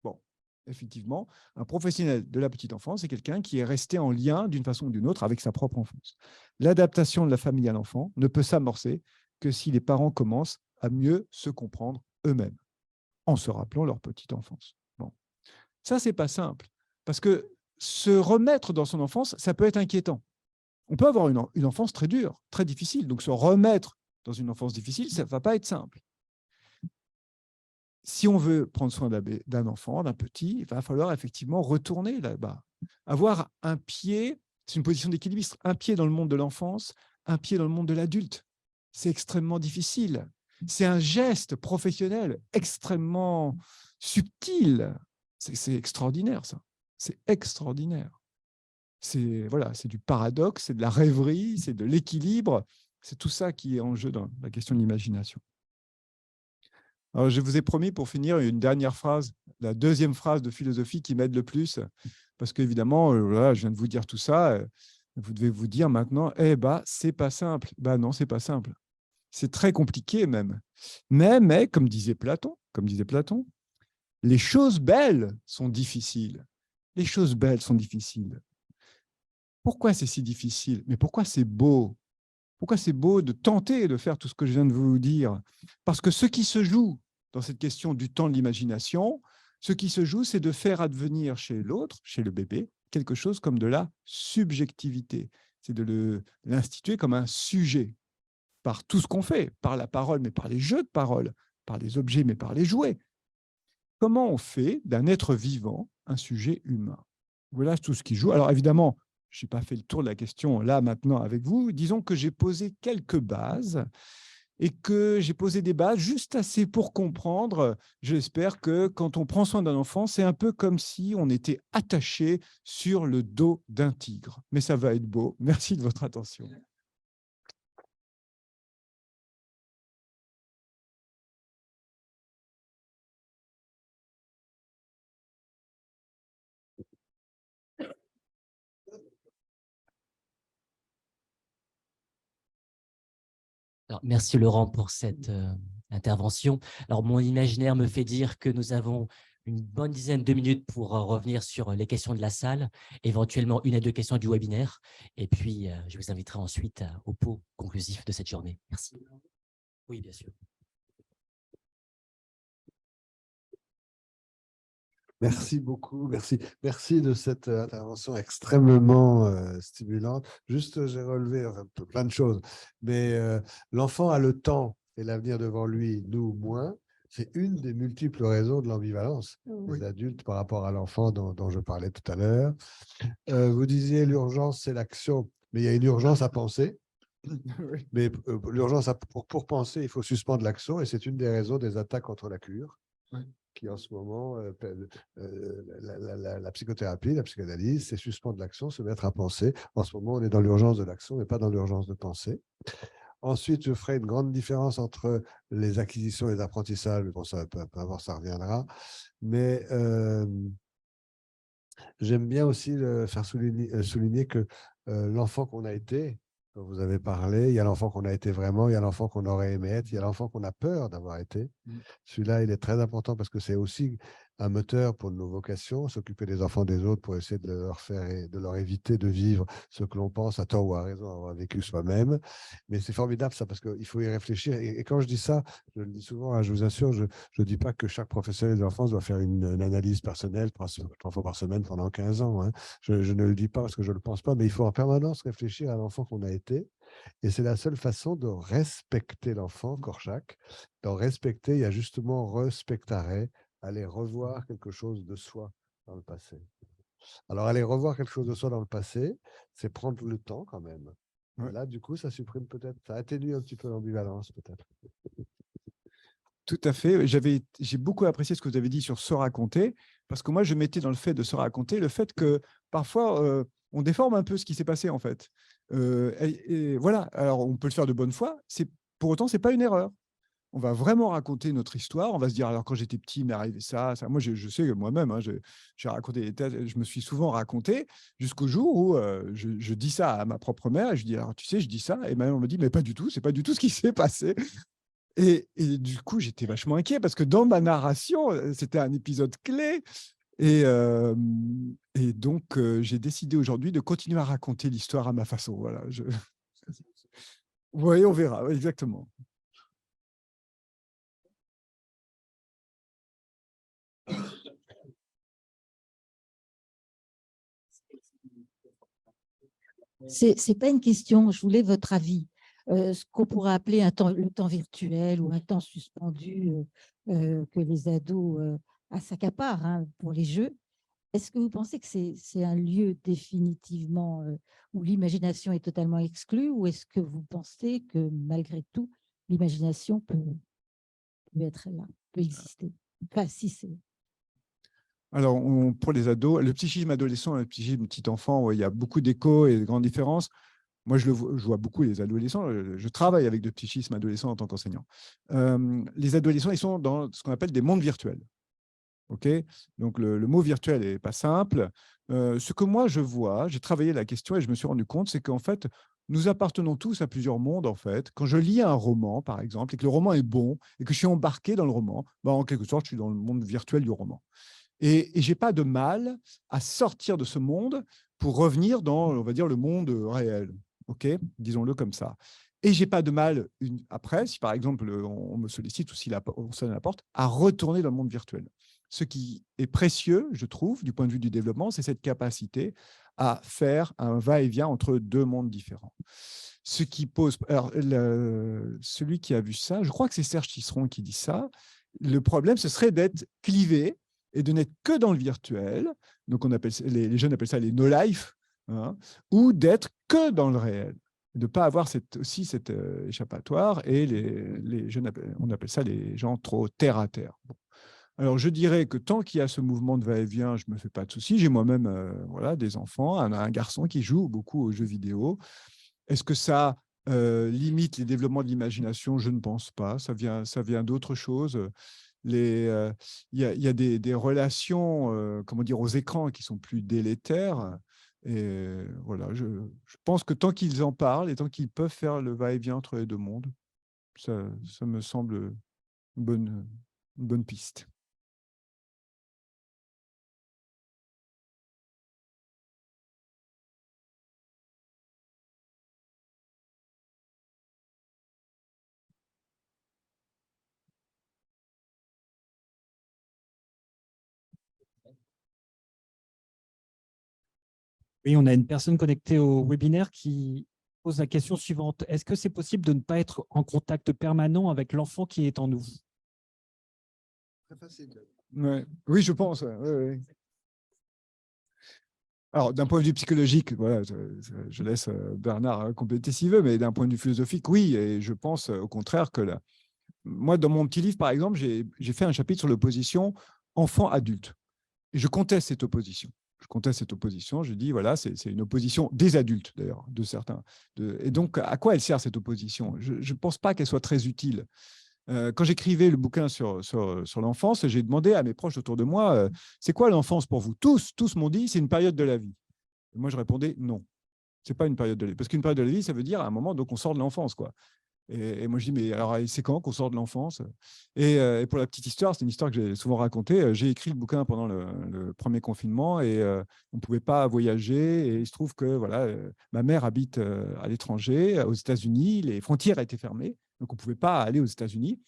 Bon, effectivement, un professionnel de la petite enfance, c'est quelqu'un qui est resté en lien d'une façon ou d'une autre avec sa propre enfance. L'adaptation de la famille à l'enfant ne peut s'amorcer que si les parents commencent à mieux se comprendre eux-mêmes, en se rappelant leur petite enfance. Bon. Ça, c'est pas simple, parce que se remettre dans son enfance, ça peut être inquiétant. On peut avoir une enfance très dure, très difficile, donc se remettre dans une enfance difficile, ça ne va pas être simple. Si on veut prendre soin d'un enfant, d'un petit, il va falloir effectivement retourner là-bas. Avoir un pied, c'est une position d'équilibre, un pied dans le monde de l'enfance, un pied dans le monde de l'adulte. C'est extrêmement difficile. C'est un geste professionnel extrêmement subtil. C'est extraordinaire, ça. C'est extraordinaire. C'est du paradoxe, c'est de la rêverie, c'est de l'équilibre. C'est tout ça qui est en jeu dans la question de l'imagination. Alors, je vous ai promis pour finir une dernière phrase, la deuxième phrase de philosophie qui m'aide le plus, parce qu'évidemment, je viens de vous dire tout ça, vous devez vous dire maintenant, c'est pas simple. Non, c'est pas simple. C'est très compliqué même. Mais comme disait Platon, les choses belles sont difficiles. Les choses belles sont difficiles. Pourquoi c'est si difficile? Mais pourquoi c'est beau? Pourquoi c'est beau de tenter de faire tout ce que je viens de vous dire? Parce que ce qui se joue dans cette question du temps de l'imagination, ce qui se joue, c'est de faire advenir chez l'autre, chez le bébé, quelque chose comme de la subjectivité. C'est de l'instituer comme un sujet, par tout ce qu'on fait, par la parole, mais par les jeux de parole, par les objets, mais par les jouets. Comment on fait d'un être vivant un sujet humain? Voilà tout ce qui joue. Alors évidemment, je n'ai pas fait le tour de la question là, maintenant, avec vous. Disons que j'ai posé quelques bases et que j'ai posé des bases juste assez pour comprendre. J'espère que quand on prend soin d'un enfant, c'est un peu comme si on était attaché sur le dos d'un tigre. Mais ça va être beau. Merci de votre attention. Alors, merci Laurent pour cette intervention. Alors, mon imaginaire me fait dire que nous avons une bonne dizaine de minutes pour revenir sur les questions de la salle, éventuellement 1 à 2 questions du webinaire. Et puis, je vous inviterai ensuite au pot conclusif de cette journée. Merci. Oui, bien sûr. Merci beaucoup, merci de cette intervention extrêmement stimulante. Juste, j'ai relevé plein de choses, mais l'enfant a le temps et l'avenir devant lui, nous moins. C'est une des multiples raisons de l'ambivalence des adultes par rapport à l'enfant dont je parlais tout à l'heure. Vous disiez l'urgence, c'est l'action, mais il y a une urgence à penser. Mais l'urgence, pour penser, il faut suspendre l'action, et c'est une des raisons des attaques contre la cure. Qui en ce moment, la psychothérapie, la psychanalyse, c'est suspendre l'action, se mettre à penser. En ce moment, on est dans l'urgence de l'action, mais pas dans l'urgence de penser. Ensuite, je ferai une grande différence entre les acquisitions et les apprentissages. Bon, ça, peu importe, ça reviendra. Mais j'aime bien aussi faire souligner que l'enfant qu'on a été, dont vous avez parlé, il y a l'enfant qu'on a été vraiment, il y a l'enfant qu'on aurait aimé être, il y a l'enfant qu'on a peur d'avoir été. Celui-là, il est très important parce que c'est aussi un moteur pour nos vocations, s'occuper des enfants des autres pour essayer de leur éviter de vivre ce que l'on pense, à tort ou à raison, avoir vécu soi-même. Mais c'est formidable ça, parce qu'il faut y réfléchir. Et quand je dis ça, je le dis souvent, hein, je vous assure, je ne dis pas que chaque professionnel de l'enfance doit faire une analyse personnelle 3 fois par semaine pendant 15 ans. Hein. Je ne le dis pas parce que je ne le pense pas, mais il faut en permanence réfléchir à l'enfant qu'on a été. Et c'est la seule façon de respecter l'enfant, Korchak. D'en respecter, il y a justement respectare, aller revoir quelque chose de soi dans le passé. Alors, aller revoir quelque chose de soi dans le passé, c'est prendre le temps quand même. Et là, du coup, ça supprime peut-être, ça atténue un petit peu l'ambivalence peut-être. Tout à fait. J'ai beaucoup apprécié ce que vous avez dit sur se raconter, parce que moi, je mettais dans le fait de se raconter le fait que parfois, on déforme un peu ce qui s'est passé en fait. Et voilà, alors on peut le faire de bonne foi, pour autant, ce n'est pas une erreur. On va vraiment raconter notre histoire. On va se dire, alors quand j'étais petit, il m'est arrivé ça. Moi, je sais que moi-même, hein, j'ai raconté des thèses, je me suis souvent raconté jusqu'au jour où je dis ça à ma propre mère. Et je dis, alors tu sais, je dis ça. Et ma mère me dit, mais pas du tout, c'est pas du tout ce qui s'est passé. Et du coup, j'étais vachement inquiet parce que dans ma narration, c'était un épisode clé. Et donc, j'ai décidé aujourd'hui de continuer à raconter l'histoire à ma façon. Voilà. Oui, on verra, exactement. C'est pas une question, je voulais votre avis. Ce qu'on pourrait appeler le temps virtuel ou un temps suspendu que les ados s'accaparent hein, pour les jeux. Est-ce que vous pensez que c'est un lieu définitivement où l'imagination est totalement exclue ou est-ce que vous pensez que malgré tout, l'imagination peut être là, peut exister? Enfin, si c'est... Alors, pour les ados, le psychisme adolescent et le psychisme petit enfant, il y a beaucoup d'échos et de grandes différences. Moi, je vois beaucoup les adolescents. Je travaille avec de psychisme adolescent en tant qu'enseignant. Les adolescents, ils sont dans ce qu'on appelle des mondes virtuels. Okay, donc, le mot virtuel n'est pas simple. Ce que moi, je vois, j'ai travaillé la question et je me suis rendu compte, c'est qu'en fait, nous appartenons tous à plusieurs mondes, en fait. Quand je lis un roman, par exemple, et que le roman est bon, et que je suis embarqué dans le roman, en quelque sorte, je suis dans le monde virtuel du roman. Et je n'ai pas de mal à sortir de ce monde pour revenir dans, on va dire, le monde réel. Okay, disons-le comme ça. Et je n'ai pas de mal, après, si par exemple, on me sollicite ou si on sonne à la porte, à retourner dans le monde virtuel. Ce qui est précieux, je trouve, du point de vue du développement, c'est cette capacité à faire un va-et-vient entre deux mondes différents. Ce qui pose... Alors, celui qui a vu ça, je crois que c'est Serge Tisseron qui dit ça, le problème, ce serait d'être clivé et de n'être que dans le virtuel, donc les jeunes appellent ça les no-life, hein, ou d'être que dans le réel, de ne pas avoir aussi cet échappatoire, et les jeunes, on appelle ça les gens trop terre-à-terre. Bon. Alors, je dirais que tant qu'il y a ce mouvement de va-et-vient, je ne me fais pas de soucis. J'ai moi-même voilà, des enfants, un garçon qui joue beaucoup aux jeux vidéo. Est-ce que ça limite les développements de l'imagination? Je ne pense pas. Ça vient d'autres choses. Il y a des relations comment dire, aux écrans qui sont plus délétères. Et voilà, je pense que tant qu'ils en parlent et tant qu'ils peuvent faire le va-et-vient entre les deux mondes, ça me semble une bonne piste. Oui, on a une personne connectée au webinaire qui pose la question suivante. Est-ce que c'est possible de ne pas être en contact permanent avec l'enfant qui est en nous? Très facile. Ouais. Oui, je pense. Ouais. Alors, d'un point de vue psychologique, voilà, je laisse Bernard compléter s'il veut, mais d'un point de vue philosophique, oui. Et je pense au contraire que moi, dans mon petit livre, par exemple, j'ai fait un chapitre sur l'opposition enfant-adulte. Et je conteste cette opposition. Je conteste cette opposition. Je dis, voilà, c'est une opposition des adultes, d'ailleurs, de certains. Et donc, à quoi elle sert, cette opposition? Je ne pense pas qu'elle soit très utile. Quand j'écrivais le bouquin sur l'enfance, j'ai demandé à mes proches autour de moi, c'est quoi l'enfance pour vous? Tous m'ont dit, c'est une période de la vie. Et moi, je répondais, non, ce n'est pas une période de la vie. Parce qu'une période de la vie, ça veut dire à un moment, donc on sort de l'enfance, quoi. Et moi, je dis, mais alors, c'est quand qu'on sort de l'enfance? Et pour la petite histoire, c'est une histoire que j'ai souvent racontée. J'ai écrit le bouquin pendant le premier confinement et on ne pouvait pas voyager. Et il se trouve que voilà, ma mère habite à l'étranger, aux États-Unis. Les frontières étaient fermées, donc on ne pouvait pas aller aux États-Unis.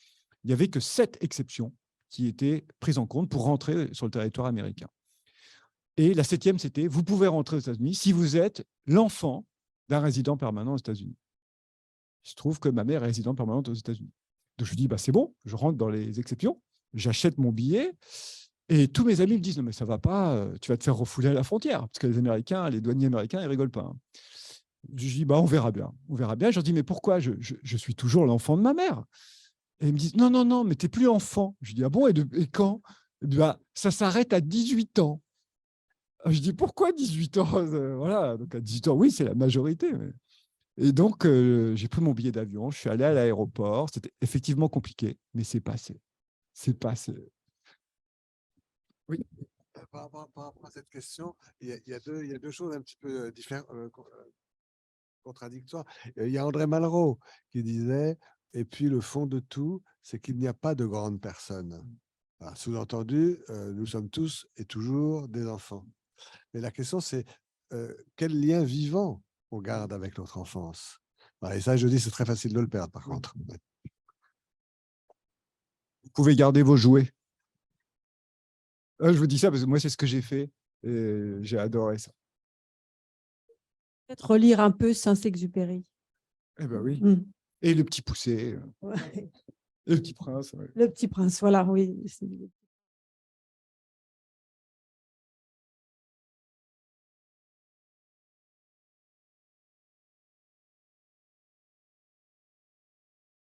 Il n'y avait que 7 exceptions qui étaient prises en compte pour rentrer sur le territoire américain. Et la 7e, c'était, vous pouvez rentrer aux États-Unis si vous êtes l'enfant d'un résident permanent aux États-Unis. Il se trouve que ma mère est résidente permanente aux États-Unis. Donc, je dis, bah, c'est bon, je rentre dans les exceptions, j'achète mon billet, et tous mes amis me disent, non, mais ça ne va pas, tu vas te faire refouler à la frontière, parce que les Américains, les douaniers américains, ils ne rigolent pas. Hein. Je dis, bah, on verra bien. On verra bien. Je leur dis, mais pourquoi? Je suis toujours l'enfant de ma mère. Et ils me disent, non, non, non, mais tu n'es plus enfant. Je dis, ah bon, et quand? Bah, ça s'arrête à 18 ans. Je dis, pourquoi 18 ans? Voilà, donc à 18 ans, oui, c'est la majorité. Mais... Et donc, j'ai pris mon billet d'avion, je suis allé à l'aéroport. C'était effectivement compliqué, mais c'est passé. C'est passé. Oui. Par rapport à cette question, il y a deux choses un petit peu différentes, contradictoires. Il y a André Malraux qui disait, et puis le fond de tout, c'est qu'il n'y a pas de grandes personnes. Sous-entendu, nous sommes tous et toujours des enfants. Mais la question, c'est quel lien vivant on garde avec notre enfance. Et ça, je dis, c'est très facile de le perdre, par contre. Vous pouvez garder vos jouets. Je vous dis ça parce que moi, c'est ce que j'ai fait et j'ai adoré ça. Peut-être relire un peu Saint-Exupéry. Eh bien oui. Mm. Et le Petit Poucet. Ouais. Et le Petit Prince. Ouais. Le Petit Prince, voilà, oui.